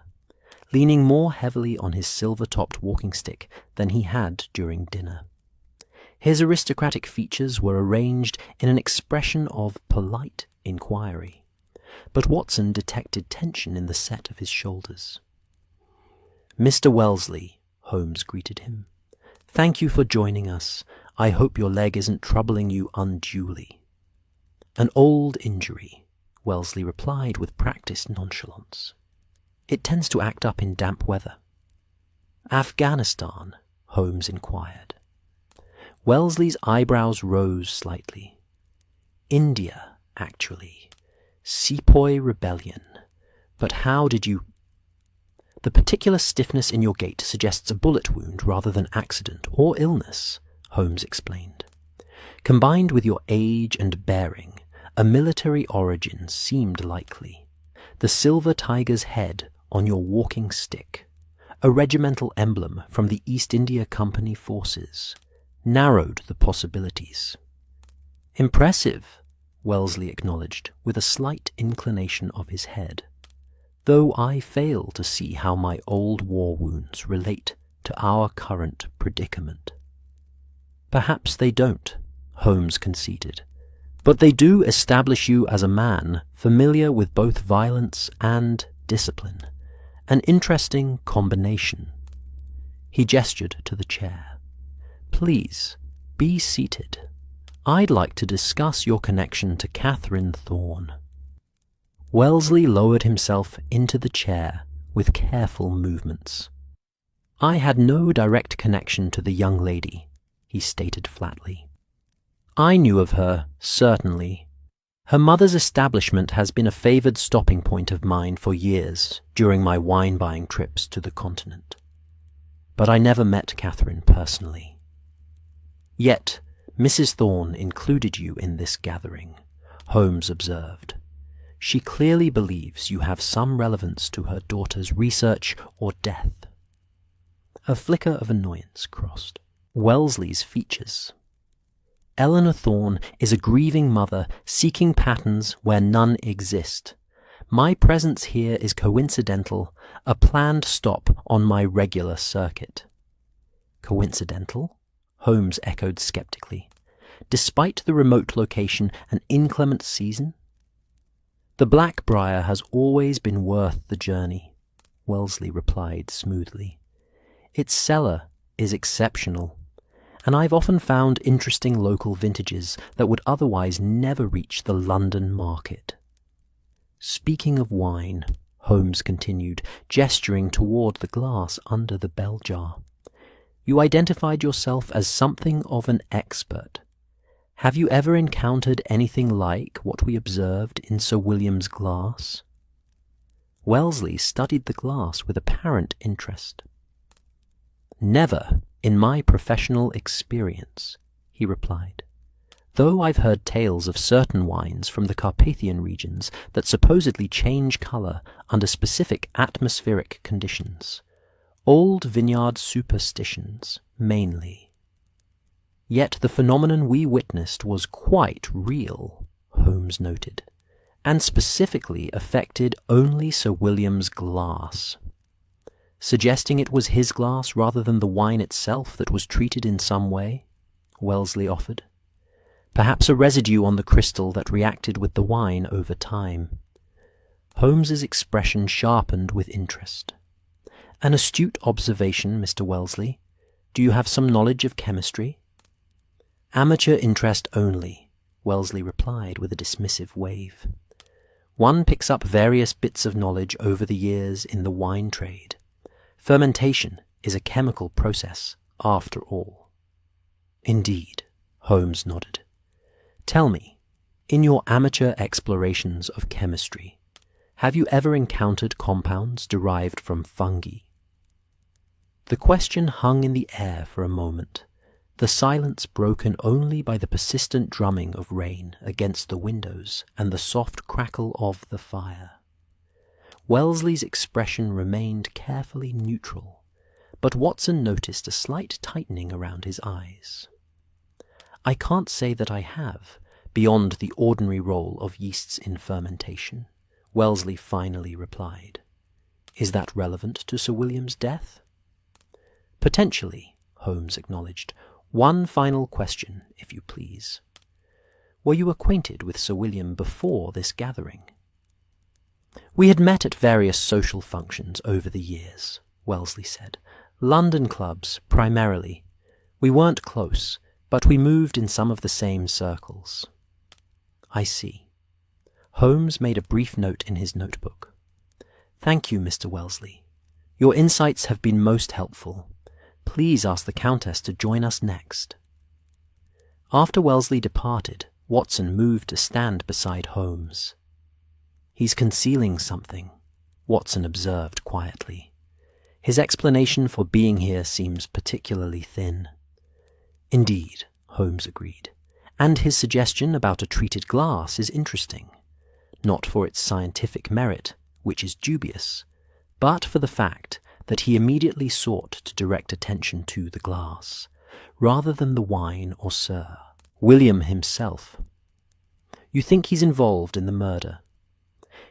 Speaker 1: leaning more heavily on his silver-topped walking stick than he had during dinner. His aristocratic features were arranged in an expression of polite inquiry, but Watson detected tension in the set of his shoulders. Mr. Wellesley, Holmes greeted him. Thank you for joining us. I hope your leg isn't troubling you unduly. An old injury, Wellesley replied with practiced nonchalance. It tends to act up in damp weather. Afghanistan, Holmes inquired. Wellesley's eyebrows rose slightly. India, actually. Sepoy rebellion. But how did you... The particular stiffness in your gait suggests a bullet wound rather than accident or illness, Holmes explained. Combined with your age and bearing, a military origin seemed likely. The silver tiger's head on your walking stick, a regimental emblem from the East India Company forces, narrowed the possibilities. Impressive, Wellesley acknowledged with a slight inclination of his head, though I fail to see how my old war wounds relate to our current predicament. Perhaps they don't, Holmes conceded, but they do establish you as a man familiar with both violence and discipline, an interesting combination. He gestured to the chair. Please, be seated. I'd like to discuss your connection to Catherine Thorne. Wellesley lowered himself into the chair with careful movements. "I had no direct connection to the young lady," he stated flatly. "I knew of her, certainly. Her mother's establishment has been a favoured stopping point of mine for years during my wine-buying trips to the continent. But I never met Catherine personally. Yet Mrs. Thorne included you in this gathering," Holmes observed. "She clearly believes you have some relevance to her daughter's research or death." A flicker of annoyance crossed Wellesley's features. "Eleanor Thorne is a grieving mother seeking patterns where none exist. My presence here is coincidental, a planned stop on my regular circuit." "Coincidental?" Holmes echoed skeptically. "Despite the remote location and inclement season?" "The Black Briar has always been worth the journey," Wellesley replied smoothly. "Its cellar is exceptional, and I've often found interesting local vintages that would otherwise never reach the London market." "Speaking of wine," Holmes continued, gesturing toward the glass under the bell jar, "you identified yourself as something of an expert. Have you ever encountered anything like what we observed in Sir William's glass?" Wellesley studied the glass with apparent interest. "Never in my professional experience," he replied, "though I've heard tales of certain wines from the Carpathian regions that supposedly change colour under specific atmospheric conditions. Old vineyard superstitions, mainly. Yet the phenomenon we witnessed was quite real," Holmes noted, "and specifically affected only Sir William's glass." "Suggesting it was his glass rather than the wine itself that was treated in some way," Wellesley offered. "Perhaps a residue on the crystal that reacted with the wine over time." Holmes's expression sharpened with interest. "An astute observation, Mr. Wellesley. Do you have some knowledge of chemistry?" "Amateur interest only," Wellesley replied with a dismissive wave. "One picks up various bits of knowledge over the years in the wine trade. Fermentation is a chemical process, after all." "Indeed," Holmes nodded. "Tell me, in your amateur explorations of chemistry, have you ever encountered compounds derived from fungi?" The question hung in the air for a moment, the silence broken only by the persistent drumming of rain against the windows and the soft crackle of the fire. Wellesley's expression remained carefully neutral, but Watson noticed a slight tightening around his eyes. "I can't say that I have, beyond the ordinary role of yeasts in fermentation," Wellesley finally replied. "Is that relevant to Sir William's death?" "Potentially," Holmes acknowledged. "One final question, if you please. Were you acquainted with Sir William before this gathering?" "We had met at various social functions over the years," Wellesley said. "London clubs, primarily. We weren't close, but we moved in some of the same circles." "I see." Holmes made a brief note in his notebook. "Thank you, Mr. Wellesley. Your insights have been most helpful. Please ask the Countess to join us next." After Wellesley departed, Watson moved to stand beside Holmes. "He's concealing something," Watson observed quietly. "His explanation for being here seems particularly thin." "Indeed," Holmes agreed, "and his suggestion about a treated glass is interesting, not for its scientific merit, which is dubious, but for the fact that he immediately sought to direct attention to the glass, rather than the wine or Sir William himself. You think he's involved in the murder?"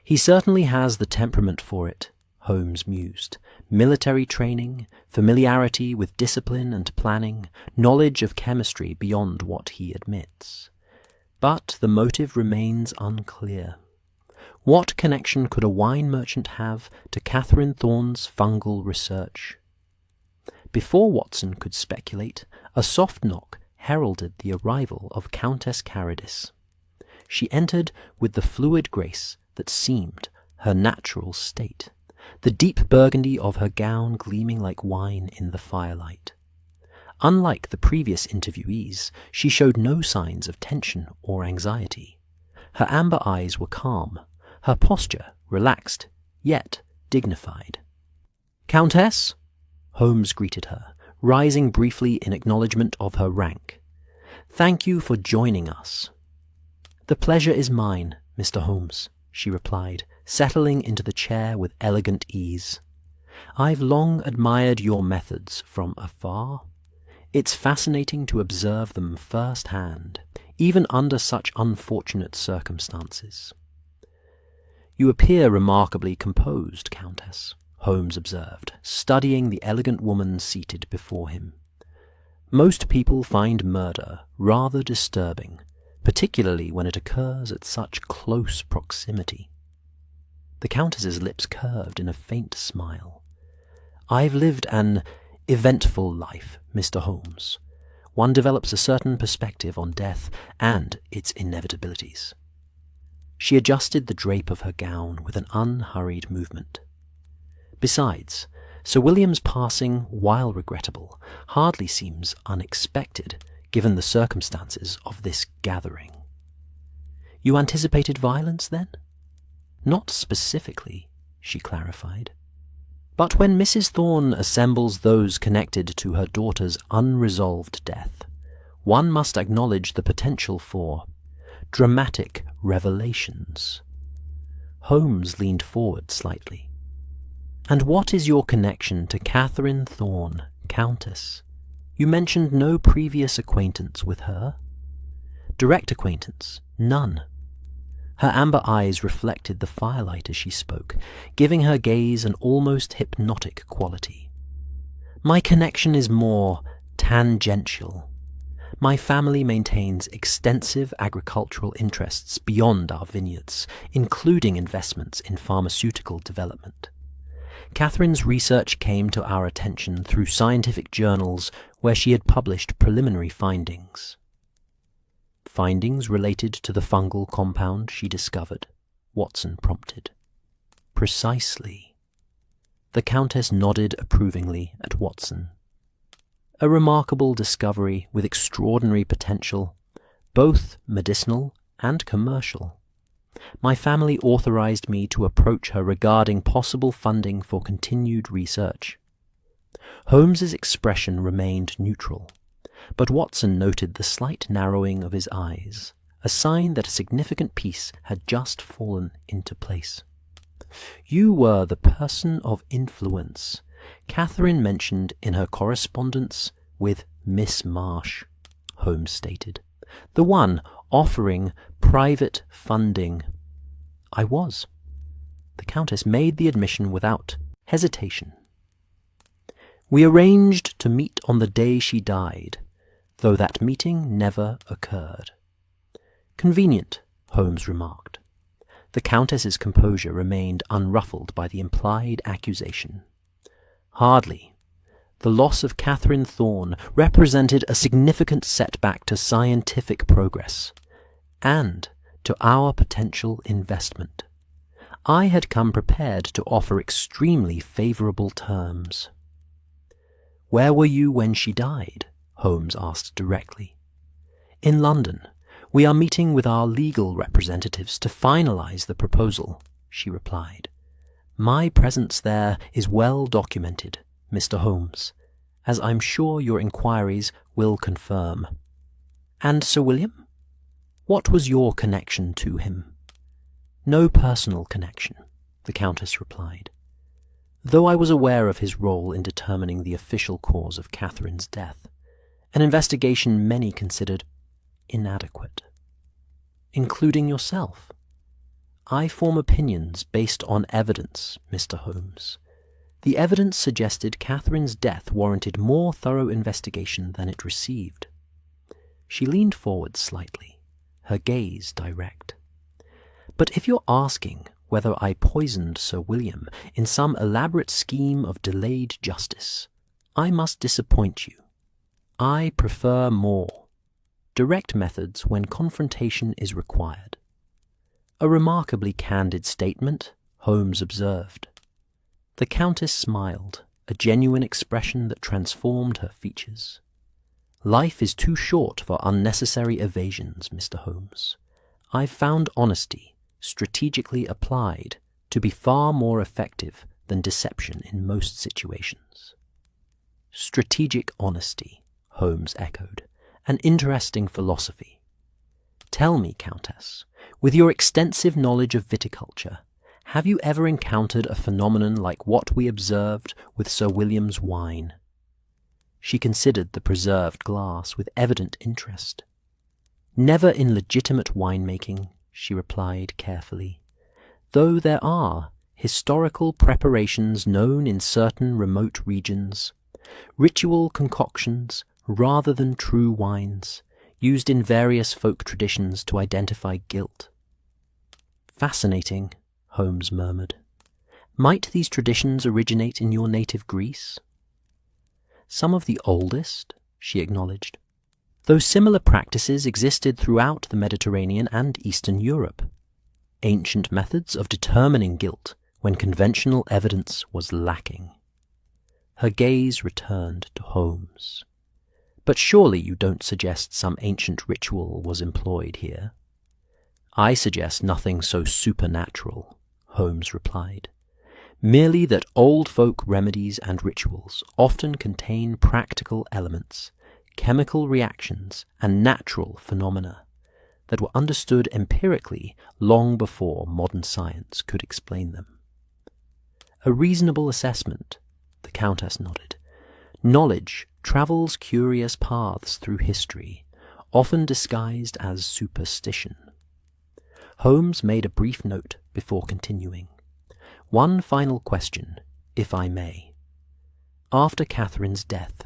Speaker 1: "He certainly has the temperament for it," Holmes mused. "Military training, familiarity with discipline and planning, knowledge of chemistry beyond what he admits. But the motive remains unclear. What connection could a wine merchant have to Catherine Thorne's fungal research?" Before Watson could speculate, a soft knock heralded the arrival of Countess Caradis. She entered with the fluid grace that seemed her natural state, the deep burgundy of her gown gleaming like wine in the firelight. Unlike the previous interviewees, she showed no signs of tension or anxiety. Her amber eyes were calm, her posture relaxed, yet dignified. "Countess?" Holmes greeted her, rising briefly in acknowledgement of her rank. "Thank you for joining us." "The pleasure is mine, Mr. Holmes," she replied, settling into the chair with elegant ease. "I've long admired your methods from afar. It's fascinating to observe them firsthand, even under such unfortunate circumstances." "You appear remarkably composed, Countess," Holmes observed, studying the elegant woman seated before him. "Most people find murder rather disturbing, particularly when it occurs at such close proximity." The Countess's lips curved in a faint smile. "I've lived an eventful life, Mr. Holmes. One develops a certain perspective on death and its inevitabilities." She adjusted the drape of her gown with an unhurried movement. "Besides, Sir William's passing, while regrettable, hardly seems unexpected, given the circumstances of this gathering." "You anticipated violence, then?" "Not specifically," she clarified. "But when Mrs. Thorne assembles those connected to her daughter's unresolved death, one must acknowledge the potential for dramatic revelations." Holmes leaned forward slightly. "And what is your connection to Catherine Thorne, Countess? You mentioned no previous acquaintance with her?" "Direct acquaintance? None." Her amber eyes reflected the firelight as she spoke, giving her gaze an almost hypnotic quality. "My connection is more tangential. My family maintains extensive agricultural interests beyond our vineyards, including investments in pharmaceutical development. Catherine's research came to our attention through scientific journals where she had published preliminary findings." "Findings related to the fungal compound she discovered?" Watson prompted. "Precisely." The Countess nodded approvingly at Watson. "A remarkable discovery with extraordinary potential, both medicinal and commercial. My family authorized me to approach her regarding possible funding for continued research." Holmes's expression remained neutral, but Watson noted the slight narrowing of his eyes, a sign that a significant piece had just fallen into place. "You were the person of influence Catherine mentioned in her correspondence with Miss Marsh," Holmes stated. "The one offering private funding." "I was." The Countess made the admission without hesitation. "We arranged to meet on the day she died, though that meeting never occurred." "Convenient," Holmes remarked. The Countess's composure remained unruffled by the implied accusation. "Hardly. The loss of Catherine Thorne represented a significant setback to scientific progress, and to our potential investment. I had come prepared to offer extremely favorable terms." "Where were you when she died?" Holmes asked directly. "In London. We are meeting with our legal representatives to finalize the proposal," she replied. "My presence there is well documented, Mr. Holmes, as I'm sure your inquiries will confirm." "And Sir William? What was your connection to him?" "No personal connection," the Countess replied, "though I was aware of his role in determining the official cause of Catherine's death, an investigation many considered inadequate." "Including yourself?" "I form opinions based on evidence, Mr. Holmes. The evidence suggested Catherine's death warranted more thorough investigation than it received." She leaned forward slightly, her gaze direct. "But if you're asking whether I poisoned Sir William in some elaborate scheme of delayed justice, I must disappoint you. I prefer more direct methods when confrontation is required." "A remarkably candid statement," Holmes observed. The Countess smiled, a genuine expression that transformed her features. "Life is too short for unnecessary evasions, Mr. Holmes. I've found honesty, strategically applied, to be far more effective than deception in most situations." Strategic honesty, Holmes echoed. An interesting philosophy. "Tell me, Countess, with your extensive knowledge of viticulture, have you ever encountered a phenomenon like what we observed with Sir William's wine?" She considered the preserved glass with evident interest. "Never in legitimate winemaking," she replied carefully, "though there are historical preparations known in certain remote regions, ritual concoctions rather than true wines, used in various folk traditions to identify guilt." "Fascinating," Holmes murmured. "Might these traditions originate in your native Greece?" "Some of the oldest," she acknowledged, though similar practices existed throughout the Mediterranean and Eastern Europe. Ancient methods of determining guilt when conventional evidence was lacking. Her gaze returned to Holmes. "But surely you don't suggest some ancient ritual was employed here?" "I suggest nothing so supernatural," Holmes replied. "Merely that old folk remedies and rituals often contain practical elements, chemical reactions, and natural phenomena that were understood empirically long before modern science could explain them." "A reasonable assessment," the Countess nodded. "Knowledge travels curious paths through history, often disguised as superstition." Holmes made a brief note before continuing. "One final question, if I may. After Catherine's death,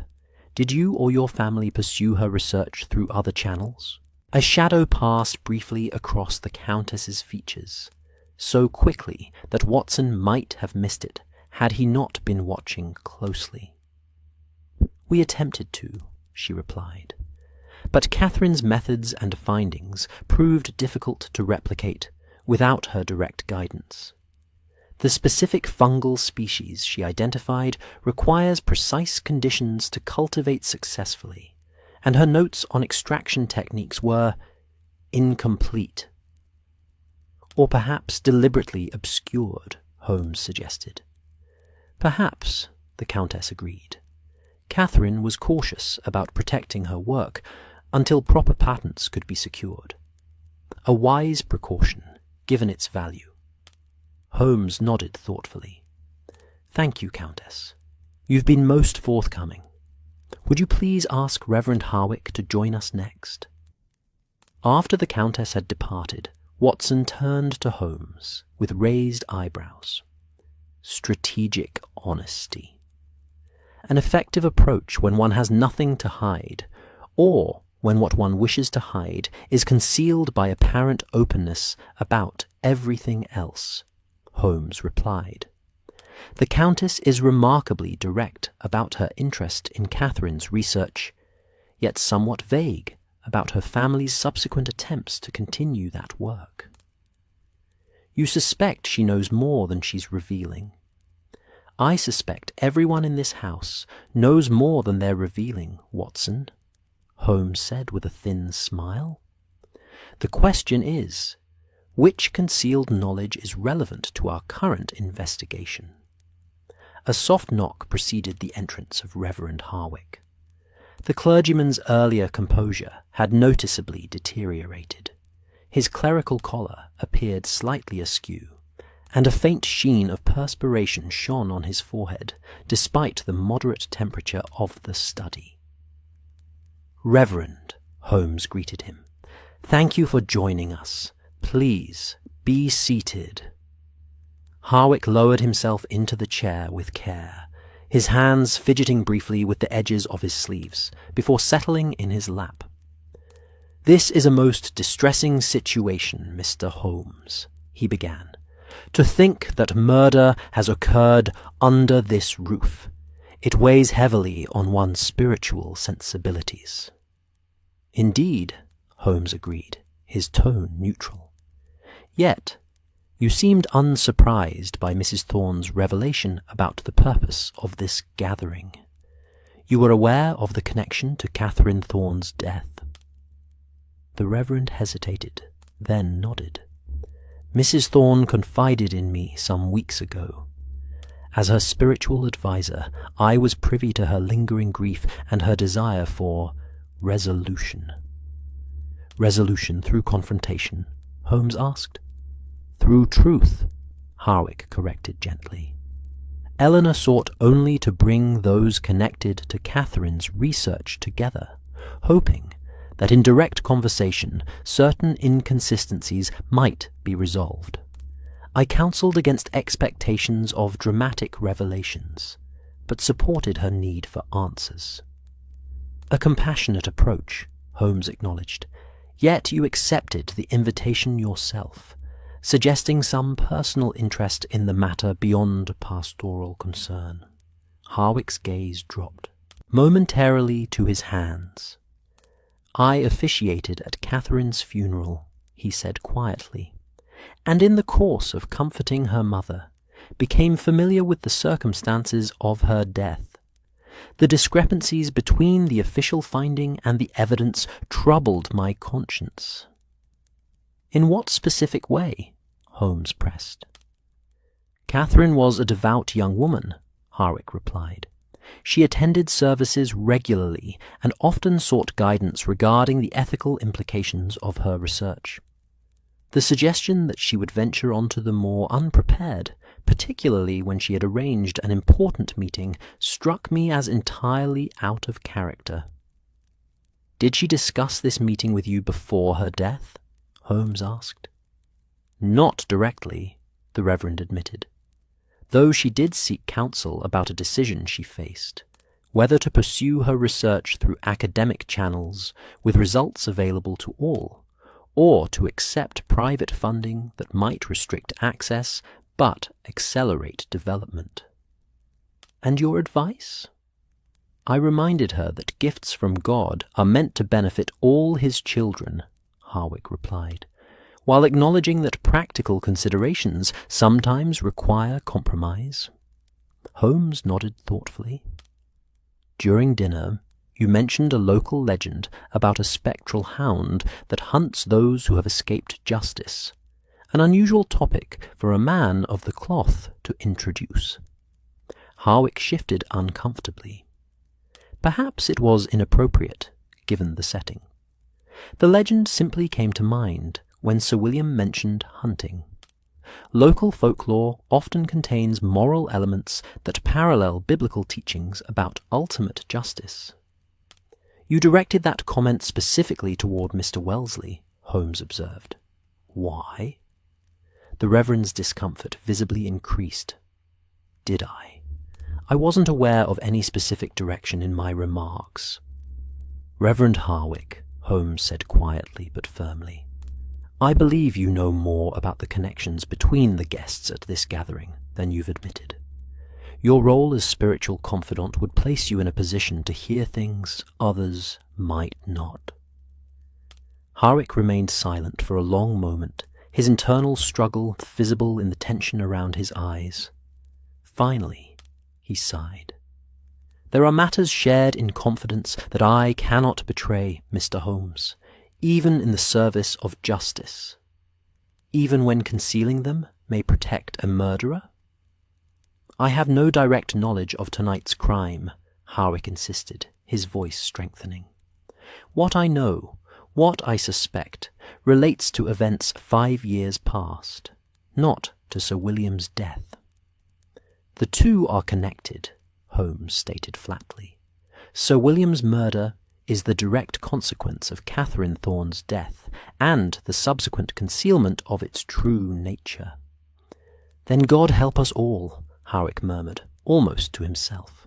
Speaker 1: did you or your family pursue her research through other channels?" A shadow passed briefly across the Countess's features, so quickly that Watson might have missed it had he not been watching closely. "We attempted to," she replied, "but Catherine's methods and findings proved difficult to replicate without her direct guidance. The specific fungal species she identified requires precise conditions to cultivate successfully, and her notes on extraction techniques were incomplete." "Or perhaps deliberately obscured," Holmes suggested. "Perhaps," the Countess agreed. "Catherine was cautious about protecting her work until proper patents could be secured. A wise precaution, given its value." Holmes nodded thoughtfully. "Thank you, Countess. You've been most forthcoming. Would you please ask Reverend Harwick to join us next?" After the Countess had departed, Watson turned to Holmes with raised eyebrows. Strategic honesty. An effective approach when one has nothing to hide, or when what one wishes to hide is concealed by apparent openness about everything else, Holmes replied. "The Countess is remarkably direct about her interest in Catherine's research, yet somewhat vague about her family's subsequent attempts to continue that work. You suspect she knows more than she's revealing. I suspect everyone in this house knows more than they're revealing, Watson," Holmes said with a thin smile. "The question is, which concealed knowledge is relevant to our current investigation?" A soft knock preceded the entrance of Reverend Harwick. The clergyman's earlier composure had noticeably deteriorated. His clerical collar appeared slightly askew, and a faint sheen of perspiration shone on his forehead, despite the moderate temperature of the study. "Reverend," Holmes greeted him, "thank you for joining us. Please, be seated." Harwick lowered himself into the chair with care, his hands fidgeting briefly with the edges of his sleeves, before settling in his lap. "This is a most distressing situation, Mr. Holmes," he began. "To think that murder has occurred under this roof. It weighs heavily on one's spiritual sensibilities." "Indeed," Holmes agreed, his tone neutral. "Yet, You seemed unsurprised by Mrs. Thorne's revelation about the purpose of this gathering. You were aware of the connection to Catherine Thorne's death. The Reverend hesitated, then nodded. Mrs. Thorne confided in me some weeks ago. As her spiritual adviser, I was privy to her lingering grief and her desire for resolution. Resolution through confrontation, Holmes asked. Through truth, Harwick corrected gently. Eleanor sought only to bring those connected to Catherine's research together, hoping that in direct conversation certain inconsistencies might be resolved. I counselled against expectations of dramatic revelations, but supported her need for answers. A compassionate approach, Holmes acknowledged, yet you accepted the invitation yourself, suggesting some personal interest in the matter beyond pastoral concern. Harwick's gaze dropped momentarily to his hands. I officiated at Catherine's funeral, he said quietly, and in the course of comforting her mother, became familiar with the circumstances of her death. The discrepancies between the official finding and the evidence troubled my conscience. In what specific way? Holmes pressed. Catherine was a devout young woman, Harwick replied. She attended services regularly and often sought guidance regarding the ethical implications of her research. The suggestion that she would venture onto them more unprepared, particularly when she had arranged an important meeting, struck me as entirely out of character. Did she discuss this meeting with you before her death? Holmes asked. Not directly, the Reverend admitted, though she did seek counsel about a decision she faced, whether to pursue her research through academic channels with results available to all, or to accept private funding that might restrict access but accelerate development. And your advice? I reminded her that gifts from God are meant to benefit all his children, Harwick replied, while acknowledging that practical considerations sometimes require compromise. Holmes nodded thoughtfully. During dinner, you mentioned a local legend about a spectral hound that hunts those who have escaped justice, an unusual topic for a man of the cloth to introduce. Harwick shifted uncomfortably. Perhaps it was inappropriate, given the setting. The legend simply came to mind when Sir William mentioned hunting. Local folklore often contains moral elements that parallel biblical teachings about ultimate justice. You directed that comment specifically toward Mr. Wellesley, Holmes observed. Why? The Reverend's discomfort visibly increased. Did I? I wasn't aware of any specific direction in my remarks. Reverend Harwick, Holmes said quietly but firmly, I believe you know more about the connections between the guests at this gathering than you've admitted. Your role as spiritual confidant would place you in a position to hear things others might not. Harwick remained silent for a long moment, his internal struggle visible in the tension around his eyes. Finally, he sighed. There are matters shared in confidence that I cannot betray, Mr. Holmes, even in the service of justice, even when concealing them may protect a murderer. I have no direct knowledge of tonight's crime, Harwick insisted, his voice strengthening. What I know, what I suspect, relates to events 5 years past, not to Sir William's death. The two are connected, Holmes stated flatly. Sir William's murder is the direct consequence of Catherine Thorne's death and the subsequent concealment of its true nature. Then God help us all, Harwick murmured, almost to himself.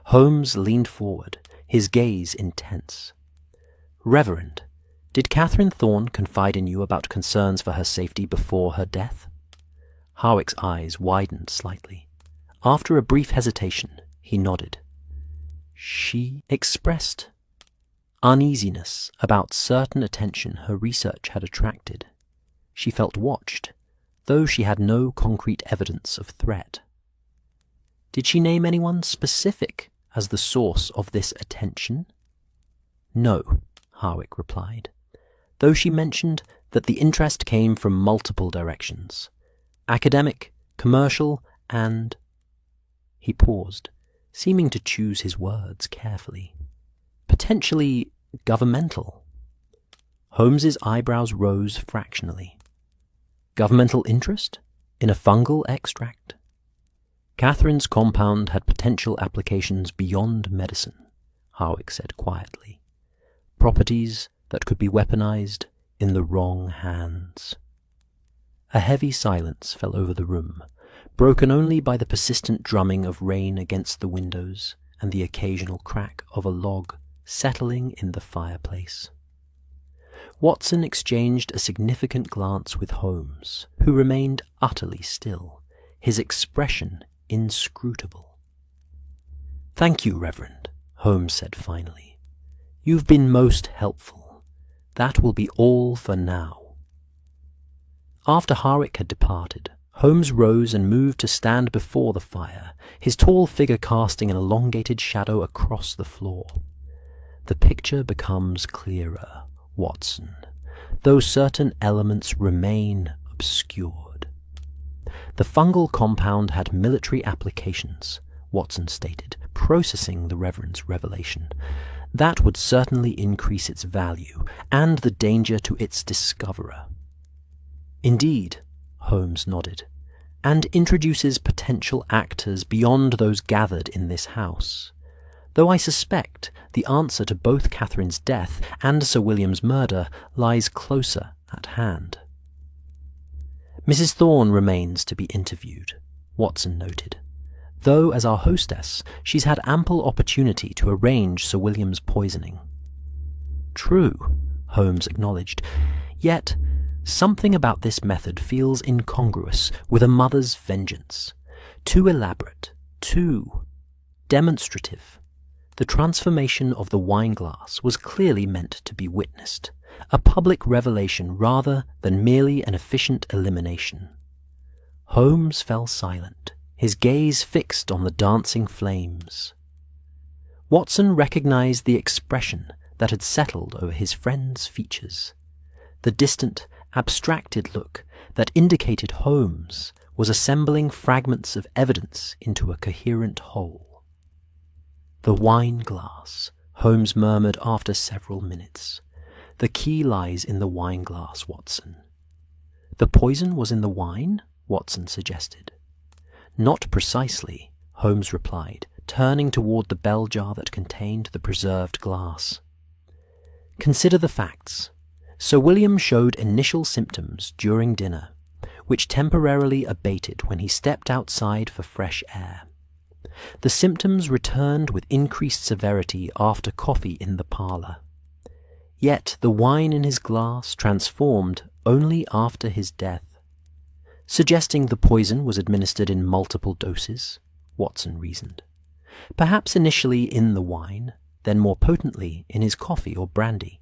Speaker 1: Holmes leaned forward, his gaze intense. Reverend, did Catherine Thorne confide in you about concerns for her safety before her death? Harwick's eyes widened slightly. After a brief hesitation, he nodded. She expressed uneasiness about certain attention her research had attracted. She felt watched, though she had no concrete evidence of threat. Did she name anyone specific as the source of this attention? No, Harwick replied, though she mentioned that the interest came from multiple directions: academic, commercial, and... He paused, seeming to choose his words carefully. Potentially governmental. Holmes's eyebrows rose fractionally. Governmental interest in a fungal extract? Catherine's compound had potential applications beyond medicine, Harwick said quietly. Properties that could be weaponized in the wrong hands. A heavy silence fell over the room, broken only by the persistent drumming of rain against the windows and the occasional crack of a log settling in the fireplace. Watson exchanged a significant glance with Holmes, who remained utterly still, his expression inscrutable. "Thank you, Reverend," Holmes said finally. "You've been most helpful. That will be all for now." After Harwick had departed, Holmes rose and moved to stand before the fire, his tall figure casting an elongated shadow across the floor. "The picture becomes clearer, Watson, though certain elements remain obscured." The fungal compound had military applications, Watson stated, processing the Reverend's revelation. That would certainly increase its value and the danger to its discoverer. "Indeed," Holmes nodded, "and introduces potential actors beyond those gathered in this house. Though I suspect the answer to both Catherine's death and Sir William's murder lies closer at hand." "Mrs. Thorne remains to be interviewed," Watson noted, "though as our hostess she's had ample opportunity to arrange Sir William's poisoning." "True," Holmes acknowledged, "yet something about this method feels incongruous with a mother's vengeance. Too elaborate, too demonstrative. The transformation of the wineglass was clearly meant to be witnessed, a public revelation rather than merely an efficient elimination." Holmes fell silent, his gaze fixed on the dancing flames. Watson recognized the expression that had settled over his friend's features, the distant, abstracted look that indicated Holmes was assembling fragments of evidence into a coherent whole. "The wine-glass," Holmes murmured after several minutes. "The key lies in the wine-glass, Watson." "The poison was in the wine?" Watson suggested. "Not precisely," Holmes replied, turning toward the bell jar that contained the preserved glass. "Consider the facts. Sir William showed initial symptoms during dinner, which temporarily abated when he stepped outside for fresh air. The symptoms returned with increased severity after coffee in the parlour. Yet the wine in his glass transformed only after his death. Suggesting the poison was administered in multiple doses, Watson reasoned. Perhaps initially in the wine, then more potently in his coffee or brandy.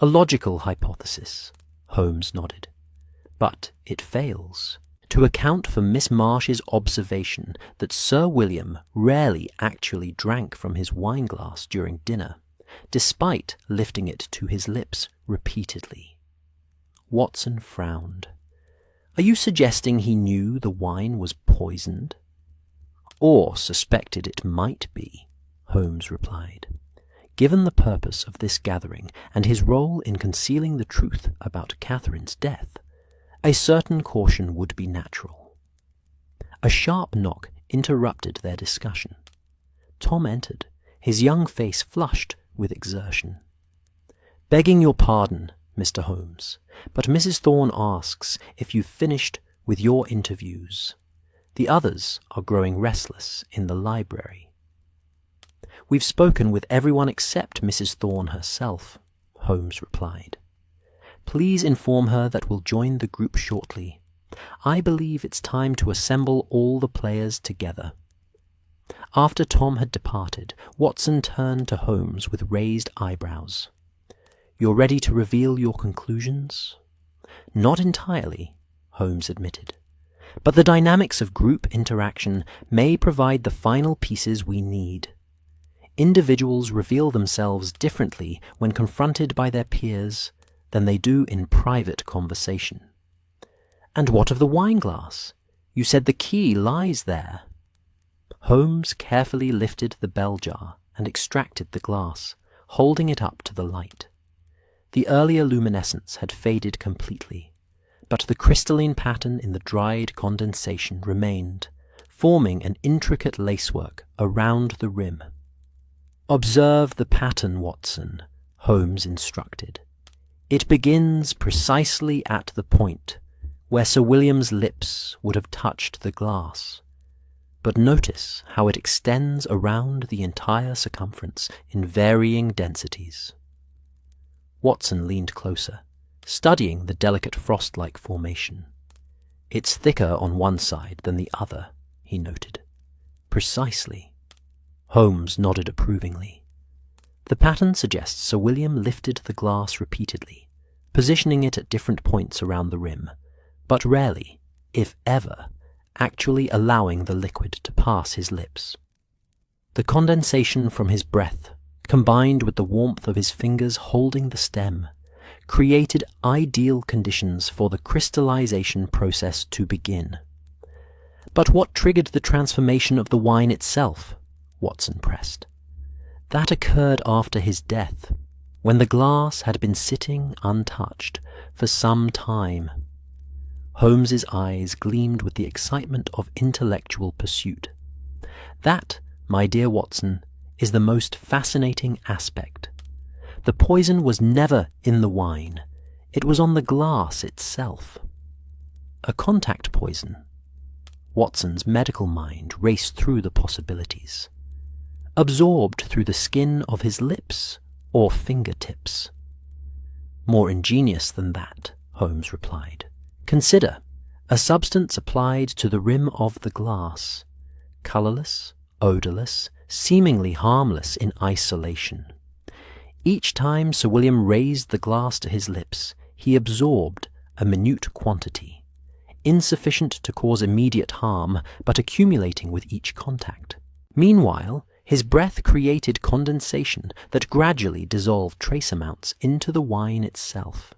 Speaker 1: "A logical hypothesis," Holmes nodded. "But it fails to account for Miss Marsh's observation that Sir William rarely actually drank from his wineglass during dinner, despite lifting it to his lips repeatedly." Watson frowned. "Are you suggesting he knew the wine was poisoned?" "Or suspected it might be," Holmes replied. "Given the purpose of this gathering and his role in concealing the truth about Catherine's death, a certain caution would be natural." A sharp knock interrupted their discussion. Tom entered, his young face flushed with exertion. "Begging your pardon, Mr. Holmes, but Mrs. Thorne asks if you've finished with your interviews. The others are growing restless in the library." "We've spoken with everyone except Mrs. Thorne herself," Holmes replied. "Please inform her that we'll join the group shortly. I believe it's time to assemble all the players together." After Tom had departed, Watson turned to Holmes with raised eyebrows. "You're ready to reveal your conclusions?" "Not entirely," Holmes admitted. But the dynamics of group interaction may provide the final pieces we need. Individuals reveal themselves differently when confronted by their peers than they do in private conversation. And what of the wine glass? You said the key lies there. Holmes carefully lifted the bell jar and extracted the glass, holding it up to the light. The earlier luminescence had faded completely, but the crystalline pattern in the dried condensation remained, forming an intricate lacework around the rim. "Observe the pattern, Watson," Holmes instructed. "It begins precisely at the point where Sir William's lips would have touched the glass. But notice how it extends around the entire circumference in varying densities." Watson leaned closer, studying the delicate frost-like formation. "It's thicker on one side than the other," he noted. "Precisely." Holmes nodded approvingly. "The pattern suggests Sir William lifted the glass repeatedly, positioning it at different points around the rim, but rarely, if ever, actually allowing the liquid to pass his lips. The condensation from his breath, combined with the warmth of his fingers holding the stem, created ideal conditions for the crystallization process to begin. "But what triggered the transformation of the wine itself?" Watson pressed. "That occurred after his death, when the glass had been sitting untouched for some time." Holmes's eyes gleamed with the excitement of intellectual pursuit. "That, my dear Watson, is the most fascinating aspect. The poison was never in the wine. It was on the glass itself." "A contact poison?" Watson's medical mind raced through the possibilities. "Absorbed through the skin of his lips or fingertips?" "More ingenious than that," Holmes replied. "Consider a substance applied to the rim of the glass, colorless, odorless, seemingly harmless in isolation. Each time Sir William raised the glass to his lips, he absorbed a minute quantity, insufficient to cause immediate harm, but accumulating with each contact. Meanwhile, his breath created condensation that gradually dissolved trace amounts into the wine itself."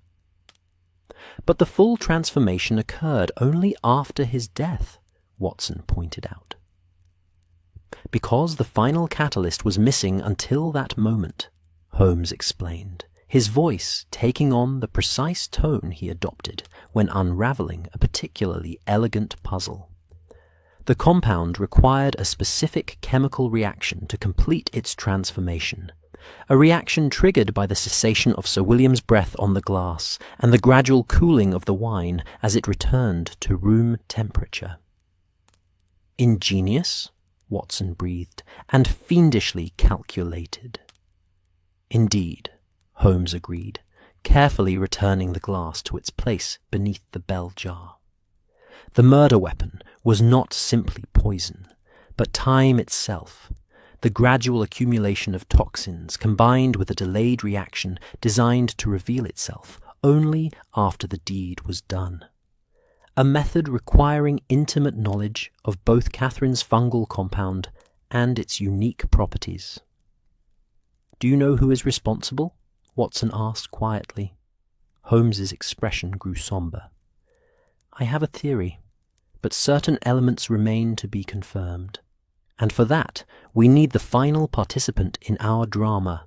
Speaker 1: "But the full transformation occurred only after his death," Watson pointed out. "Because the final catalyst was missing until that moment," Holmes explained, his voice taking on the precise tone he adopted when unraveling a particularly elegant puzzle. "The compound required a specific chemical reaction to complete its transformation, a reaction triggered by the cessation of Sir William's breath on the glass and the gradual cooling of the wine as it returned to room temperature." "Ingenious," Watson breathed, "and fiendishly calculated." "Indeed," Holmes agreed, carefully returning the glass to its place beneath the bell jar. "The murder weapon was not simply poison, but time itself, the gradual accumulation of toxins combined with a delayed reaction designed to reveal itself only after the deed was done. A method requiring intimate knowledge of both Catherine's fungal compound and its unique properties." "Do you know who is responsible?" Watson asked quietly. Holmes's expression grew somber. "I have a theory, but certain elements remain to be confirmed. And for that, we need the final participant in our drama."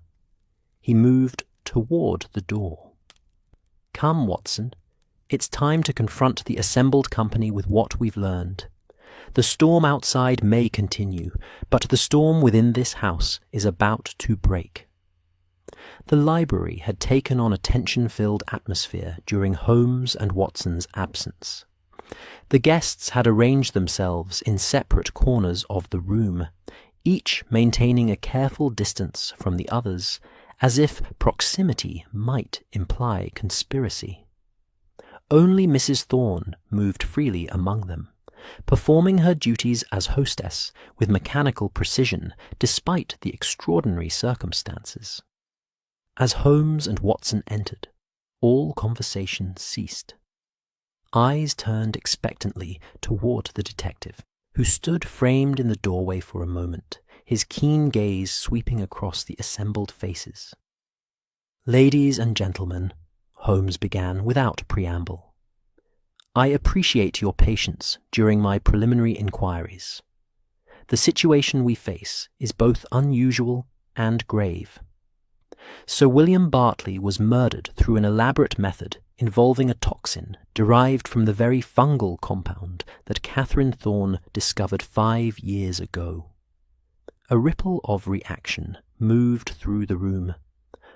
Speaker 1: He moved toward the door. "Come, Watson. It's time to confront the assembled company with what we've learned. The storm outside may continue, but the storm within this house is about to break." The library had taken on a tension-filled atmosphere during Holmes and Watson's absence. The guests had arranged themselves in separate corners of the room, each maintaining a careful distance from the others, as if proximity might imply conspiracy. Only Mrs. Thorne moved freely among them, performing her duties as hostess with mechanical precision despite the extraordinary circumstances. As Holmes and Watson entered, all conversation ceased. eyes turned expectantly toward the detective, who stood framed in the doorway for a moment, his keen gaze sweeping across the assembled faces. "Ladies and gentlemen," Holmes began without preamble, "I appreciate your patience during my preliminary inquiries. The situation we face is both unusual and grave. Sir William Bartley was murdered through an elaborate method involving a toxin derived from the very fungal compound that Catherine Thorne discovered 5 years ago. A ripple of reaction moved through the room.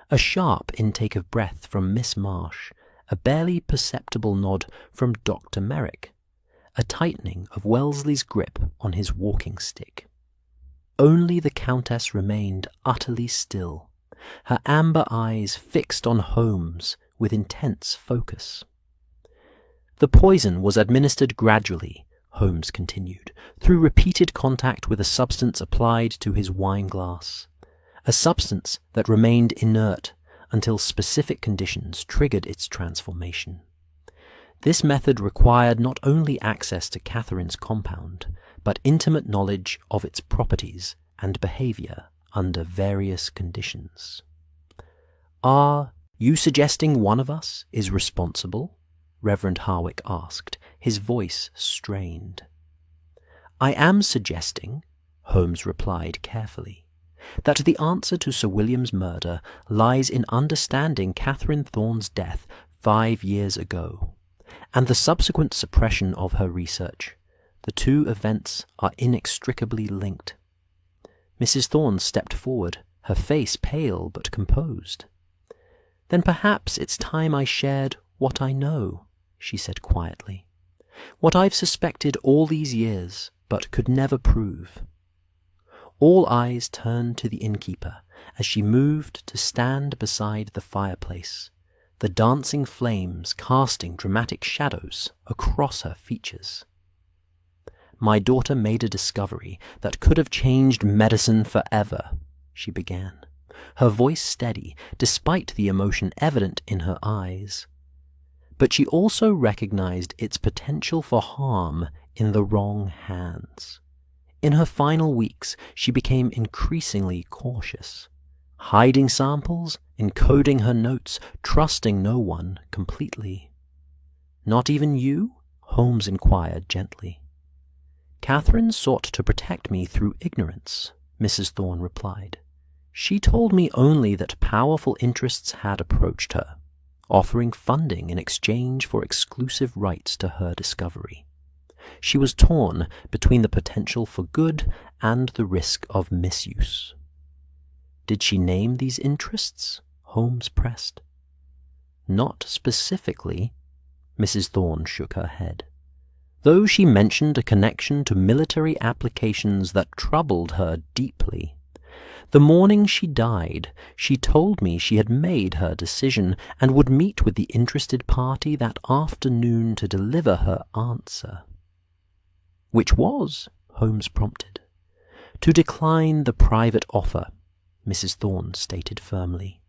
Speaker 1: A sharp intake of breath from Miss Marsh, a barely perceptible nod from Dr. Merrick, a tightening of Wellesley's grip on his walking stick. Only the Countess remained utterly still, her amber eyes fixed on Holmes with intense focus. "The poison was administered gradually," Holmes continued, "through repeated contact with a substance applied to his wine-glass, a substance that remained inert until specific conditions triggered its transformation. This method required not only access to Catherine's compound, but intimate knowledge of its properties and behavior under various conditions." "Are you suggesting one of us is responsible?" Reverend Harwick asked, his voice strained. "I am suggesting," Holmes replied carefully, "that the answer to Sir William's murder lies in understanding Catherine Thorne's death 5 years ago, and the subsequent suppression of her research. The two events are inextricably linked." Mrs. Thorne stepped forward, her face pale but composed. "Then perhaps it's time I shared what I know," she said quietly. "What I've suspected all these years, but could never prove." All eyes turned to the innkeeper as she moved to stand beside the fireplace, the dancing flames casting dramatic shadows across her features. "My daughter made a discovery that could have changed medicine forever," she began, her voice steady despite the emotion evident in her eyes. "But she also recognized its potential for harm in the wrong hands. In her final weeks, she became increasingly cautious, hiding samples, encoding her notes, trusting no one completely." "Not even you?" Holmes inquired gently. "Catherine sought to protect me through ignorance," Mrs. Thorne replied. "She told me only that powerful interests had approached her, offering funding in exchange for exclusive rights to her discovery. She was torn between the potential for good and the risk of misuse." "Did she name these interests?" Holmes pressed. "Not specifically," Mrs. Thorne shook her head, "though she mentioned a connection to military applications that troubled her deeply. The morning she died, she told me she had made her decision and would meet with the interested party that afternoon to deliver her answer." "Which was?" Holmes prompted. "To decline the private offer," Mrs. Thorne stated firmly.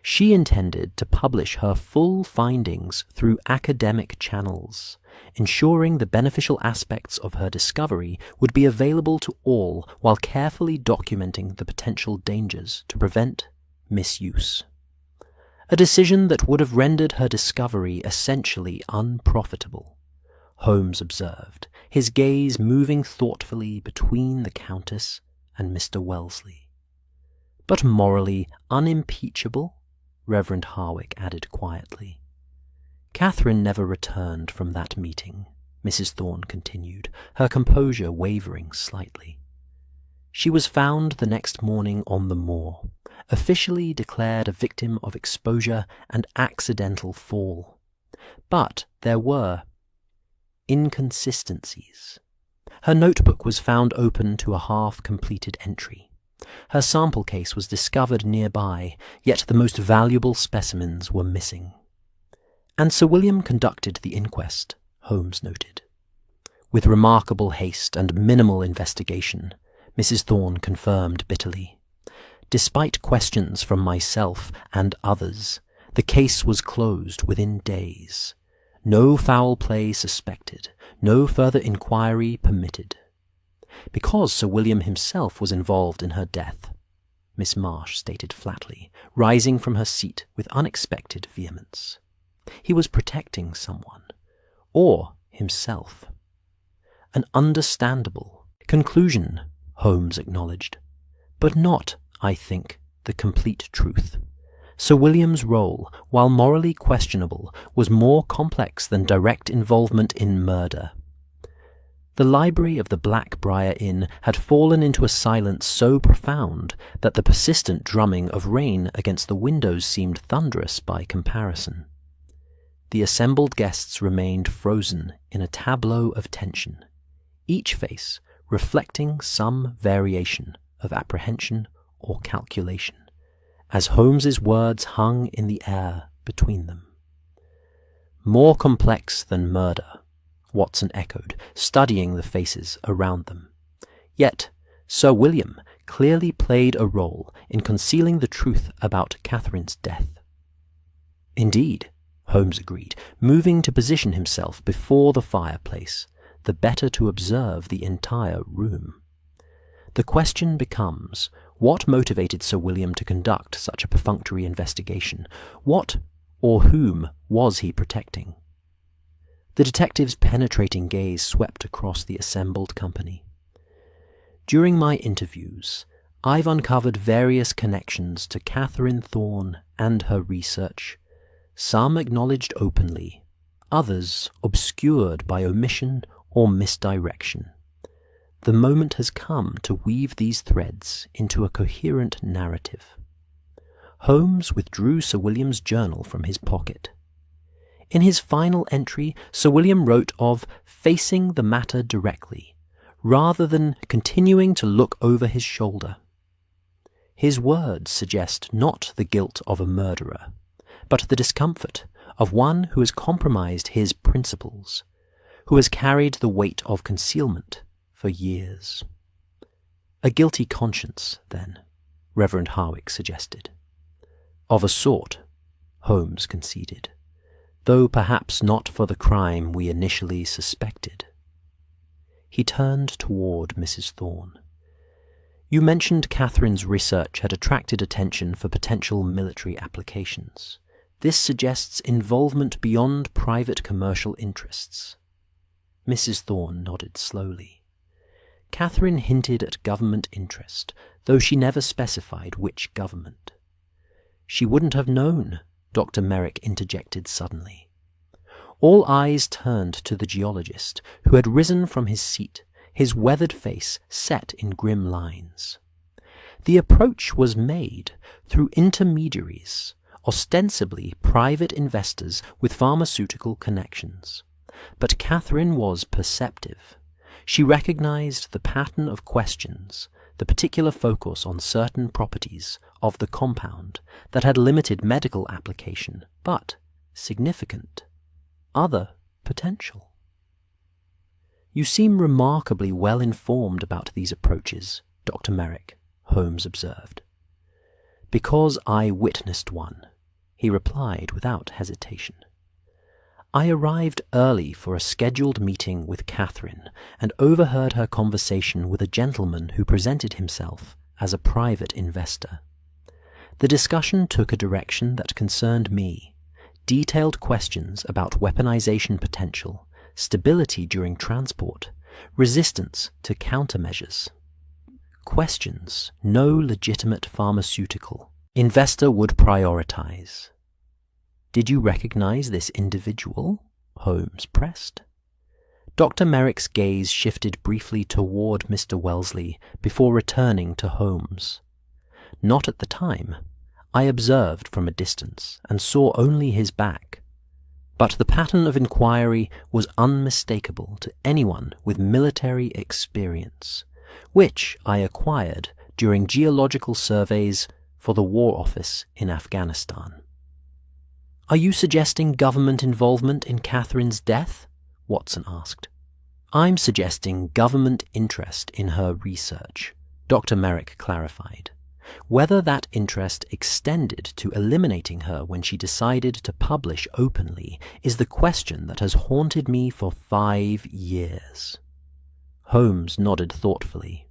Speaker 1: "She intended to publish her full findings through academic channels, ensuring the beneficial aspects of her discovery would be available to all while carefully documenting the potential dangers to prevent misuse. A decision that would have rendered her discovery essentially unprofitable," Holmes observed, his gaze moving thoughtfully between the Countess and Mr. Wellesley. "But morally unimpeachable," Reverend Harwick added quietly. "Catherine never returned from that meeting," Mrs. Thorne continued, her composure wavering slightly. "She was found the next morning on the moor, officially declared a victim of exposure and accidental fall. But there were inconsistencies. Her notebook was found open to a half-completed entry. Her sample case was discovered nearby, yet the most valuable specimens were missing. And Sir William conducted the inquest," Holmes noted. "With remarkable haste and minimal investigation," Mrs. Thorne confirmed bitterly. "Despite questions from myself and others, the case was closed within days. No foul play suspected, no further inquiry permitted. Because Sir William himself was involved in her death, Miss Marsh stated flatly, rising from her seat with unexpected vehemence. He was protecting someone, or himself. An understandable conclusion, Holmes acknowledged, but not, I think, the complete truth. Sir William's role, while morally questionable, was more complex than direct involvement in murder. The library of the Briar Inn had fallen into a silence so profound that the persistent drumming of rain against the windows seemed thunderous by comparison. The assembled guests remained frozen in a tableau of tension, each face reflecting some variation of apprehension or calculation, as Holmes's words hung in the air between them. More complex than murder, Watson echoed, studying the faces around them. Yet Sir William clearly played a role in concealing the truth about Catherine's death. Indeed, Holmes agreed, moving to position himself before the fireplace, the better to observe the entire room. The question becomes, what motivated Sir William to conduct such a perfunctory investigation? What or whom was he protecting? The detective's penetrating gaze swept across the assembled company. During my interviews, I've uncovered various connections to Catherine Thorne and her research, some acknowledged openly, others obscured by omission or misdirection. The moment has come to weave these threads into a coherent narrative. Holmes withdrew Sir William's journal from his pocket. In his final entry, Sir William wrote of facing the matter directly, rather than continuing to look over his shoulder. His words suggest not the guilt of a murderer, but the discomfort of one who has compromised his principles, who has carried the weight of concealment for years. A guilty conscience, then, Reverend Harwick suggested. Of a sort, Holmes conceded, though perhaps not for the crime we initially suspected. He turned toward Mrs. Thorne. You mentioned Catherine's research had attracted attention for potential military applications. This suggests involvement beyond private commercial interests. Mrs. Thorne nodded slowly. Catherine hinted at government interest, though she never specified which government. She wouldn't have known, Dr. Merrick interjected suddenly. All eyes turned to the geologist, who had risen from his seat, his weathered face set in grim lines. The approach was made through intermediaries, ostensibly private investors with pharmaceutical connections. But Catherine was perceptive. She recognized the pattern of questions, the particular focus on certain properties of the compound that had limited medical application, but significant other potential. You seem remarkably well informed about these approaches, Dr. Merrick, Holmes observed. Because I witnessed one, he replied without hesitation. I arrived early for a scheduled meeting with Catherine and overheard her conversation with a gentleman who presented himself as a private investor. The discussion took a direction that concerned me, detailed questions about weaponization potential, stability during transport, resistance to countermeasures. Questions no legitimate pharmaceutical investor would prioritize. Did you recognize this individual? Holmes pressed. Dr. Merrick's gaze shifted briefly toward Mr. Wellesley before returning to Holmes. Not at the time. I observed from a distance and saw only his back. But the pattern of inquiry was unmistakable to anyone with military experience, which I acquired during geological surveys for the War Office in Afghanistan. Are you suggesting government involvement in Catherine's death? Watson asked. I'm suggesting government interest in her research, Dr. Merrick clarified. Whether that interest extended to eliminating her when she decided to publish openly is the question that has haunted me for 5 years. Holmes nodded thoughtfully.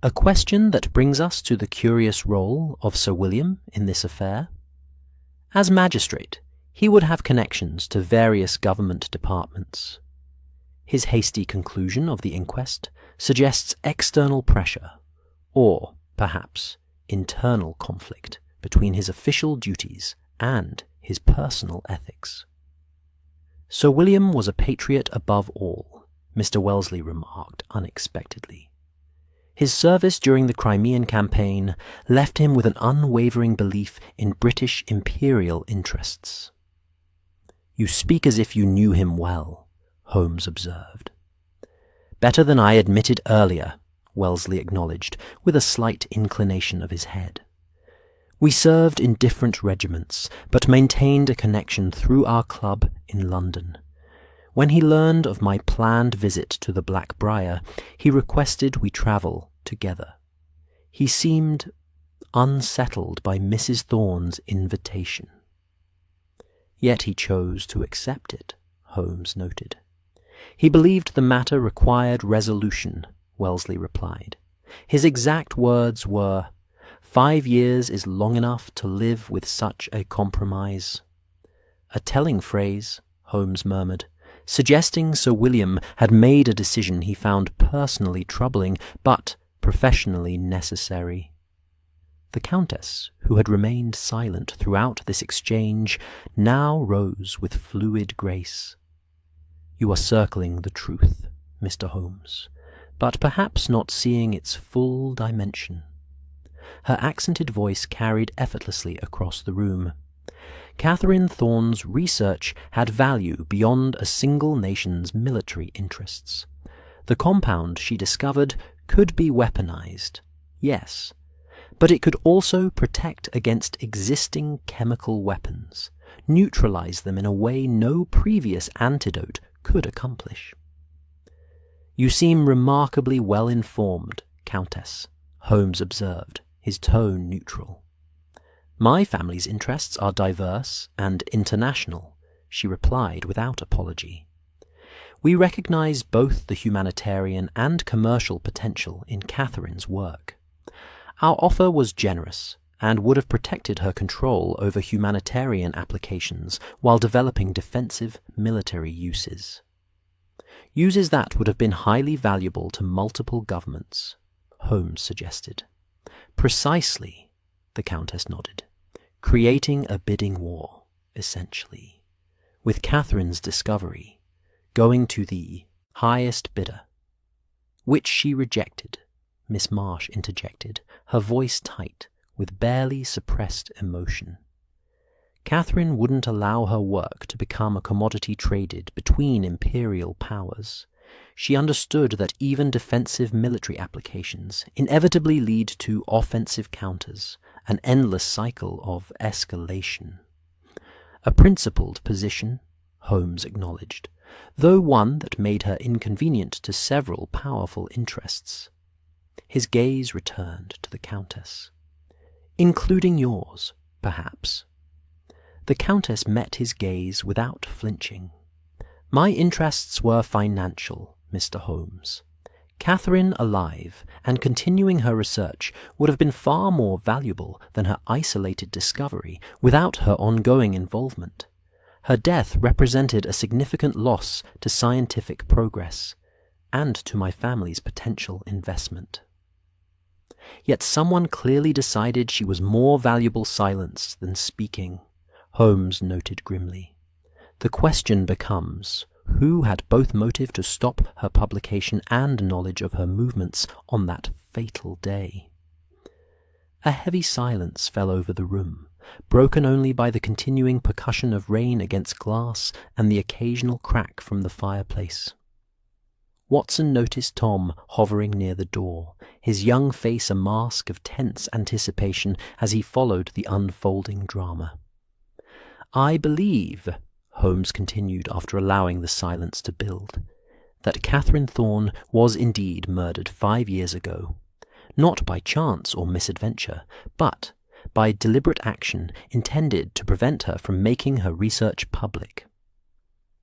Speaker 1: A question that brings us to the curious role of Sir William in this affair. As magistrate, he would have connections to various government departments. His hasty conclusion of the inquest suggests external pressure, or, perhaps, internal conflict between his official duties and his personal ethics. Sir William was a patriot above all, Mr. Wellesley remarked unexpectedly. His service during the Crimean campaign left him with an unwavering belief in British imperial interests. "You speak as if you knew him well," Holmes observed. "Better than I admitted earlier," Wellesley acknowledged, with a slight inclination of his head. "We served in different regiments, but maintained a connection through our club in London. When he learned of my planned visit to the Black Briar, he requested we travel together. He seemed unsettled by Mrs. Thorne's invitation." "Yet he chose to accept it," Holmes noted. "He believed the matter required resolution," Wellesley replied. "His exact words were, 5 years is long enough to live with such a compromise." "A telling phrase," Holmes murmured, suggesting Sir William had made a decision he found personally troubling, but professionally necessary. The Countess, who had remained silent throughout this exchange, now rose with fluid grace. "You are circling the truth, Mr. Holmes, but perhaps not seeing its full dimension." Her accented voice carried effortlessly across the room. Catherine Thorne's research had value beyond a single nation's military interests. The compound she discovered could be weaponized, yes, but it could also protect against existing chemical weapons, neutralize them in a way no previous antidote could accomplish. "You seem remarkably well informed, Countess," Holmes observed, his tone neutral. "My family's interests are diverse and international," she replied without apology. "We recognize both the humanitarian and commercial potential in Catherine's work. Our offer was generous and would have protected her control over humanitarian applications while developing defensive military uses. Uses that would have been highly valuable to multiple governments," Holmes suggested. "Precisely," the Countess nodded. "Creating a bidding war, essentially, with Catherine's discovery going to the highest bidder." "Which she rejected," Miss Marsh interjected, her voice tight, with barely suppressed emotion. "Catherine wouldn't allow her work to become a commodity traded between imperial powers. She understood that even defensive military applications inevitably lead to offensive counters, an endless cycle of escalation." "A principled position," Holmes acknowledged, though one that made her inconvenient to several powerful interests. His gaze returned to the Countess. "Including yours, perhaps." The Countess met his gaze without flinching. "My interests were financial, Mr. Holmes. Catherine alive and continuing her research would have been far more valuable than her isolated discovery without her ongoing involvement. Her death represented a significant loss to scientific progress and to my family's potential investment." "Yet someone clearly decided she was more valuable silence than speaking," Holmes noted grimly. "The question becomes, who had both motive to stop her publication and knowledge of her movements on that fatal day?" A heavy silence fell over the room, broken only by the continuing percussion of rain against glass and the occasional crack from the fireplace. Watson noticed Tom hovering near the door, his young face a mask of tense anticipation as he followed the unfolding drama. "I believe," Holmes continued after allowing the silence to build, "that Catherine Thorne was indeed murdered 5 years ago. not by chance or misadventure, but by deliberate action intended to prevent her from making her research public.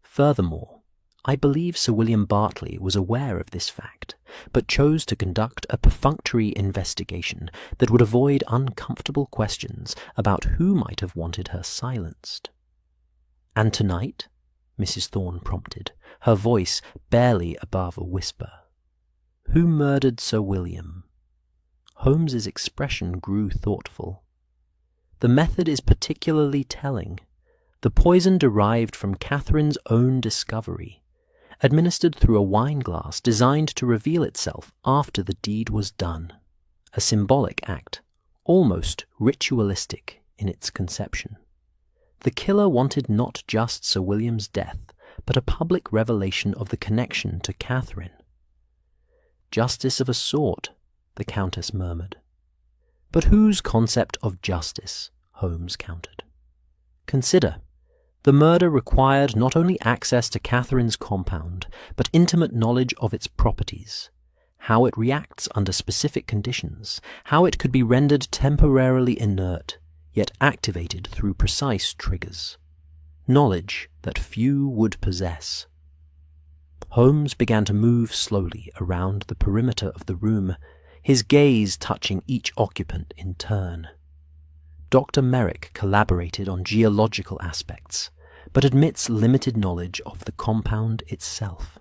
Speaker 1: Furthermore, I believe Sir William Berkeley was aware of this fact, but chose to conduct a perfunctory investigation that would avoid uncomfortable questions about who might have wanted her silenced. "And tonight?" Mrs. Thorne prompted, her voice barely above a whisper. "Who murdered Sir William?" Holmes's expression grew thoughtful. "The method is particularly telling. The poison derived from Catherine's own discovery, administered through a wine-glass designed to reveal itself after the deed was done. A symbolic act, almost ritualistic in its conception. The killer wanted not just Sir William's death, but a public revelation of the connection to Catherine." "Justice of a sort," the Countess murmured. "But whose concept of justice?" Holmes countered. "Consider. The murder required not only access to Catherine's compound, but intimate knowledge of its properties, how it reacts under specific conditions, how it could be rendered temporarily inert, yet activated through precise triggers. Knowledge that few would possess." Holmes began to move slowly around the perimeter of the room, his gaze touching each occupant in turn. Dr. Merrick collaborated on geological aspects, but admits limited knowledge of the compound itself.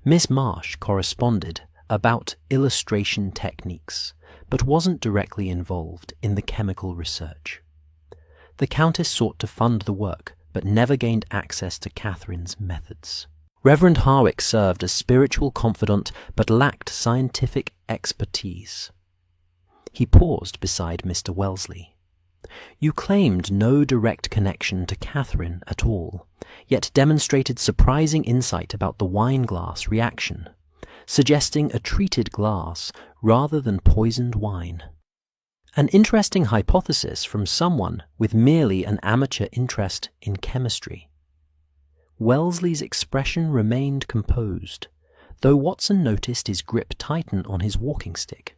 Speaker 1: Miss Marsh corresponded about illustration techniques, but wasn't directly involved in the chemical research. The Countess sought to fund the work, but never gained access to Catherine's methods. Reverend Harwick served as spiritual confidant, but lacked scientific expertise. He paused beside Mr. Wellesley. "You claimed no direct connection to Catherine at all, yet demonstrated surprising insight about the wine-glass reaction, suggesting a treated glass rather than poisoned wine. An interesting hypothesis from someone with merely an amateur interest in chemistry." Wellesley's expression remained composed, though Watson noticed his grip tighten on his walking stick.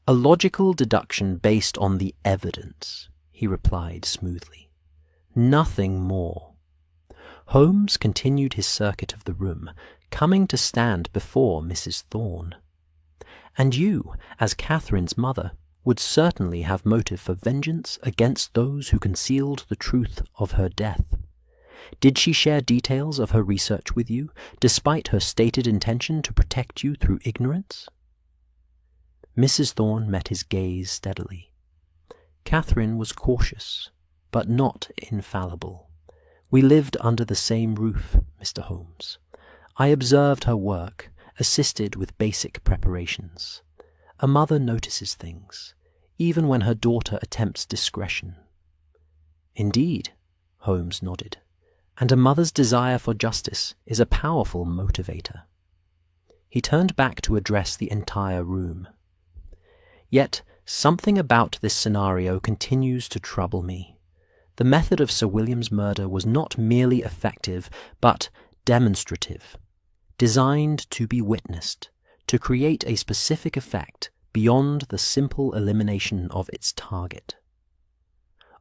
Speaker 1: "A logical deduction based on the evidence," he replied smoothly. "Nothing more." Holmes continued his circuit of the room, coming to stand before Mrs. Thorne. "And you, as Catherine's mother, would certainly have motive for vengeance against those who concealed the truth of her death. Did she share details of her research with you, despite her stated intention to protect you through ignorance?" Mrs. Thorne met his gaze steadily. "Catherine was cautious, but not infallible. We lived under the same roof, Mr. Holmes. I observed her work, assisted with basic preparations. A mother notices things, even when her daughter attempts discretion." "Indeed," Holmes nodded, "and a mother's desire for justice is a powerful motivator." He turned back to address the entire room. "Yet something about this scenario continues to trouble me. The method of Sir William's murder was not merely effective, but demonstrative, designed to be witnessed, to create a specific effect beyond the simple elimination of its target.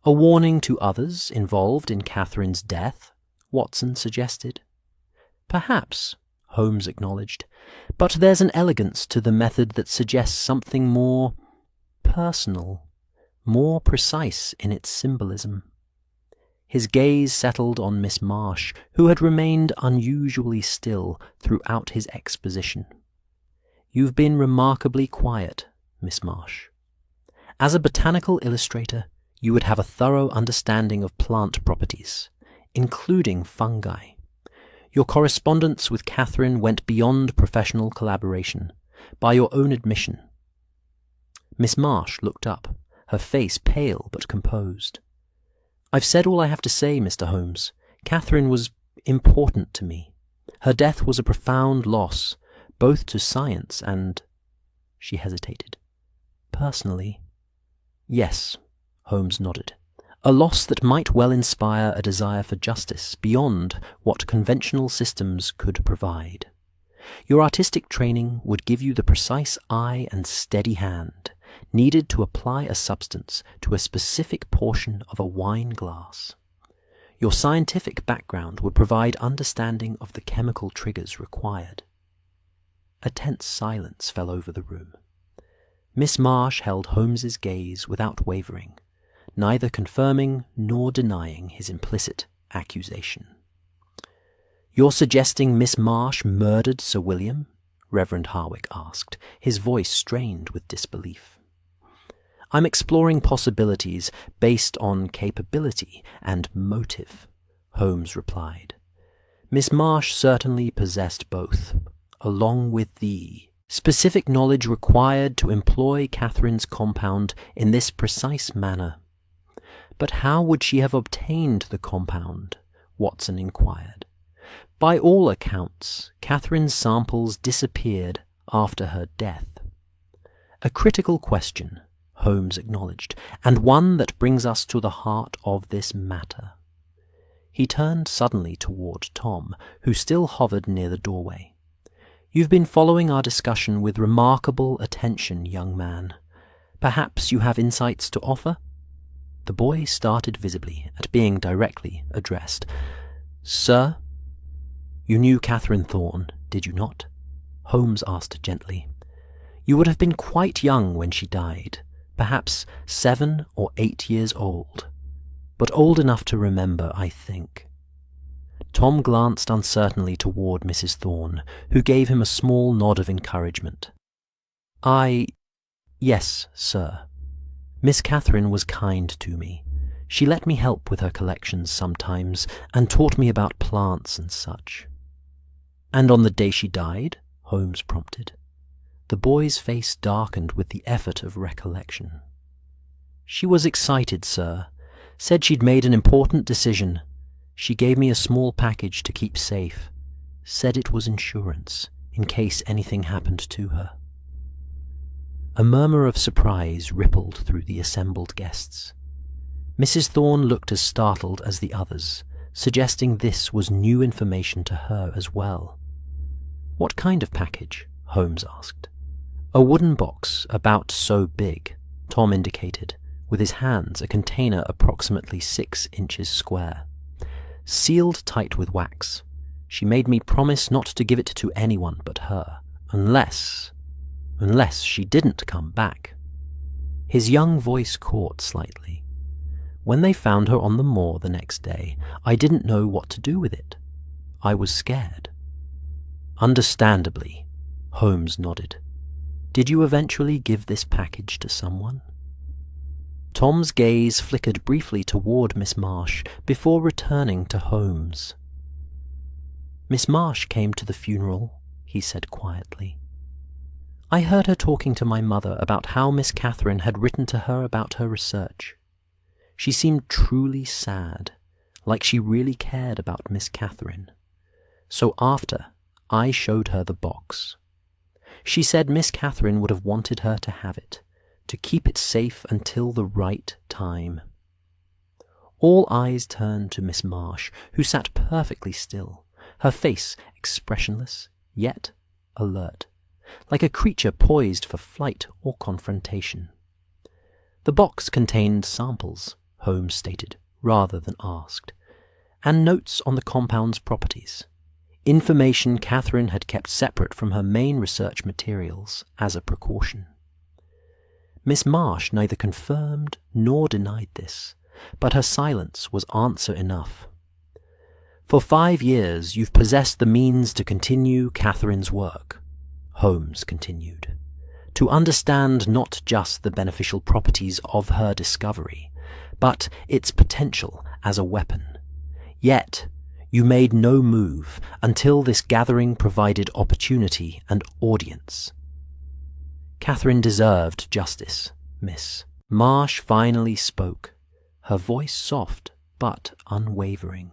Speaker 1: A warning to others involved in Catherine's death, Watson suggested. "Perhaps," Holmes acknowledged, "but there's an elegance to the method that suggests something more personal, more precise in its symbolism." His gaze settled on Miss Marsh, who had remained unusually still throughout his exposition. "You've been remarkably quiet, Miss Marsh. As a botanical illustrator, you would have a thorough understanding of plant properties, including fungi. Your correspondence with Catherine went beyond professional collaboration, by your own admission." Miss Marsh looked up, her face pale but composed. "I've said all I have to say, Mr. Holmes. Catherine was important to me. Her death was a profound loss, both to science and—" She hesitated. "Personally?" "Yes," Holmes nodded. "A loss that might well inspire a desire for justice beyond what conventional systems could provide. Your artistic training would give you the precise eye and steady hand needed to apply a substance to a specific portion of a wine glass. Your scientific background would provide understanding of the chemical triggers required. A tense silence fell over the room. Miss Marsh held Holmes's gaze without wavering, neither confirming nor denying his implicit accusation. "You're suggesting Miss Marsh murdered Sir William?" Reverend Harwick asked, his voice strained with disbelief. "I'm exploring possibilities based on capability and motive," Holmes replied. "Miss Marsh certainly possessed both, along with the specific knowledge required to employ Catherine's compound in this precise manner." "But how would she have obtained the compound?" Watson inquired. "By all accounts, Catherine's samples disappeared after her death." "A critical question," Holmes acknowledged, "and one that brings us to the heart of this matter." He turned suddenly toward Tom, who still hovered near the doorway. "You've been following our discussion with remarkable attention, young man. Perhaps you have insights to offer?" The boy started visibly at being directly addressed. "Sir?" "You knew Catherine Thorne, did you not?" Holmes asked gently. "You would have been quite young when she died, perhaps 7 or 8 years old, but old enough to remember, I think." Tom glanced uncertainly toward Mrs. Thorne, who gave him a small nod of encouragement. Yes, sir. Miss Catherine was kind to me. She let me help with her collections sometimes, and taught me about plants and such." "And on the day she died?" Holmes prompted. The boy's face darkened with the effort of recollection. "She was excited, sir. Said she'd made an important decision. She gave me a small package to keep safe. Said it was insurance, in case anything happened to her." A murmur of surprise rippled through the assembled guests. Mrs. Thorne looked as startled as the others, suggesting this was new information to her as well. "What kind of package?" Holmes asked. "A wooden box about so big," Tom indicated, with his hands a container approximately 6 inches square. "Sealed tight with wax. She made me promise not to give it to anyone but her, unless she didn't come back." His young voice caught slightly. "When they found her on the moor the next day, I didn't know what to do with it. I was scared." "Understandably," Holmes nodded. "Did you eventually give this package to someone?" Tom's gaze flickered briefly toward Miss Marsh before returning to Holmes. "Miss Marsh came to the funeral," he said quietly. "I heard her talking to my mother about how Miss Catherine had written to her about her research. She seemed truly sad, like she really cared about Miss Catherine. So after, I showed her the box. She said Miss Catherine would have wanted her to have it, to keep it safe until the right time." All eyes turned to Miss Marsh, who sat perfectly still, her face expressionless, yet alert, like a creature poised for flight or confrontation. "The box contained samples," Holmes stated, rather than asked, "and notes on the compound's properties. Information Catherine had kept separate from her main research materials as a precaution." Miss Marsh neither confirmed nor denied this, but her silence was answer enough. "For 5 years you've possessed the means to continue Catherine's work," Holmes continued, "to understand not just the beneficial properties of her discovery, but its potential as a weapon. Yet you made no move until this gathering provided opportunity and audience. Catherine deserved justice, Miss." Marsh finally spoke, her voice soft but unwavering.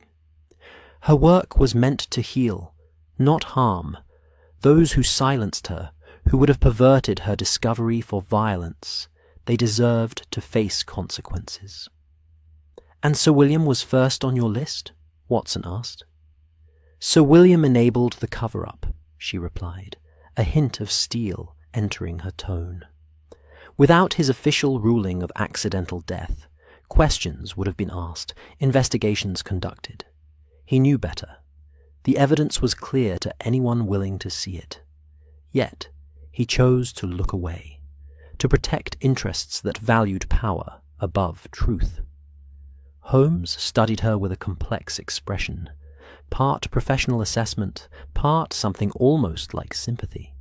Speaker 1: "Her work was meant to heal, not harm, those who silenced her, who would have perverted her discovery for violence. They deserved to face consequences." "And Sir William was first on your list?" Watson asked. "Sir William enabled the cover-up," she replied, a hint of steel entering her tone. Without his official ruling of accidental death, questions would have been asked, investigations conducted. He knew better. The evidence was clear to anyone willing to see it. Yet, he chose to look away, to protect interests that valued power above truth. Holmes studied her with a complex expression, part professional assessment, part something almost like sympathy.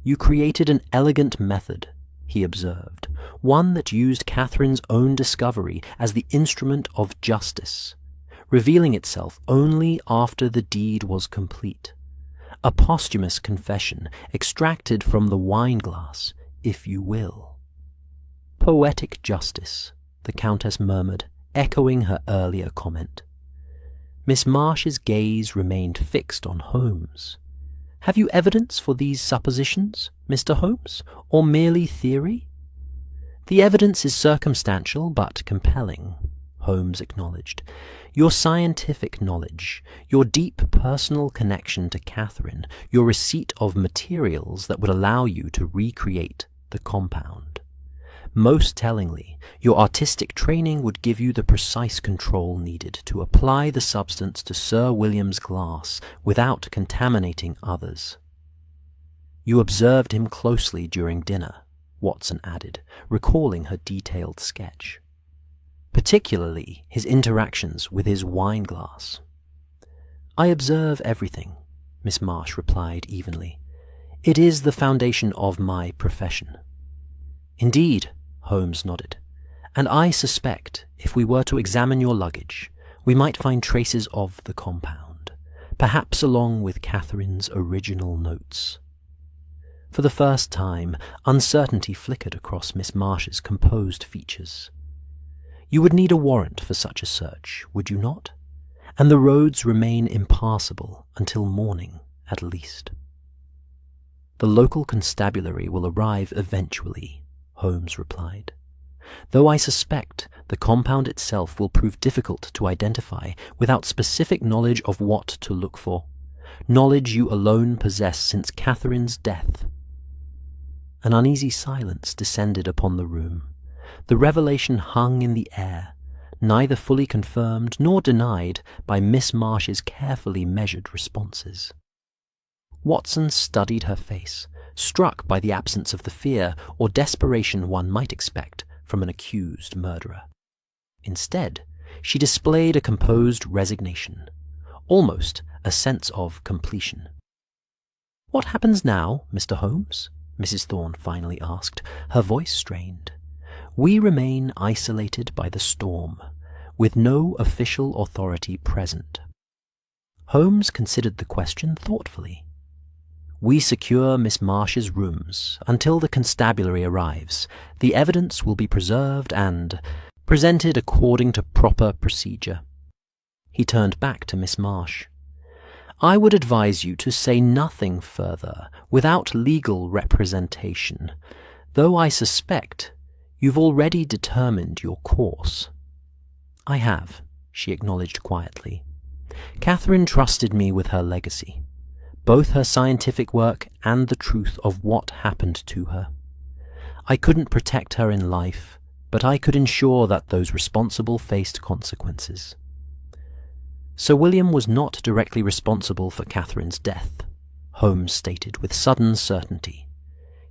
Speaker 1: "You created an elegant method," he observed, "one that used Catherine's own discovery as the instrument of justice, revealing itself only after the deed was complete. A posthumous confession extracted from the wine-glass, if you will." "Poetic justice," the Countess murmured, echoing her earlier comment. Miss Marsh's gaze remained fixed on Holmes. "Have you evidence for these suppositions, Mr. Holmes, or merely theory?" "The evidence is circumstantial but compelling," Holmes acknowledged. "Your scientific knowledge, your deep personal connection to Catherine, your receipt of materials that would allow you to recreate the compound. Most tellingly, your artistic training would give you the precise control needed to apply the substance to Sir William's glass without contaminating others." "You observed him closely during dinner," Watson added, recalling her detailed sketch. "Particularly his interactions with his wine-glass." "I observe everything," Miss Marsh replied evenly. "It is the foundation of my profession." "Indeed," Holmes nodded, "and I suspect if we were to examine your luggage, we might find traces of the compound, perhaps along with Catherine's original notes." For the first time, uncertainty flickered across Miss Marsh's composed features. "You would need a warrant for such a search, would you not? And the roads remain impassable until morning, at least." "The local constabulary will arrive eventually," Holmes replied, "though I suspect the compound itself will prove difficult to identify without specific knowledge of what to look for, knowledge you alone possess since Catherine's death." An uneasy silence descended upon the room. The revelation hung in the air, neither fully confirmed nor denied by Miss Marsh's carefully measured responses. Watson studied her face, struck by the absence of the fear or desperation one might expect from an accused murderer. Instead, she displayed a composed resignation, almost a sense of completion. "What happens now, Mr. Holmes?" Mrs. Thorne finally asked, her voice strained. "We remain isolated by the storm, with no official authority present." Holmes considered the question thoughtfully. "We secure Miss Marsh's rooms until the constabulary arrives. The evidence will be preserved and presented according to proper procedure." He turned back to Miss Marsh. "I would advise you to say nothing further without legal representation, though I suspect you've already determined your course." "I have," she acknowledged quietly. "Catherine trusted me with her legacy, both her scientific work and the truth of what happened to her. I couldn't protect her in life, but I could ensure that those responsible faced consequences. Sir William was not directly responsible for Catherine's death," Holmes stated with sudden certainty.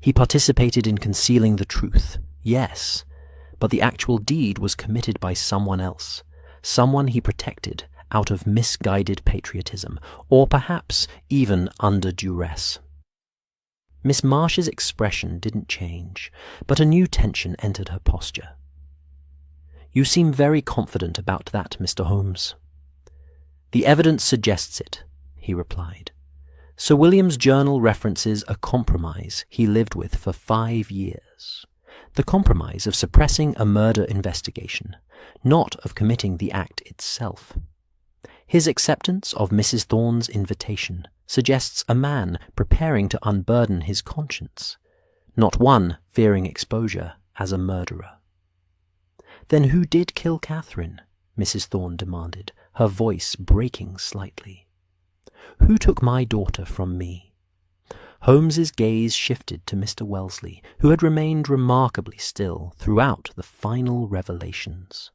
Speaker 1: "He participated in concealing the truth, yes, but the actual deed was committed by someone else, someone he protected out of misguided patriotism, or perhaps even under duress." Miss Marsh's expression didn't change, but a new tension entered her posture. "You seem very confident about that, Mr. Holmes." "The evidence suggests it," he replied. "Sir William's journal references a compromise he lived with for 5 years. The compromise of suppressing a murder investigation, not of committing the act itself. His acceptance of Mrs. Thorne's invitation suggests a man preparing to unburden his conscience, not one fearing exposure as a murderer." "Then who did kill Catherine?" Mrs. Thorne demanded, her voice breaking slightly. "Who took my daughter from me?" Holmes's gaze shifted to Mr. Wellesley, who had remained remarkably still throughout the final revelations.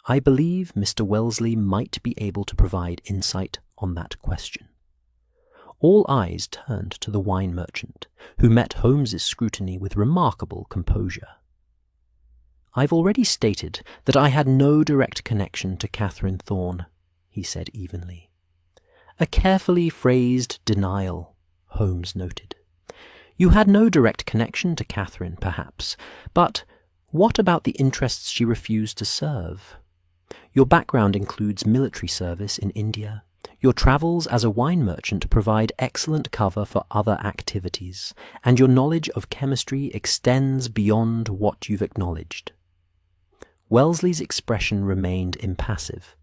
Speaker 1: I believe Mr. Wellesley might be able to provide insight on that question. All eyes turned to the wine merchant, who met Holmes's scrutiny with remarkable composure. "I've already stated that I had no direct connection to Catherine Thorne," he said evenly. "A carefully phrased denial," Holmes noted. "You had no direct connection to Catherine, perhaps, but what about the interests she refused to serve? Your background includes military service in India. Your travels as a wine merchant provide excellent cover for other activities, and your knowledge of chemistry extends beyond what you've acknowledged." Wellesley's expression remained impassive,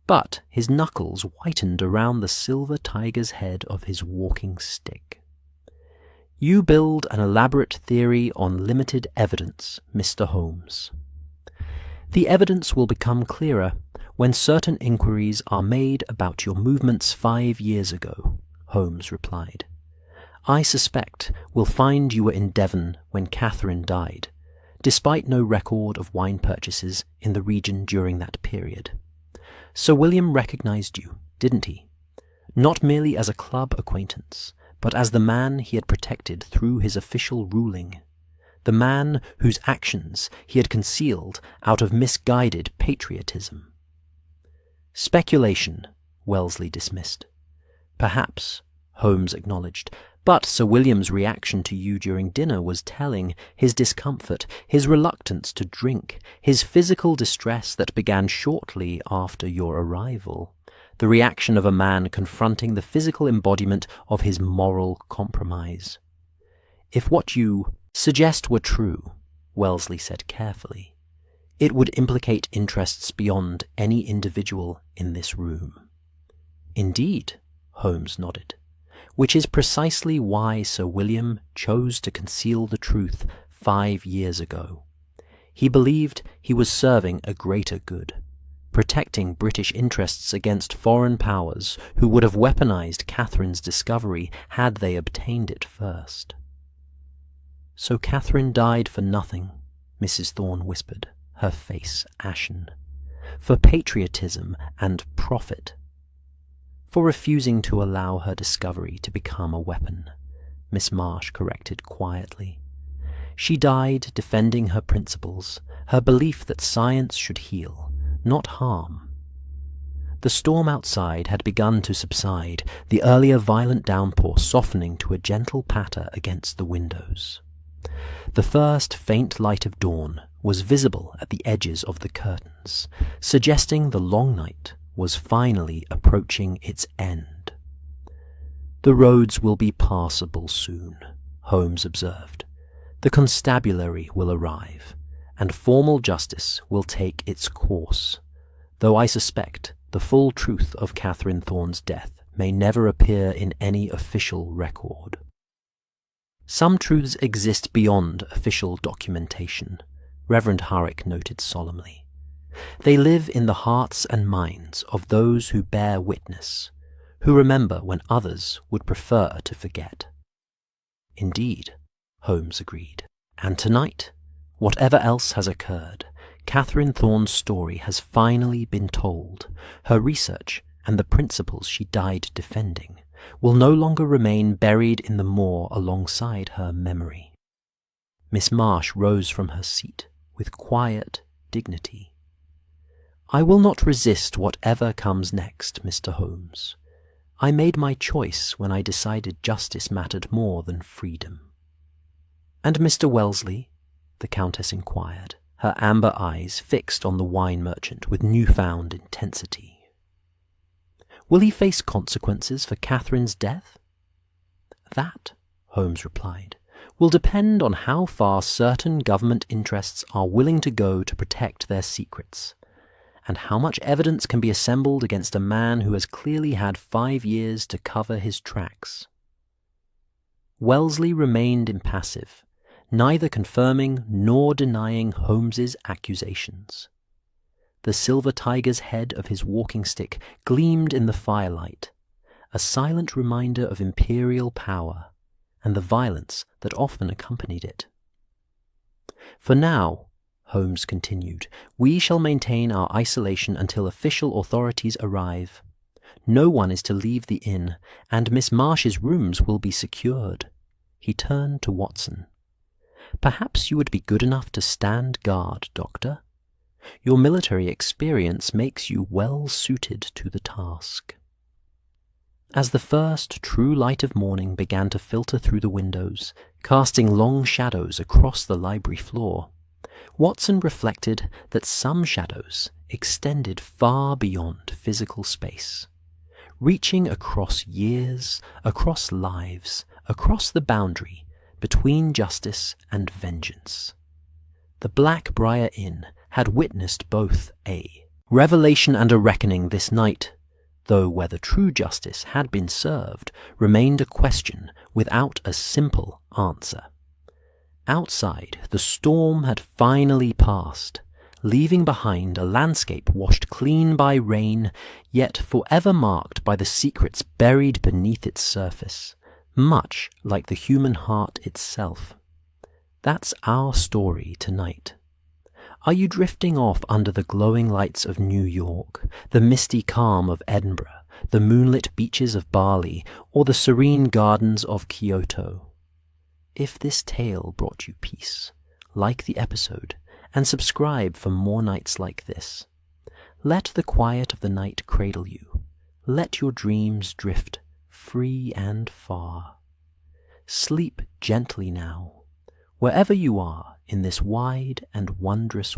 Speaker 1: but his knuckles whitened around the silver tiger's head of his walking stick. "You build an elaborate theory on limited evidence, Mr. Holmes. The evidence will become clearer when certain inquiries are made about your movements 5 years ago," Holmes replied. "I suspect we'll find you were in Devon when Catherine died, despite no record of wine purchases in the region during that period. Sir William recognized you, didn't he? Not merely as a club acquaintance, but as the man he had protected through his official ruling, the man whose actions he had concealed out of misguided patriotism." "Speculation," Wellesley dismissed. "Perhaps," Holmes acknowledged, "but Sir William's reaction to you during dinner was telling. His discomfort, his reluctance to drink, his physical distress that began shortly after your arrival, the reaction of a man confronting the physical embodiment of his moral compromise. If what you suggest were true," Wellesley said carefully, "it would implicate interests beyond any individual in this room." "Indeed," Holmes nodded, "which is precisely why Sir William chose to conceal the truth 5 years ago. He believed he was serving a greater good, protecting British interests against foreign powers who would have weaponized Catherine's discovery had they obtained it first." "So Catherine died for nothing," Mrs. Thorne whispered, her face ashen. "For patriotism and profit." "For refusing to allow her discovery to become a weapon," Miss Marsh corrected quietly. "She died defending her principles, her belief that science should heal, not harm." The storm outside had begun to subside, the earlier violent downpour softening to a gentle patter against the windows. The first faint light of dawn was visible at the edges of the curtains, suggesting the long night was finally approaching its end. "The roads will be passable soon," Holmes observed. "The constabulary will arrive, and formal justice will take its course, though I suspect the full truth of Catherine Thorne's death may never appear in any official record." "Some truths exist beyond official documentation," Reverend Harrick noted solemnly. "They live in the hearts and minds of those who bear witness, who remember when others would prefer to forget." "Indeed," Holmes agreed. "And tonight, whatever else has occurred, Catherine Thorne's story has finally been told. Her research and the principles she died defending will no longer remain buried in the moor alongside her memory." Miss Marsh rose from her seat with quiet dignity. "I will not resist whatever comes next, Mr. Holmes. I made my choice when I decided justice mattered more than freedom." "And Mr. Wellesley?" the Countess inquired, her amber eyes fixed on the wine merchant with newfound intensity. "Will he face consequences for Catherine's death?" "That," Holmes replied, "will depend on how far certain government interests are willing to go to protect their secrets, and how much evidence can be assembled against a man who has clearly had 5 years to cover his tracks." Wellesley remained impassive, neither confirming nor denying Holmes's accusations. The silver tiger's head of his walking stick gleamed in the firelight, a silent reminder of imperial power and the violence that often accompanied it. For now, Holmes continued, we shall maintain our isolation until official authorities arrive. No one is to leave the inn, and Miss Marsh's rooms will be secured. He turned to Watson. Perhaps you would be good enough to stand guard, Doctor. Your military experience makes you well suited to the task. As the first true light of morning began to filter through the windows, casting long shadows across the library floor, Watson reflected that some shadows extended far beyond physical space, reaching across years, across lives, across the boundary between justice and vengeance. The Black Briar Inn had witnessed both a revelation and a reckoning this night, though whether true justice had been served remained a question without a simple answer. Outside, the storm had finally passed, leaving behind a landscape washed clean by rain, yet forever marked by the secrets buried beneath its surface, much like the human heart itself. That's our story tonight. Are you drifting off under the glowing lights of New York, the misty calm of Edinburgh, the moonlit beaches of Bali, or the serene gardens of Kyoto? If this tale brought you peace, like the episode, and subscribe for more nights like this. Let the quiet of the night cradle you. Let your dreams drift free and far. Sleep gently now, wherever you are in this wide and wondrous